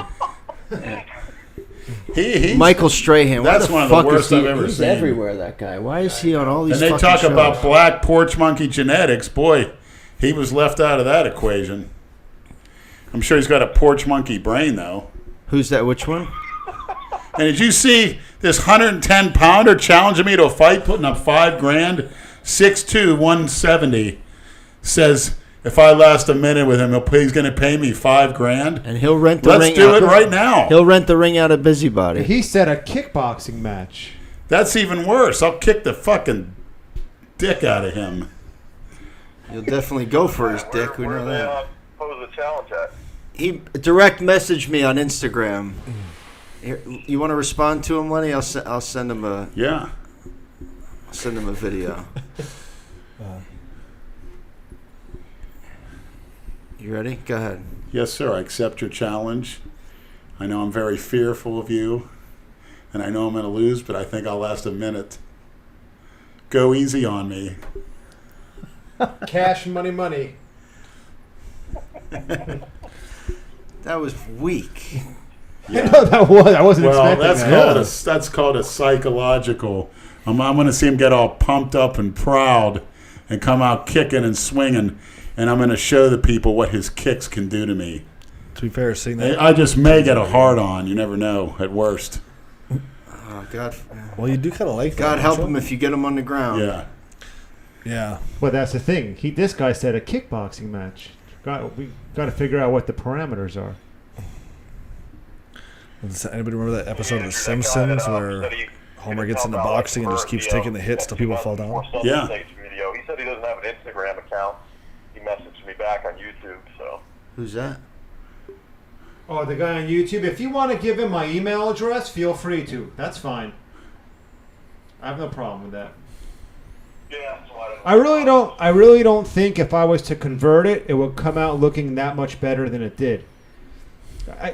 He's Michael Strahan. That's Why one of the fuck is worst he? I've ever He's seen. everywhere, that guy. Why is he on all these And they fucking talk shows? about black porch monkey genetics. Boy, he was left out of that equation. I'm sure he's got a porch monkey brain, though. Who's that? Which one? And did you see this 110-pounder challenging me to a fight, putting up $5,000? 6'2", 170. Says if I last a minute with him, he's going to pay me $5,000. And he'll rent the ring. Let's do out. it right now. He'll rent the ring out of Busybody. He said a kickboxing match. That's even worse. I'll kick the fucking dick out of him. He'll definitely go for his dick. We Where know do they that. pose the challenge at? He direct messaged me on Instagram. Here, you want to respond to him, Lenny? I'll send him a Yeah. video. You ready? Go ahead. Yes, sir. I accept your challenge. I know I'm very fearful of you, and I know I'm going to lose, but I think I'll last a minute. Go easy on me. Cash, money. That was weak. Yeah. I wasn't Well, expecting that's called a psychological. I'm going to see him get all pumped up and proud and come out kicking and swinging, and I'm going to show the people what his kicks can do to me. To be fair, seeing that... I just may get a hard on. You never know, at worst. Oh, God. Well, you do kind of like that. God help don't him you? if you get him on the ground. Yeah. Yeah. Well, that's the thing. This guy said a kickboxing match. We got to figure out what the parameters are. Does anybody remember that episode of The That guy that, Simpsons where said he Homer gets into boxing and just keeps taking the hits till people fall down. Yeah. Video. He said he doesn't have an Instagram account. He messaged me back on YouTube, so. Who's that? Oh, the guy on YouTube. If you want to give him my email address, feel free to. That's fine. I have no problem with that. Yeah, so I really don't think if I was to convert it, it would come out looking that much better than it did.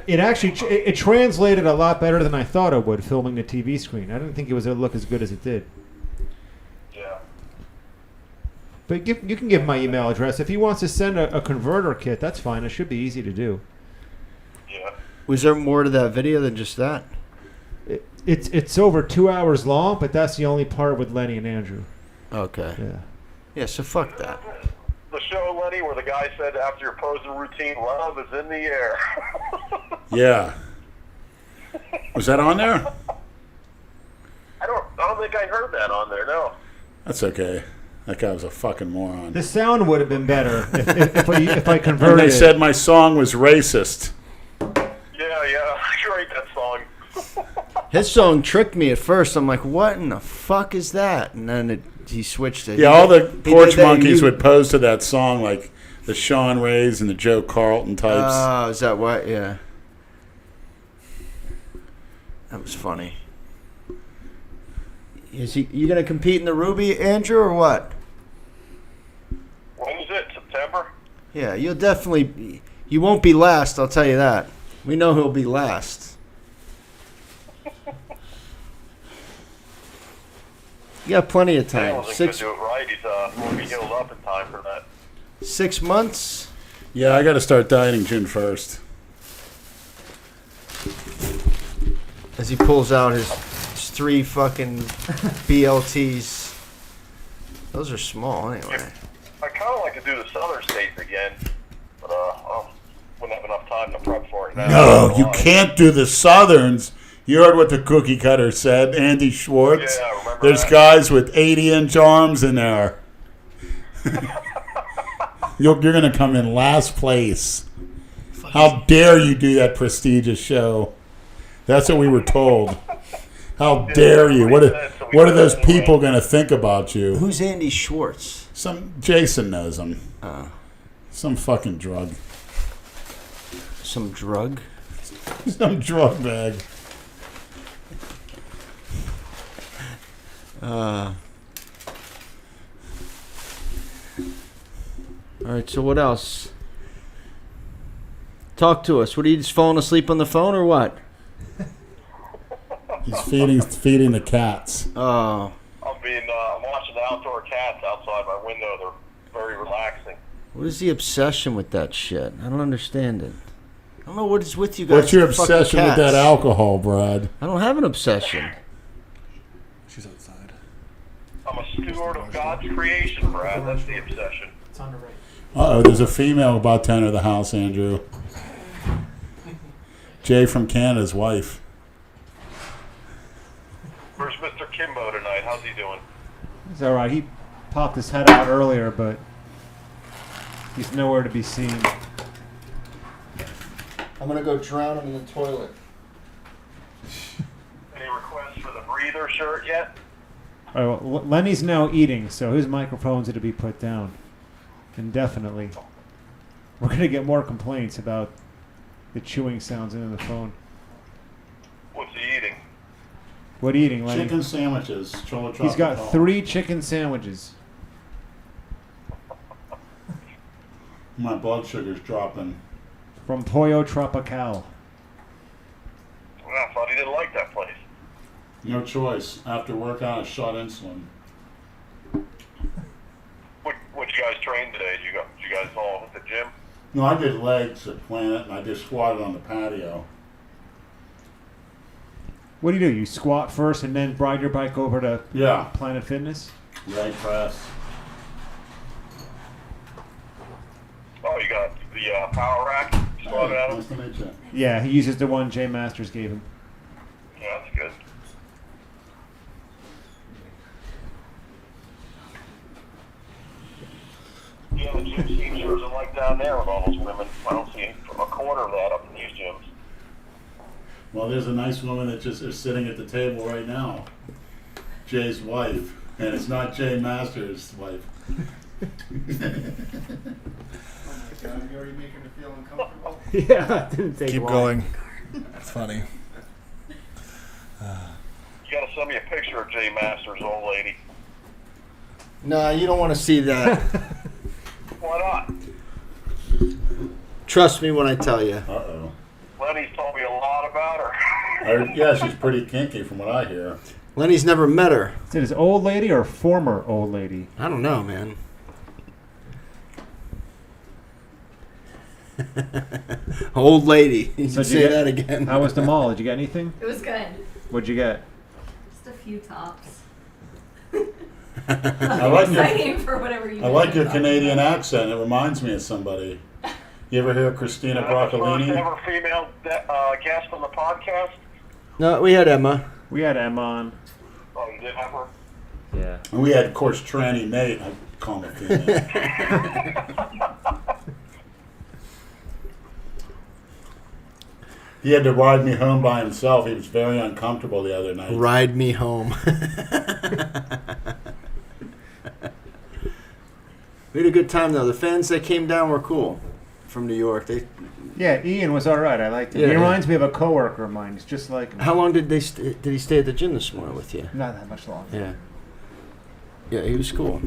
It translated a lot better than I thought it would, filming the TV screen. I didn't think it was going to look as good as it did. Yeah. But you can give my email address. If he wants to send a converter kit, that's fine. It should be easy to do. Yeah. Was there more to that video than just that? It's over 2 hours long, but that's the only part with Lenny and Andrew. Okay. Yeah. Yeah, so fuck that. The show, Lenny, where the guy said after your posing routine, love is in the air. Yeah. Was that on there? I don't think I heard that on there, no. That's okay. That guy was a fucking moron. The sound would have been better if I And converted they it. said my song was racist. Yeah, great, that song. His song tricked me at first. I'm like, what in the fuck is that? And then he switched it. Yeah, all the He porch did that, monkeys you- would pose to that song, like the Sean Rays and the Joe Carlton types. Oh, is that what? Yeah. That was funny. You gonna compete in the Ruby, Andrew, or what? When is it? September? Yeah, you'll definitely. You won't be last. I'll tell you that. We know who'll be last. You got plenty of time. Wasn't going to do it right. He's won't be healed up in time for that. 6 months. Yeah, I got to start dieting June 1st. As he pulls out his 3 fucking BLTs. Those are small anyway. I kind of like to do the southern states again, but I wouldn't have enough time to prep for it now. No, you can't do the Southerns. You heard what the cookie cutter said, Andy Schwartz. Yeah, I remember There's that. guys with 80-inch arms in there. You're going to come in last place. How dare you do that prestigious show? That's what we were told. How dare you? What are those people going to think about you? Who's Andy Schwartz? Jason knows him. Oh. Some fucking drug. Some drug? Some drug bag. All right, so what else? Talk to us. What, are you just falling asleep on the phone or what? He's feeding the cats. Oh. I'm watching the outdoor cats outside my window. They're very relaxing. What is the obsession with that shit? I don't understand it. I don't know what is with you guys. What's your with fucking obsession with cats. that alcohol, Brad? I don't have an obsession. She's outside. I'm a steward of God's creation, Brad. That's the obsession. It's on the right. Uh-oh, there's a female about to enter the house, Andrew. Jay from Canada's wife. Where's Mr. Kimbo tonight? How's he doing? It's all right. He popped his head out earlier, but he's nowhere to be seen. I'm going to go drown him in the toilet. Any requests for the breather shirt yet? All right, well, Lenny's now eating, so his microphones are to be put down indefinitely. We're going to get more complaints about the chewing sounds in the phone. What's he eating? What are you eating, Lenny? Chicken sandwiches. He's got 3 chicken sandwiches. My blood sugar's dropping. From Pollo Tropical. Well, I thought he didn't like that place. No choice. After workout, I shot insulin. What you guys train today? Did you guys all hit the gym? No, I did legs at Planet, and I just squatted on the patio. What do? You squat first and then ride your bike over to Planet Fitness? Leg press. Oh, you got the power rack? You squatted at him? Nice to meet you. Yeah, he uses the one Jay Masters gave him. Yeah, that's good. Yeah, the gym scene sure isn't like down there with all those women. I don't see a quarter of that up in these gyms. Well, there's a nice woman that just is sitting at the table right now. Jay's wife, and it's not Jay Masters' wife. Oh my God, you're already making me feel uncomfortable. Yeah, it didn't take Keep long. going. It's funny. You gotta send me a picture of Jay Masters' old lady. Nah, you don't want to see that. Why not? Trust me when I tell you. Uh-oh. Lenny's told me a lot about her. Yeah, she's pretty kinky from what I hear. Lenny's never met her. Is it his old lady or former old lady? I don't know, man. Old lady. You So can did you say get- that again. How was the mall? Did you get anything? It was good. What'd you get? Just a few tops. I like your, Exciting for whatever you I like your did. Canadian accent. It reminds me of somebody. You ever hear Christina First Broccolini? ever female guest on the podcast. No, we had Emma. We had Em on. Oh, you did have her? Yeah. And we had, of course, Tranny Nate. I call him a female. He had to ride me home by himself. He was very uncomfortable the other night. Ride me home. We had a good time though. The fans that came down were cool from New York. Yeah, Ian was all right. I liked him. Yeah, He yeah. reminds me of a coworker of mine. He's just like him. How long did did he stay at the gym this morning with you? Not that much longer. Yeah. Yeah, he was cool.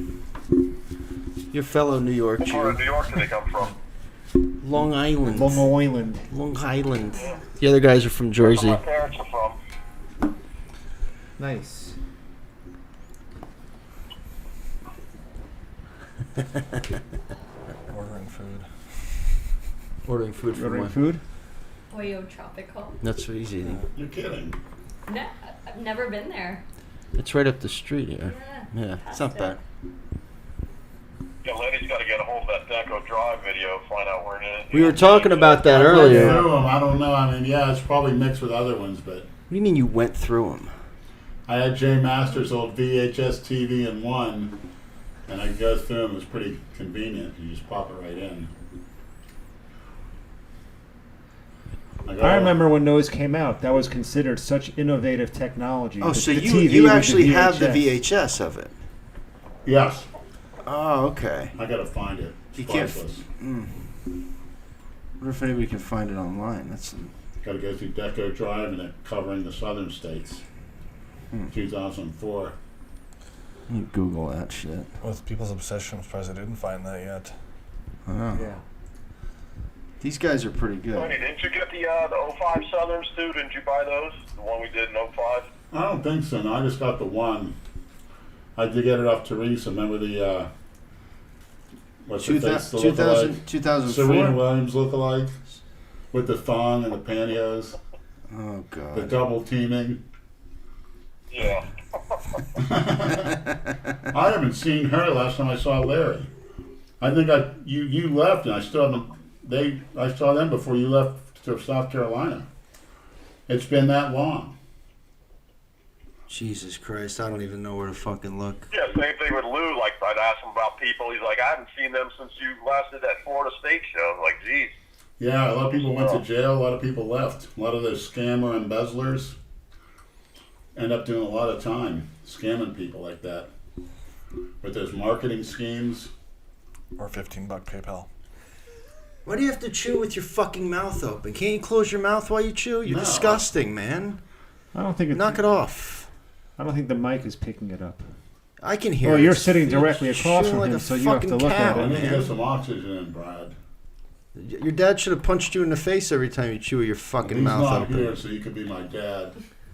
Your fellow New York What part of Jew. New York did they come from? Long Island. Long Island. Long Island. The other guys are from Where Jersey. my parents are from. Nice. Ordering food. Ordering food from Ordering one. food? Pollo Tropical. That's what he's eating. You're kidding. No, I've never been there. It's right up the street here. Yeah. Yeah, it's not bad. Yeah, Lenny's got to get a hold of that Deco Drive video, find out where it is. We were talking about that I went earlier. What through 'em. I don't know. I mean, yeah, it's probably mixed with other ones, but do you mean you went through them? I had Jay Masters' old VHS TV in one, and I go through them. It was pretty convenient. You just pop it right in. I remember when those came out. That was considered such innovative technology. Oh, The- so the you TV you with actually have the VHS. VHS of it? Yes, Oh, okay. I gotta find it. It's You can't. priceless. Wonder if anybody can find it online. That's Got to go through Deco Drive and it covering the southern states. 2004. you Google that shit. With people's obsession, I'm surprised I didn't find that yet. Oh. Yeah. These guys are pretty good. Lenny, didn't you get the 05 Southerns too? Didn't you buy those? The one we did in 05? I don't think so. No, I just got the one. I did get it off Teresa. Remember the what's her face? The lookalike? 2004? Serena Williams lookalike with the thong and the pantyhose, Oh, the God. double teaming. Yeah. I haven't seen her last time I saw Larry. I think you left and I still haven't. I saw them before you left to South Carolina. It's been that long. Jesus Christ, I don't even know where to fucking look. Yeah, same thing with Lou. Like, I'd ask him about people. He's like, I haven't seen them since you last did that Florida State show. I'm like, geez. Yeah, a lot of people went to jail. A lot of people left. A lot of those scammer embezzlers end up doing a lot of time scamming people like that with those marketing schemes. Or $15 PayPal. Why do you have to chew with your fucking mouth open? Can't you close your mouth while you chew? You're No. disgusting, man. I don't think it's, Knock it off. I don't think the mic is picking it up. I can hear Well, it. you're sitting directly You're across chewing from like him, a so you have to fucking look at cow, I it. need to get man. some oxygen in, Brad. Your dad should have punched you in the face every time you chew with your fucking He's mouth not open. here, so you could be my dad.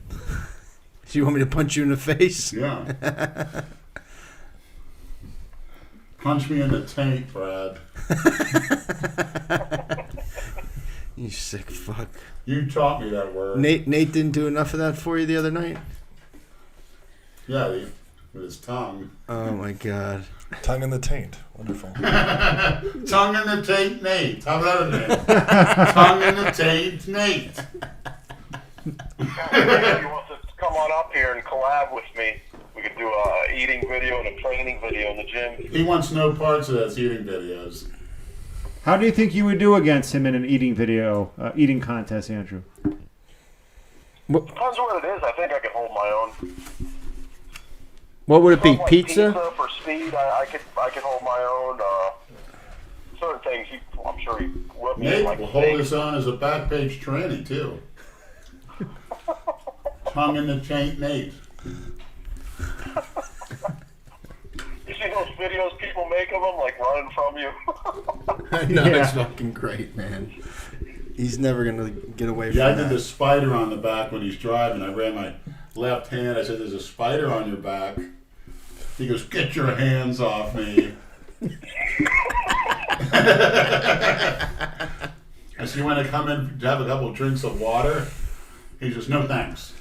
Do you want me to punch you in the face? Yeah. Punch me in the taint, Brad. You sick fuck. You taught me that word. Nate didn't do enough of that for you the other night? Yeah, with his tongue. Oh my God. Tongue in the taint. Wonderful. Tongue in the taint, Nate. How about it, Nate? Tongue in the taint, Nate. If you want to come on up here and collab with me, we could do a eating video and a training video in the gym. He wants no parts of those eating videos. How do you think you would do against him in an eating video, eating contest, Andrew? Depends on what it is. I think I can hold my own. What would it be? Something like Pizza? for speed. I could hold my own. Certain things, I'm sure he would be Nate like will hold his own as a back page tranny too. Tongue in the chain, Nate. You see those videos people make of him, like running from you? I know, it's fucking great, man. He's never going to get away from Yeah, I that. did the spider on the back when he's driving. I ran my left hand. I said, "There's a spider on your back." He goes, "Get your hands off me." I said, "You want to come in to have a couple drinks of water?" He says, "No, thanks."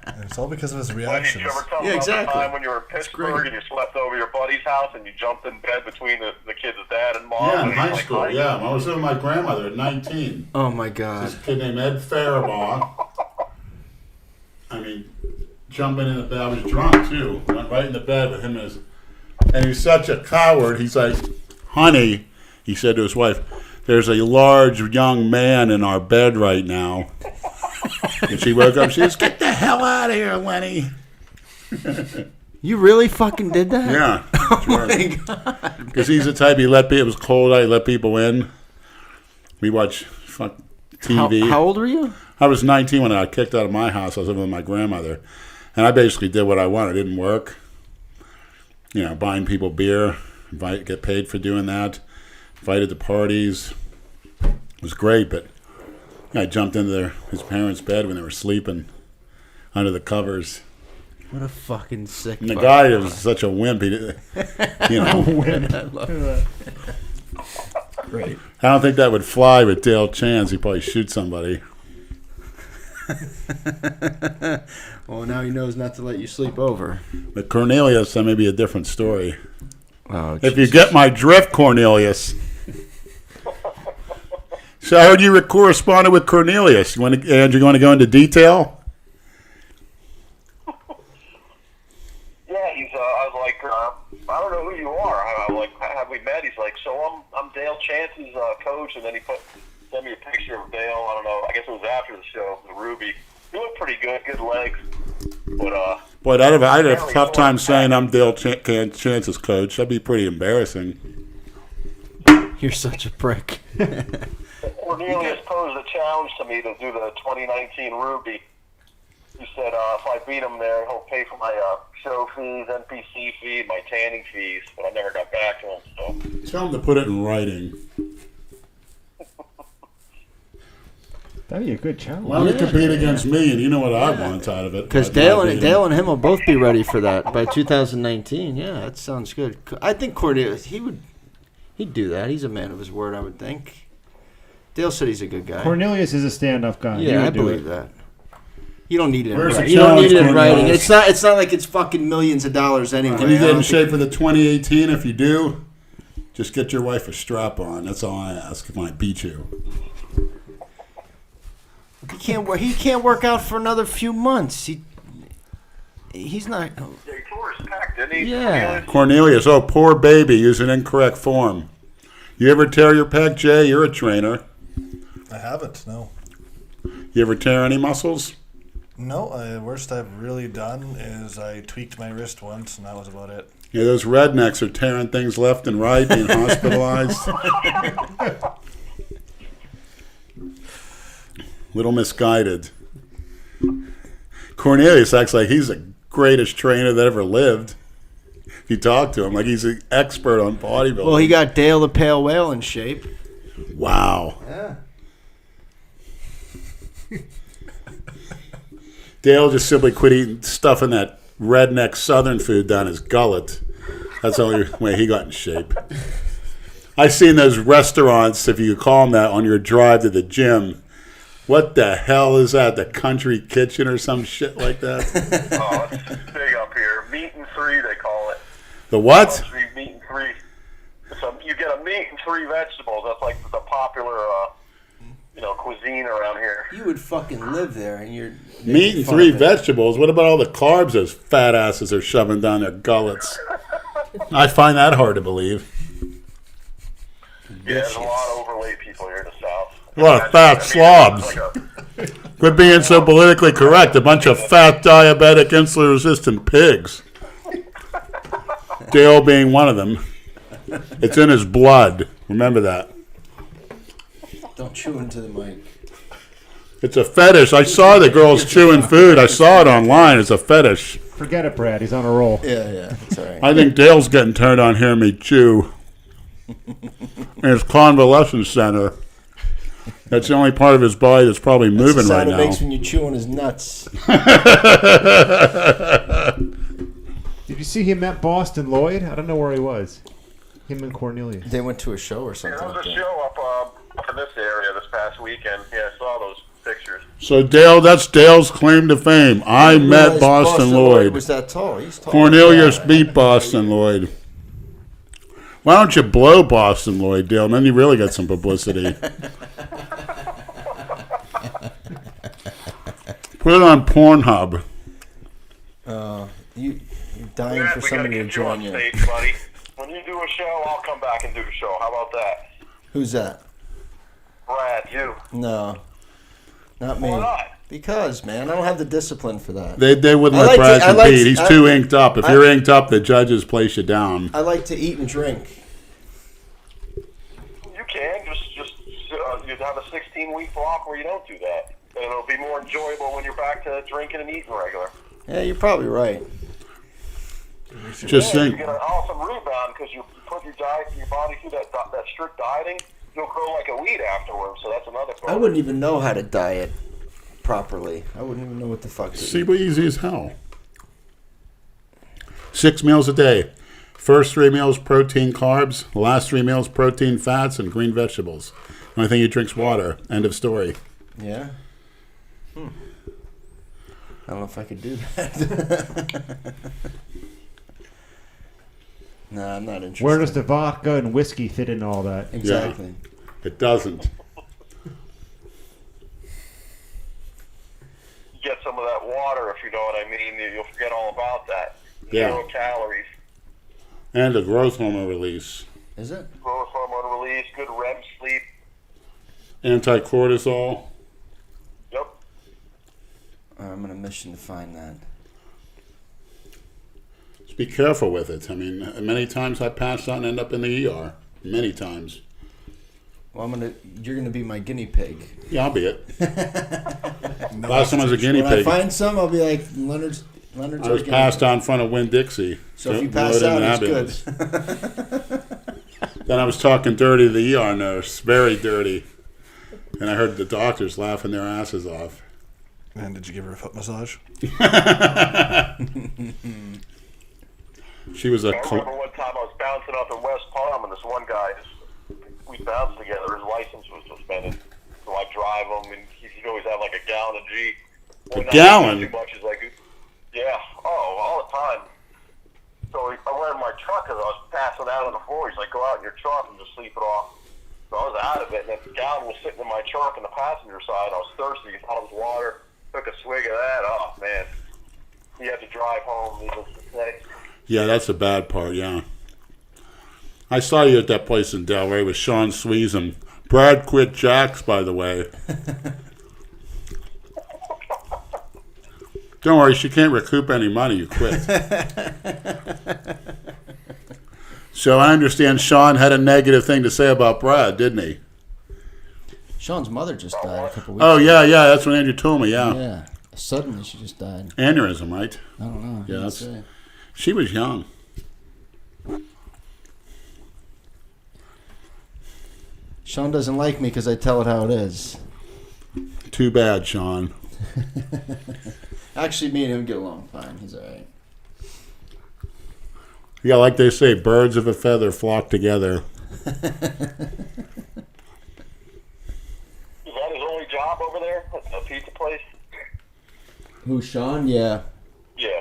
And it's all because of his Did reactions. you ever tell Yeah, about exactly. the time when you were in Pittsburgh and you slept over your buddy's house and you jumped in bed between the kid's dad and mom? Yeah, in and high he's like, school. Yeah, I was with my grandmother at 19. Oh, my God. This kid named Ed Faribaugh. I mean, jumping in the bed. I was drunk too. Went right in the bed with him and he's such a coward. He's like, "Honey," he said to his wife, "there's a large young man in our bed right now." And she woke up. She says, "Get the hell out of here, Lenny." You really fucking did that? Yeah, Oh, my God. because he's the type he let people. It was cold. I let people in. We watch TV. How old were you? I was 19 when I got kicked out of my house. I was living with my grandmother. And I basically did what I wanted. It didn't work. You know, buying people beer, get paid for doing that, invited to parties. It was great, but I jumped into his parents' bed when they were sleeping under the covers. What a fucking sick And the fuck. guy was such a wimp. He did, you know, I love that. Great. I don't think that would fly with Dale Chance. He'd probably shoot somebody. Well, now he knows not to let you sleep over. But Cornelius, that may be a different story. Oh, If you get my drift, Cornelius. So I heard you corresponded with Cornelius. Andrew, you want to go into detail? Yeah, I was like, I don't know who you are. I'm like, have we met? He's like, so I'm Dale Chance's coach, and then he sent me a picture of Dale. I don't know. I guess it was after the show, the Ruby. He looked pretty good legs, but Boy, I'd have a tough time saying I'm Dale Chance's coach. That'd be pretty embarrassing. You're such a prick. Cornelius posed a challenge to me to do the 2019 Ruby. He said if I beat him there, he'll pay for my show fees, NPC fee, my tanning fees. But I never got back to him. So Tell him to put it in writing. That'd be a good challenge. Why don't you compete against me, and you know what I want out of it. Because Dale and him will both be ready for that by 2019. Yeah, that sounds good. I think Cornelius, he'd do that. He's a man of his word, I would think. Dale said he's a good guy. Cornelius is a stand-up guy. He Yeah, would I do believe it. that. You don't need it. Where's the You don't need it in challenge, writing. Cornelius? It's not like it's fucking millions of dollars anyway. Can you I get don't in think- shape for the 2018? If you do, just get your wife a strap on. That's all I ask when I beat you. He can't work out for another few months. He's not. yeah, he tore his pec, didn't he? Yeah. Cornelius, oh, poor baby, using incorrect form. You ever tear your pec, Jay? You're a trainer. I haven't, no. You ever tear any muscles? No, worst I've really done is I tweaked my wrist once, and that was about it. Yeah, those rednecks are tearing things left and right, being hospitalized. Little misguided. Cornelius acts like he's the greatest trainer that ever lived. If you talk to him, like he's an expert on bodybuilding. Well, he got Dale the Pale Whale in shape. Wow. Yeah. Dale just simply quit eating stuff in that redneck southern food down his gullet. That's the only way he got in shape. I've seen those restaurants, if you could call them that, on your drive to the gym. What the hell is that? The country kitchen or some shit like that? Oh, it's big up here. Meat and three, they call it. The what? Country meat and three. So you get a meat and three vegetables. That's like the popular, cuisine around here. You would fucking live there, and you're Meat and three vegetables. What about all the carbs those fat asses are shoving down their gullets? I find that hard to believe. Yeah, there's a lot of overweight people here in the South. A lot of fat slobs. It's like Quit being so politically correct. A bunch of fat, diabetic, insulin-resistant pigs. Dale being one of them. It's in his blood. Remember that. Don't chew into the mic. It's a fetish. I saw the girls chewing food. I saw it online. It's a fetish. Forget it, Brad. He's on a roll. Yeah, it's all right. I think Dale's getting turned on hearing me chew. In his convalescent center. That's the only part of his body that's probably moving right That's the sound now. it makes when you chew on his nuts. Did you see him at Boston Lloyd? I don't know where he was. Him and Cornelius. They went to a show or Yeah, something there was like a that. show up in this area this past weekend. Yeah, I saw those pictures. So Dale, that's Dale's claim to fame. I met Realized Boston Lloyd. was that tall. He's tall. Cornelius Yeah. beat Boston Lloyd. Why don't you blow Boston Lloyd, Dale? Then you really get some publicity. Put it on Pornhub. You're dying Brad, for we gotta somebody to get you on join you. stage, buddy. When you do a show, I'll come back and do the show. How about that? Who's that? Brad, you. No, not me. Why not? Because, man, I don't have the discipline for that. They wouldn't I let like to- Brad I like compete. to- He's I- too inked up. If you're inked up, the judges place you down. I like to eat and drink. You can just you have a 16-week block where you don't do that, and it'll be more enjoyable when you're back to drinking and eating regular. Yeah, you're probably right. Just You think. get an awesome rebound because you put your body through that strict dieting. You'll grow like a weed afterwards. So that's another. I wouldn't even know how to diet properly. I wouldn't even know what the fuck to See, eat. what easy as hell. 6 meals a day. First 3 meals, protein, carbs. The last 3 meals, protein, fats, and green vegetables. The only thing you drink's water. End of story. Yeah? I don't know if I could do that. Nah, I'm not interested. Where does the vodka and whiskey fit in all that? Exactly. It doesn't. Get some of that water, if you know what I mean. You'll forget all about that. Yeah. 0 calories. And a growth hormone release. Is it? Growth hormone release. Good REM sleep. Anti-cortisol. Yep. I'm on a mission to find that. Just be careful with it. I mean, many times I pass out and end up in the ER. Many times. Well, you're gonna be my guinea pig. Yeah, I'll be it. Last time I was a guinea When I pig. find some, I'll be like, Leonard's I our was guinea passed pig. out in front of Winn-Dixie. So if you Loaded pass in out, an it's ambulance. good. Then I was talking dirty to the ER nurse, very dirty. And I heard the doctors laughing their asses off. And did you give her a foot massage? She was a... I remember one time I was bouncing up in West Palm, and this one guy, we bounced together. His license was suspended. So I drive him, and he'd always have like a gallon of G. One night, gallon? Too much. He's like, yeah, all the time. So I went in my truck because I was passing out on the floor. He's like, go out in your truck and just sleep it off. So I was out of it, and the gallon was sitting in my truck on the passenger side. I was thirsty. I thought it was water. Took a swig of that. Oh, man. He had to drive home, needless to say. Yeah, that's the bad part, yeah. I saw you at that place in DelRay with Sean Sweezum. Brad quit Jack's, by the way. Don't worry, she can't recoup any money. You quit. So I understand Sean had a negative thing to say about Brad, didn't he? Sean's mother just died a couple weeks Oh, ago. yeah, that's what Andrew told me, yeah. Yeah. Suddenly she just died. Aneurysm, right? I don't know. Yeah, Let's that's- see. She was young. Sean doesn't like me because I tell it how it is. Too bad, Sean. Actually, me and him get along fine. He's all right. Yeah, like they say, birds of a feather flock together. Is that his only job over there at the pizza place? Who, Sean? Yeah. Yeah.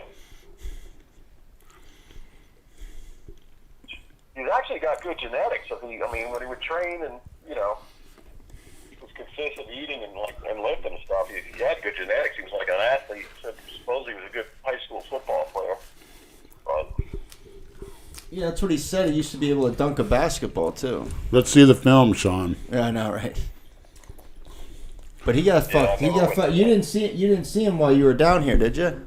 He's actually got good genetics. I mean, when he would train and, he was consistent eating and lifting and stuff, he had good genetics. He was like an athlete. Supposedly he was a good high school football player. But Yeah, that's what he said. He used to be able to dunk a basketball, too. Let's see the film, Sean. Yeah, I know, right? But he got fucked. Yeah, He got fucked. You didn't see him while you were down here, did you?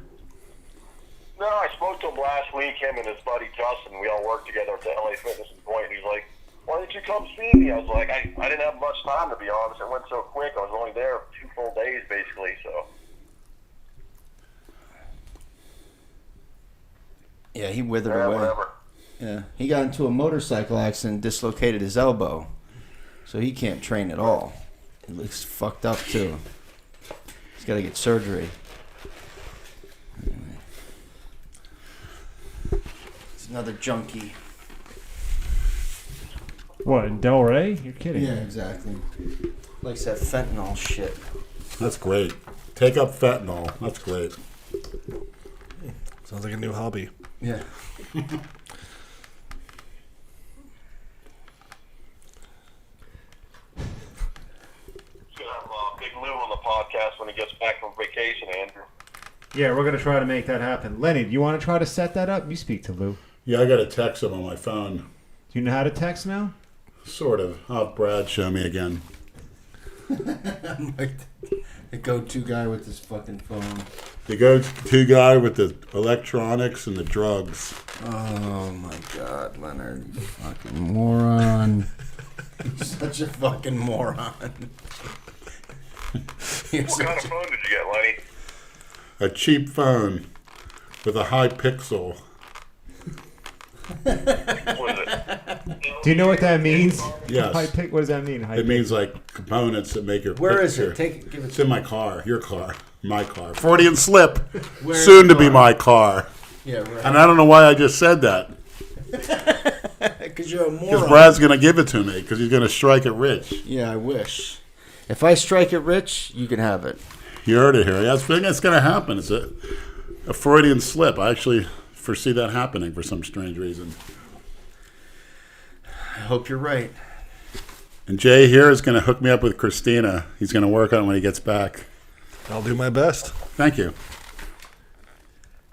No, I spoke to him last week, him and his buddy Justin. We all worked together at the LA Fitness and Point. He's like, why didn't you come see me? I was like, I didn't have much time, to be honest. It went so quick. I was only there 2 full days, basically, so. Yeah, he withered Yeah, away. whatever. Yeah, he got into a motorcycle accident, and dislocated his elbow, so he can't train at all. He looks fucked up too. He's got to get surgery. It's another junkie. What, in DelRay? You're kidding. Yeah, exactly. Likes that fentanyl shit. That's great. Take up fentanyl. That's great. Sounds like a new hobby. Yeah. He's going to have Big Lou on the podcast when he gets back from vacation, Andrew. Yeah, we're going to try to make that happen. Lenny, do you want to try to set that up? You speak to Lou. Yeah, I got a text him on my phone. Do you know how to text now? Sort of. I'll have Brad show me again. I'm like the go-to guy with this fucking phone. The go-to guy with the electronics and the drugs. Oh my God, Leonard, you fucking moron! You're such a fucking moron. You're What kind of such a- phone did you get, Lenny? A cheap phone with a high pixel. What is it? Do you know what that means? Yes. High pick. What does that mean? High It means like components that make your Where is picture. it? Take it. Give it It's to in my car. Your car. My car. Freudian slip. Where is Soon the to be car? my car. Yeah, right. And I don't know why I just said that. Because you're a Because moron. Brad's going to give it to me because he's going to strike it rich. Yeah, I wish. If I strike it rich, you can have it. You heard it here. I think it's going to happen. It's a Freudian slip. I actually foresee that happening for some strange reason. I hope you're right. And Jay here is going to hook me up with Christina. He's going to work on it when he gets back. I'll do my best. Thank you.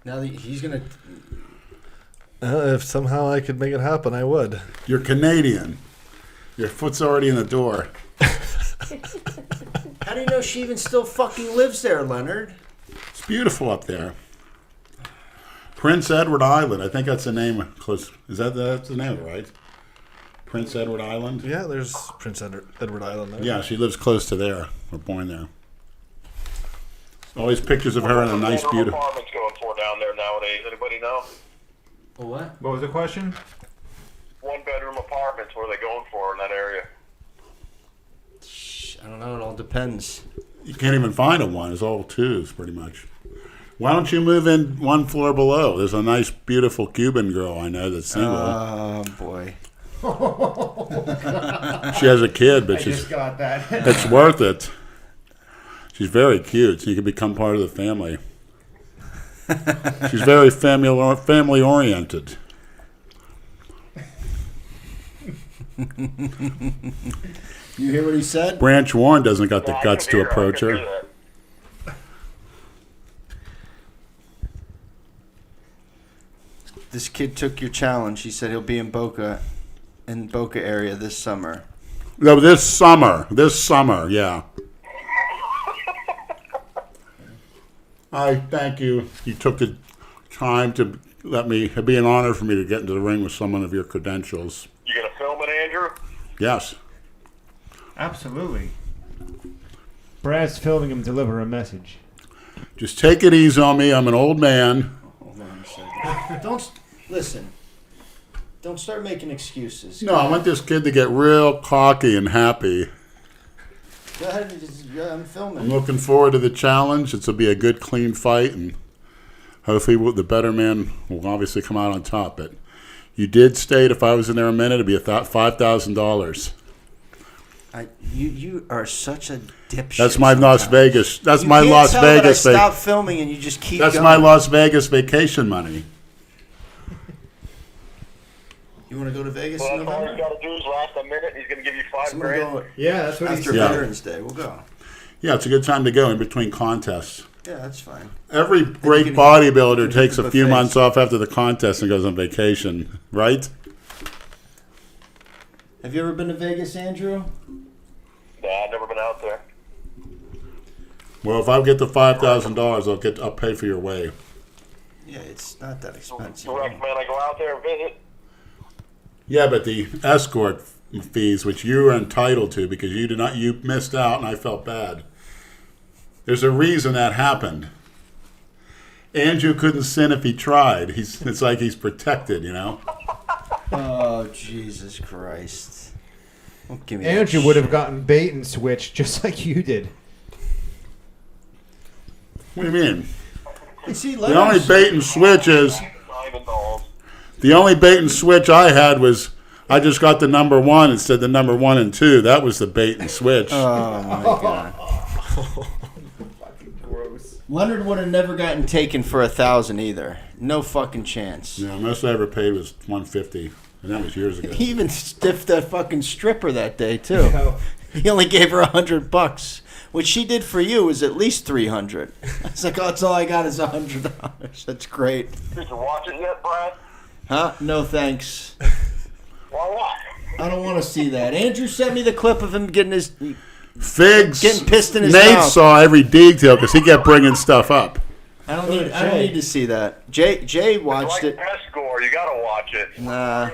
Now that he's gonna. If somehow I could make it happen, I would. You're Canadian. Your foot's already in the door. How do you know she even still fucking lives there, Leonard? It's beautiful up there. Prince Edward Island. I think that's the name. Close. That's the name, right? Prince Edward Island. Yeah, there's Prince Edward Island there. Yeah, she lives close to there. We're born there. Always pictures of her in a nice, What beautiful. apartments going for down there nowadays? Anybody know? A what? What was the question? 1-bedroom apartments. What are they going for in that area? I don't know. It all depends. You can't even find a one. It's all twos, pretty much. Why don't you move in one floor below? There's a nice, beautiful Cuban girl I know that's single. Oh boy. She has a kid, but I she's just got that. it's worth it. She's very cute, so you can become part of the family. She's very family oriented. You hear what he said? Branch Warren doesn't got the No, I guts can to hear- I approach can her. hear that. This kid took your challenge. He said he'll be in Boca area this summer. No, this summer, yeah. I thank you. You took the time to let me. It'd be an honor for me to get into the ring with someone of your credentials. You gonna film it, Andrew? Yes. Absolutely. Brad's filming him deliver a message. Just take it easy on me. I'm an old man. Hold on a second. Don't listen. Don't start making excuses. No, I want this kid to get real cocky and happy. Go ahead. I'm I'm filming. looking forward to the challenge. It's will be a good, clean fight, and hopefully the better man will obviously come out on top. But you did state if I was in there a minute, it'd be $5,000. You are such a dipshit. That's my Las sometimes. Vegas. That's You my can't Las tell that Vegas. I stop filming and you just keep That's going. my Las Vegas vacation money. You want to go to Vegas Well, in that's all you November? gotta do is last a minute. He's gonna give you $5 I'm gonna grand. go Yeah, that's what after Yeah. Veterans Day. We'll go. Yeah, it's a good time to go in between contests. Yeah, that's fine. Every you great can- bodybuilder you can takes hit a the few buffets. months off after the contest and goes on vacation, right? Have you ever been to Vegas, Andrew? Nah, I've never been out there. Well, if I get the $5,000, I'll pay for your way. Yeah, it's not that expensive. You recommend I go out there and visit? Yeah, but the escort fees, which you are entitled to because you missed out, and I felt bad. There's a reason that happened. Andrew couldn't sin if he tried. It's like he's protected, you know. Oh, Jesus Christ. Don't give me that Andrew would have shit. gotten bait and switch just like you did. What do you mean? See, The only bait and switch is Simon Dolls. the only bait and switch I had was I just got the number 1 instead of the number 1 and 2. That was the bait and switch. Oh, my God. Leonard would have never gotten taken for 1,000 either. No fucking chance. Yeah, most I ever paid was $150, and that was years ago. He even stiffed that fucking stripper that day too. He only gave her $100. What she did for you was at least $300. I was like, oh, that's all I got is $100. That's great. Did you watch it yet, Brad? Huh? No thanks. Why not? I don't want to see that. Andrew sent me the clip of him getting his Figs, getting pissed in his Nate mouth. saw every detail because he kept bringing stuff up. I don't need to see that. Jay watched Like it. best score, you gotta watch it. Nah.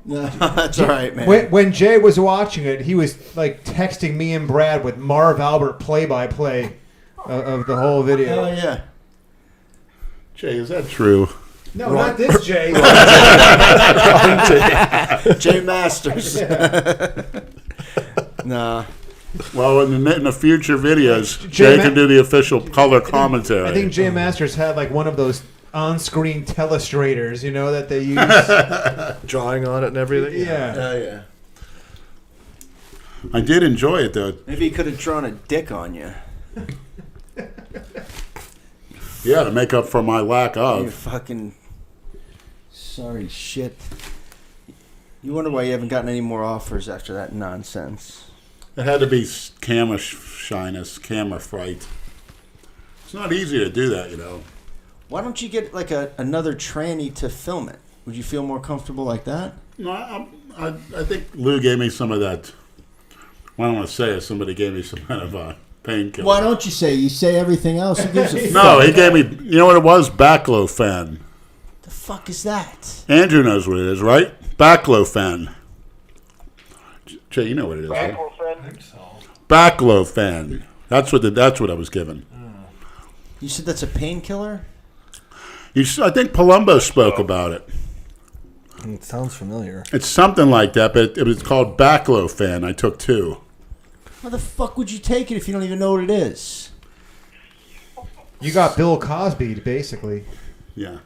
No, that's all right, man. When Jay was watching it, he was like texting me and Brad with Marv Albert play-by-play of the whole video. Oh yeah. Jay, is that true? No, not this Jay. Jay Masters. Nah. Well, in the future videos, Jay Jay can do the official color commentary. I think Jay Masters had like one of those on-screen telestrators, you know, that they use. Drawing on it and everything. Yeah. Oh yeah. I did enjoy it, though. Maybe he could have drawn a dick on you. Yeah, to make up for my lack You of. fucking sorry shit. You wonder why you haven't gotten any more offers after that nonsense. It had to be camera shyness, camera fright. It's not easy to do that, you know. Why don't you get like another tranny to film it? Would you feel more comfortable like that? No, I think Lou gave me some of that. Well, I don't want to say it. Somebody gave me some kind of painkiller. Why don't you say? You say everything else. Who gives a fuck? No, he gave me. You know what it was? Baclofen. The fuck is that? Andrew knows what it is, right? Baclofen. Jay, you know what it is, right? Baclofen. That's what I was given. You said that's a painkiller? I think Palumbo spoke about it. It sounds familiar. It's something like that, but it was called Baclofen. I took 2. How the fuck would you take it if you don't even know what it is? You got Bill Cosby, basically. Yeah.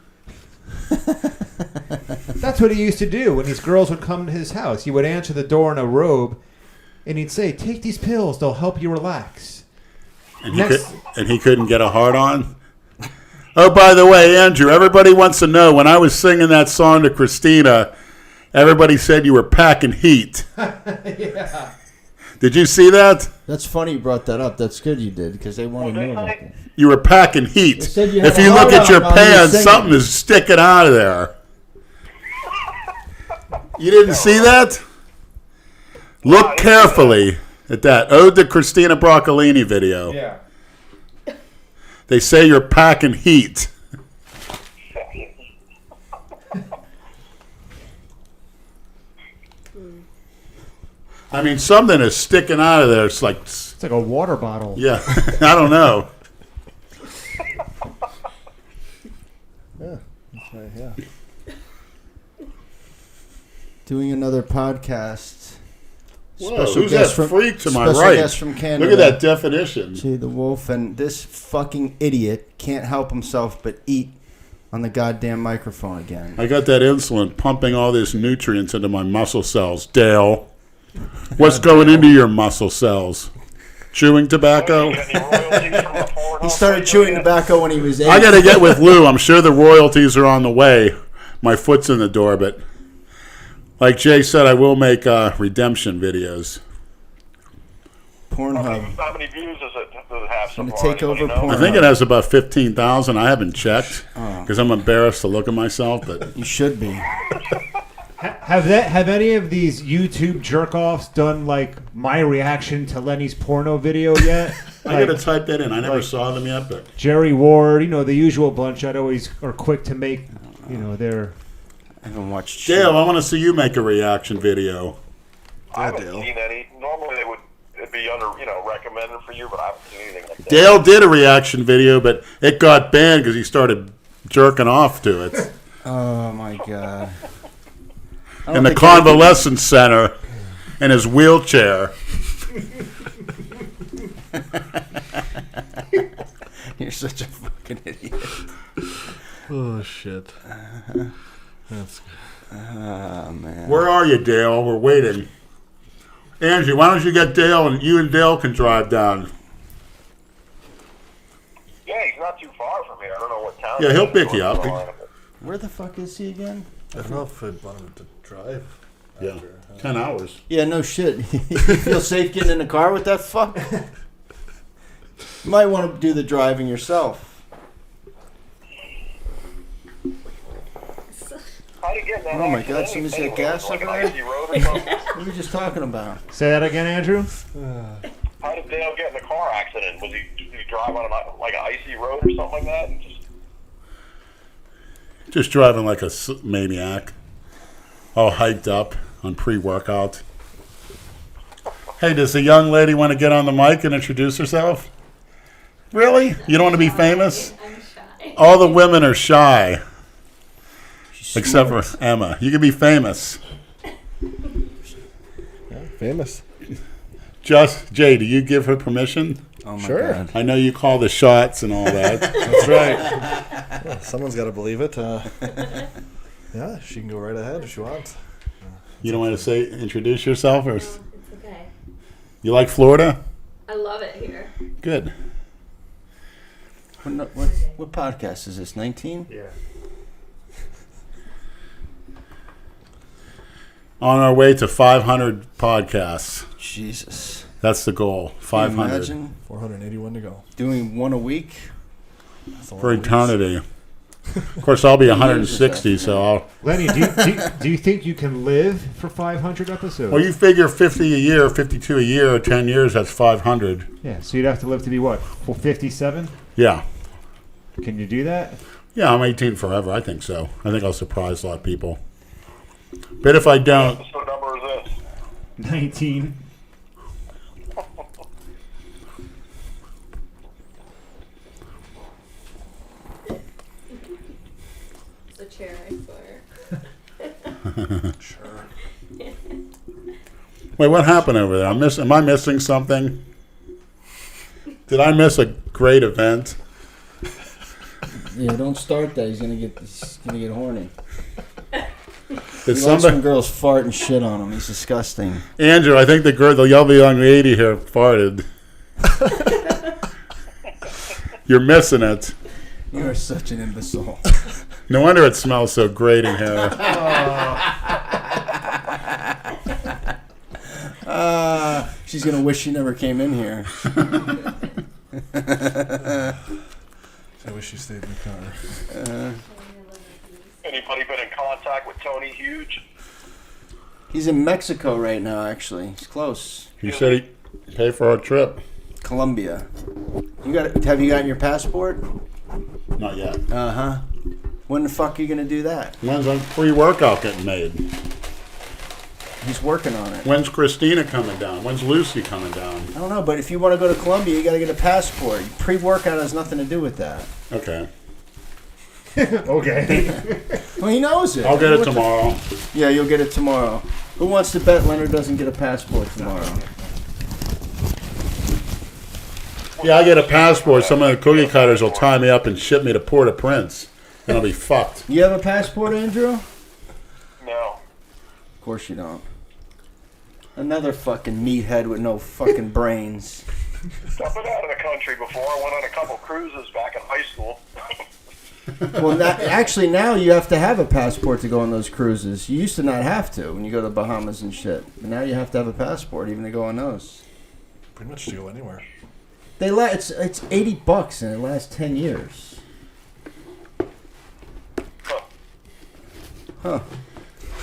That's what he used to do when these girls would come to his house. He would answer the door in a robe, and he'd say, "Take these pills; they'll help you relax." And he couldn't get a hard on. Oh, by the way, Andrew, everybody wants to know, when I was singing that song to Christina, everybody said you were packing heat. Yeah. Did you see that? That's funny you brought that up. That's good you did, because they want to know about that. You were packing heat. They said you had If a you look hard at your on while you were pants, singing. something is sticking out of there. You didn't see that? Look carefully at that Ode to Christina Broccolini video. Yeah. They say you're packing heat. I mean, something is sticking out of there. It's like, It's like a water bottle. yeah, I don't know. Yeah. Doing another podcast. Whoa, who's that freak to my special right? guest from Canada. Look at that definition. Gee, the wolf, and this fucking idiot can't help himself but eat on the goddamn microphone again. I got that insulin pumping all these nutrients into my muscle cells. Dale, what's going into your muscle cells? Chewing tobacco? He started chewing tobacco when he was 8. I got to get with Lou. I'm sure the royalties are on the way. My foot's in the door, but like Jay said, I will make redemption videos. Pornhub. How many views does it have so Gonna far? take over Anybody know? I think it has about 15,000. I haven't checked because I'm embarrassed to look at myself, but You should be. Have any of these YouTube jerk offs done like my reaction to Lenny's porno video yet? I gotta type that in. I never saw them yet, but Jerry Ward, the usual bunch. I'd always are quick to make, their. I haven't watched. Dale, I want to see you make a reaction video. I haven't Dale. seen any. Normally it'd be under, recommended for you, but I haven't seen anything like that. Dale did a reaction video, but it got banned because he started jerking off to it Oh my god. in the convalescent center in his wheelchair. You're such a fucking idiot. Oh shit. That's Oh man. Where are you, Dale? We're waiting. Angie, why don't you get Dale and you and Dale can drive down? Yeah, he's not too far from here. I don't know what town. Yeah, he'll he's in, pick you North up. Carolina. Where the fuck is he again? I don't know if I'd want him to drive. Yeah, 10 hours. Yeah, no shit. You feel safe getting in the car with that fuck? You might want to do the driving yourself. How'd he get in that Oh my accident God, somebody's got anyway? gas Like over an there? icy road or something? What were you just talking about? Say that again, Andrew. How did Dale get in the car accident? Did he drive on an icy road or something like that? And Just driving like a maniac. All hyped up on pre-workout. Hey, does the young lady want to get on the mic and introduce herself? Really? You don't want to be famous? I'm shy. All the women are shy, She's except smart. for Emma. You can be famous. Famous. Jay, do you give her permission? Oh my Sure. God. I know you call the shots and all that. That's right. Yeah, someone's got to believe it. Yeah, she can go right ahead if she wants. You don't want to introduce yourself, or It's okay. you like Florida? I love it here. Good. What podcast is this? 19? Yeah. On our way to 500 podcasts. Jesus. That's the goal. Can you 500 imagine 481 to go. doing one a week? That's a lot for of weeks. eternity. Of course, I'll be 160, so I'll. Lenny, do you think you can live for 500 episodes? Well, you figure 50 a year, 52 a year, 10 years, that's 500. Yeah, so you'd have to live to be what? 57? Yeah. Can you do that? Yeah, I'm 18 forever. I think so. I think I'll surprise a lot of people. But if I don't, what number is this? 19. It's a chair, I swear. wait, what happened over there? Am I missing something? Did I miss a great event? Yeah, don't start that. He's gonna get horny. Did He lets some somebody, girls fart and shit on him. He's disgusting. Andrew? I think the young lady here farted. You're missing it. You are such an imbecile. No wonder it smells so great in here. She's gonna wish she never came in here. I wish you stayed in the car. Anybody been in contact with Tony Huge? He's in Mexico right now. Actually, he's close. You said he'd pay for our trip. Colombia. Have you gotten your passport? Not yet. Uh huh. When the fuck are you gonna do that? When's our pre-workout getting made? He's working on it. When's Christina coming down? When's Lucy coming down? I don't know, but if you want to go to Colombia, you got to get a passport. Pre-workout has nothing to do with that. Okay. Okay. Well, he knows it. I'll get it What the- tomorrow. Yeah, you'll get it tomorrow. Who wants to bet Leonard doesn't get a passport tomorrow? Yeah, I get a passport. Some of the cookie cutters will tie me up and ship me to Port-au-Prince. And I'll be fucked. You have a passport, Andrew? No. Of course you don't. Another fucking meathead with no fucking brains. I've been out of the country before. I went on a couple cruises back in high school. Well, actually, now you have to have a passport to go on those cruises. You used to not have to when you go to the Bahamas and shit. But now you have to have a passport even to go on those. Pretty much to go anywhere. It's $80 and it lasts 10 years. Huh.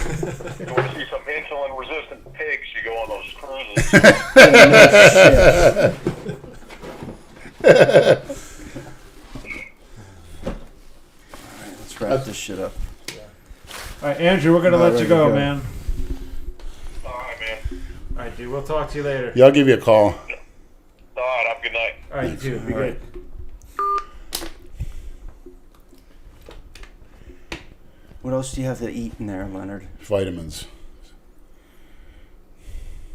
You want to see some insulin-resistant pigs, you go on those cruises. Let's wrap this shit up. All right, Andrew, we're gonna Not let you ready to go, go. man. All right, man. All right, dude. We'll talk to you later. Yeah, I'll give you a call. All right, have a good night. All right, you too. Be All right. good. What else do you have to eat in there, Leonard? Vitamins.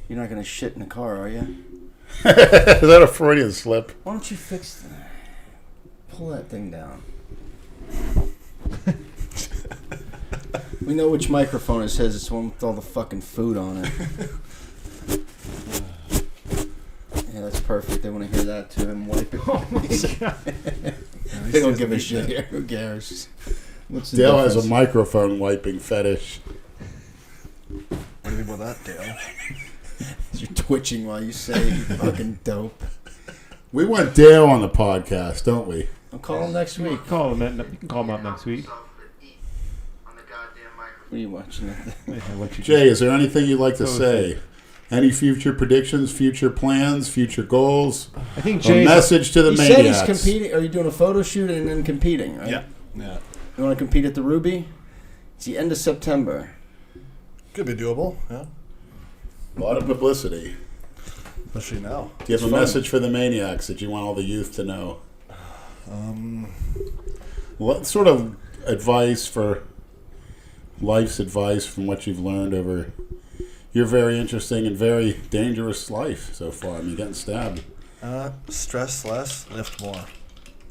You're not gonna shit in the car, are you? Is that a Freudian slip? Why don't you pull that thing down? We know which microphone it says. It's the one with all the fucking food on it. Yeah, that's perfect. They want to hear that too. Him wiping. Oh my god. They don't give a shit. Who cares? What's the Dale has a difference? microphone wiping fetish. What do you think about that, Dale? You're twitching while you say it, you fucking dope. We want Dale on the podcast, don't we? I'll call him next week. Call him. You can call him up next week. What are you watching? What you Jay, is there anything you'd like to So say? Any future predictions, future plans, future goals? I think A Jay's message to the He said he's maniacs. competing. Are you doing a photo shoot and then competing, right? Yeah. You want to compete at the Ruby? It's the end of September. Could be doable, yeah. A lot of publicity. Especially now. Do you have It's a fun. message for the maniacs that you want all the youth to know? What sort of advice for life's advice from what you've learned over your very interesting and very dangerous life so far? I mean, getting stabbed. Stress less, lift more.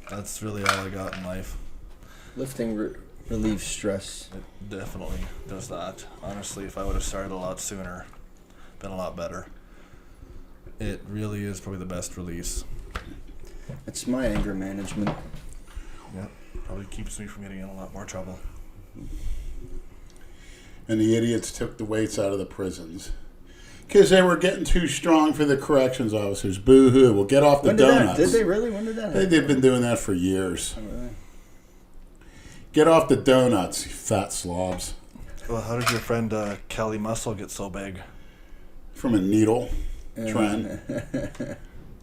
That's really all I got in life. Lifting relieves stress. It definitely does that. Honestly, if I would have started a lot sooner, been a lot better. It really is probably the best release. It's my anger management. Yeah. Probably keeps me from getting in a lot more trouble. And the idiots took the weights out of the prisons because they were getting too strong for the corrections officers. Boo-hoo. Well, get off the When did donuts. that? Did they really? When did that happen? They've been doing that for years. Oh, really? Get off the donuts, you fat slobs. Well, how did your friend Kelly Muscle get so big? From a needle trend.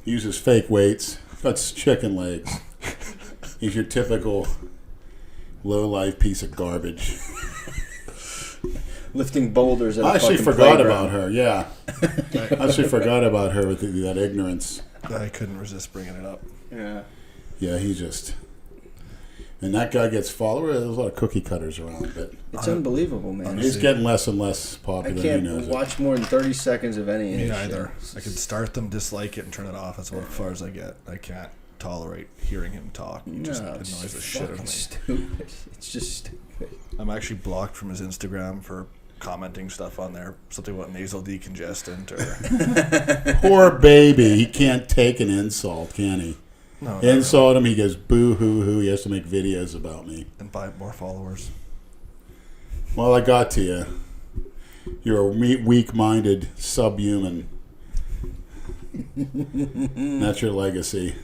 He uses fake weights. That's chicken legs. He's your typical low-life piece of garbage. Lifting boulders at a I actually fucking forgot playground. about her, yeah. I actually forgot about her with that ignorance. I couldn't resist bringing it up. Yeah. Yeah, he just... And that guy gets followers. There's a lot of cookie cutters around, but It's unbelievable, man. he's getting less and less I popular. can't He knows it. watch more than 30 seconds of any of Me his neither. shit. I could start them, dislike it, and turn it off. That's about as far as I get. I can't tolerate hearing him talk. It just No, it's annoys the shit out of fucking me. stupid. It's just stupid. I'm actually blocked from his Instagram for commenting stuff on there, something about nasal decongestant or Poor baby. He can't take an insult, can he? no, Insult him, he goes boo-hoo-hoo. He has to make videos about me. and buy more followers. Well, I got to you. You're a weak-minded subhuman. That's your legacy.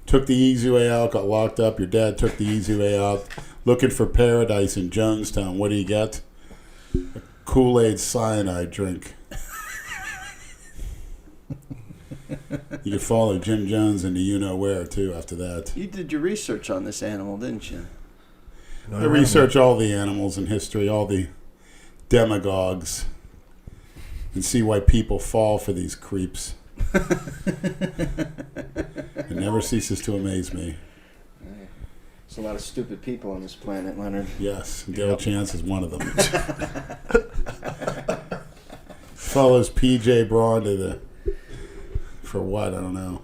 Took the easy way out, got locked up. Your dad took the easy way out. Looking for paradise in Jonestown. What do you get? A Kool-Aid cyanide drink. You could follow Jim Jones into you-know-where, too, after that. You did your research on this animal, didn't you? I research all the animals in history, all the demagogues, and see why people fall for these creeps. It never ceases to amaze me. There's a lot of stupid people on this planet, Leonard. Yes, Dale Chance is one of them. Follows PJ Braun to the... For what? I don't know.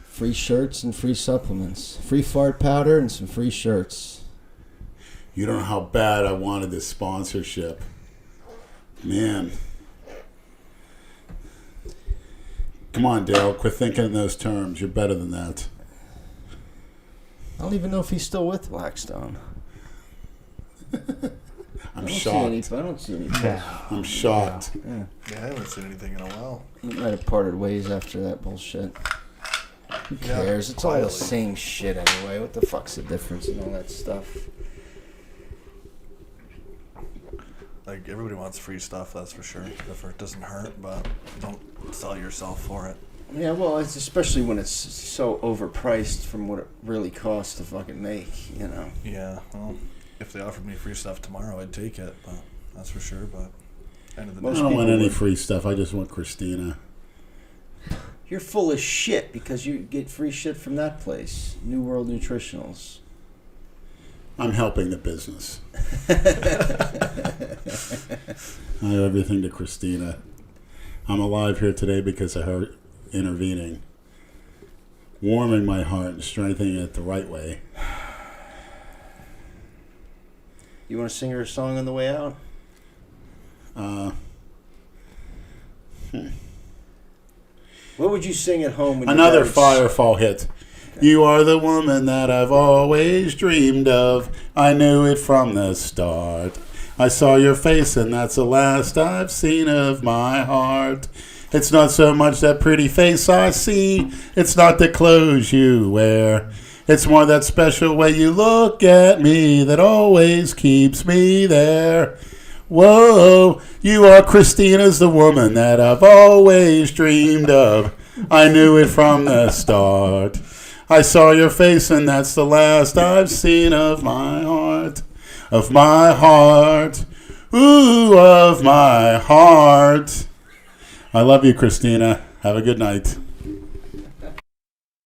Free shirts and free supplements. Free fart powder and some free shirts. You don't know how bad I wanted this sponsorship. Man. Come on, Dale. Quit thinking in those terms. You're better than that. I don't even know if he's still with Blackstone. I'm I shocked. don't see any. I'm shocked. Yeah. Yeah, I haven't seen anything in a while. He might have parted ways after that bullshit. Who Yeah, cares? It's all the quietly. same shit anyway. What the fuck's the difference in all that stuff? Like, everybody wants free stuff, that's for sure. If it doesn't hurt, but don't sell yourself for it. Yeah, well, it's especially when it's so overpriced from what it really costs to fucking make, you know. Yeah, well, if they offered me free stuff tomorrow, I'd take it, but that's for sure. But end of the I Most day, don't want people any would. free stuff. I just want Christina. You're full of shit because you get free shit from that place, New World Nutritionals. I'm helping the business. I owe everything to Christina. I'm alive here today because of her intervening, warming my heart and strengthening it the right way. You want to sing her a song on the way out? What would you sing at home? When Another your dad's- Firefall hit. You are the woman that I've always dreamed of. I knew it from the start. I saw your face and that's the last I've seen of my heart. It's not so much that pretty face I see. It's not the clothes you wear. It's more that special way you look at me that always keeps me there. Whoa, you are Christina's the woman that I've always dreamed of. I knew it from the start. I saw your face and that's the last I've seen of my heart. Of my heart. Ooh, of my heart. I love you, Christina. Have a good night.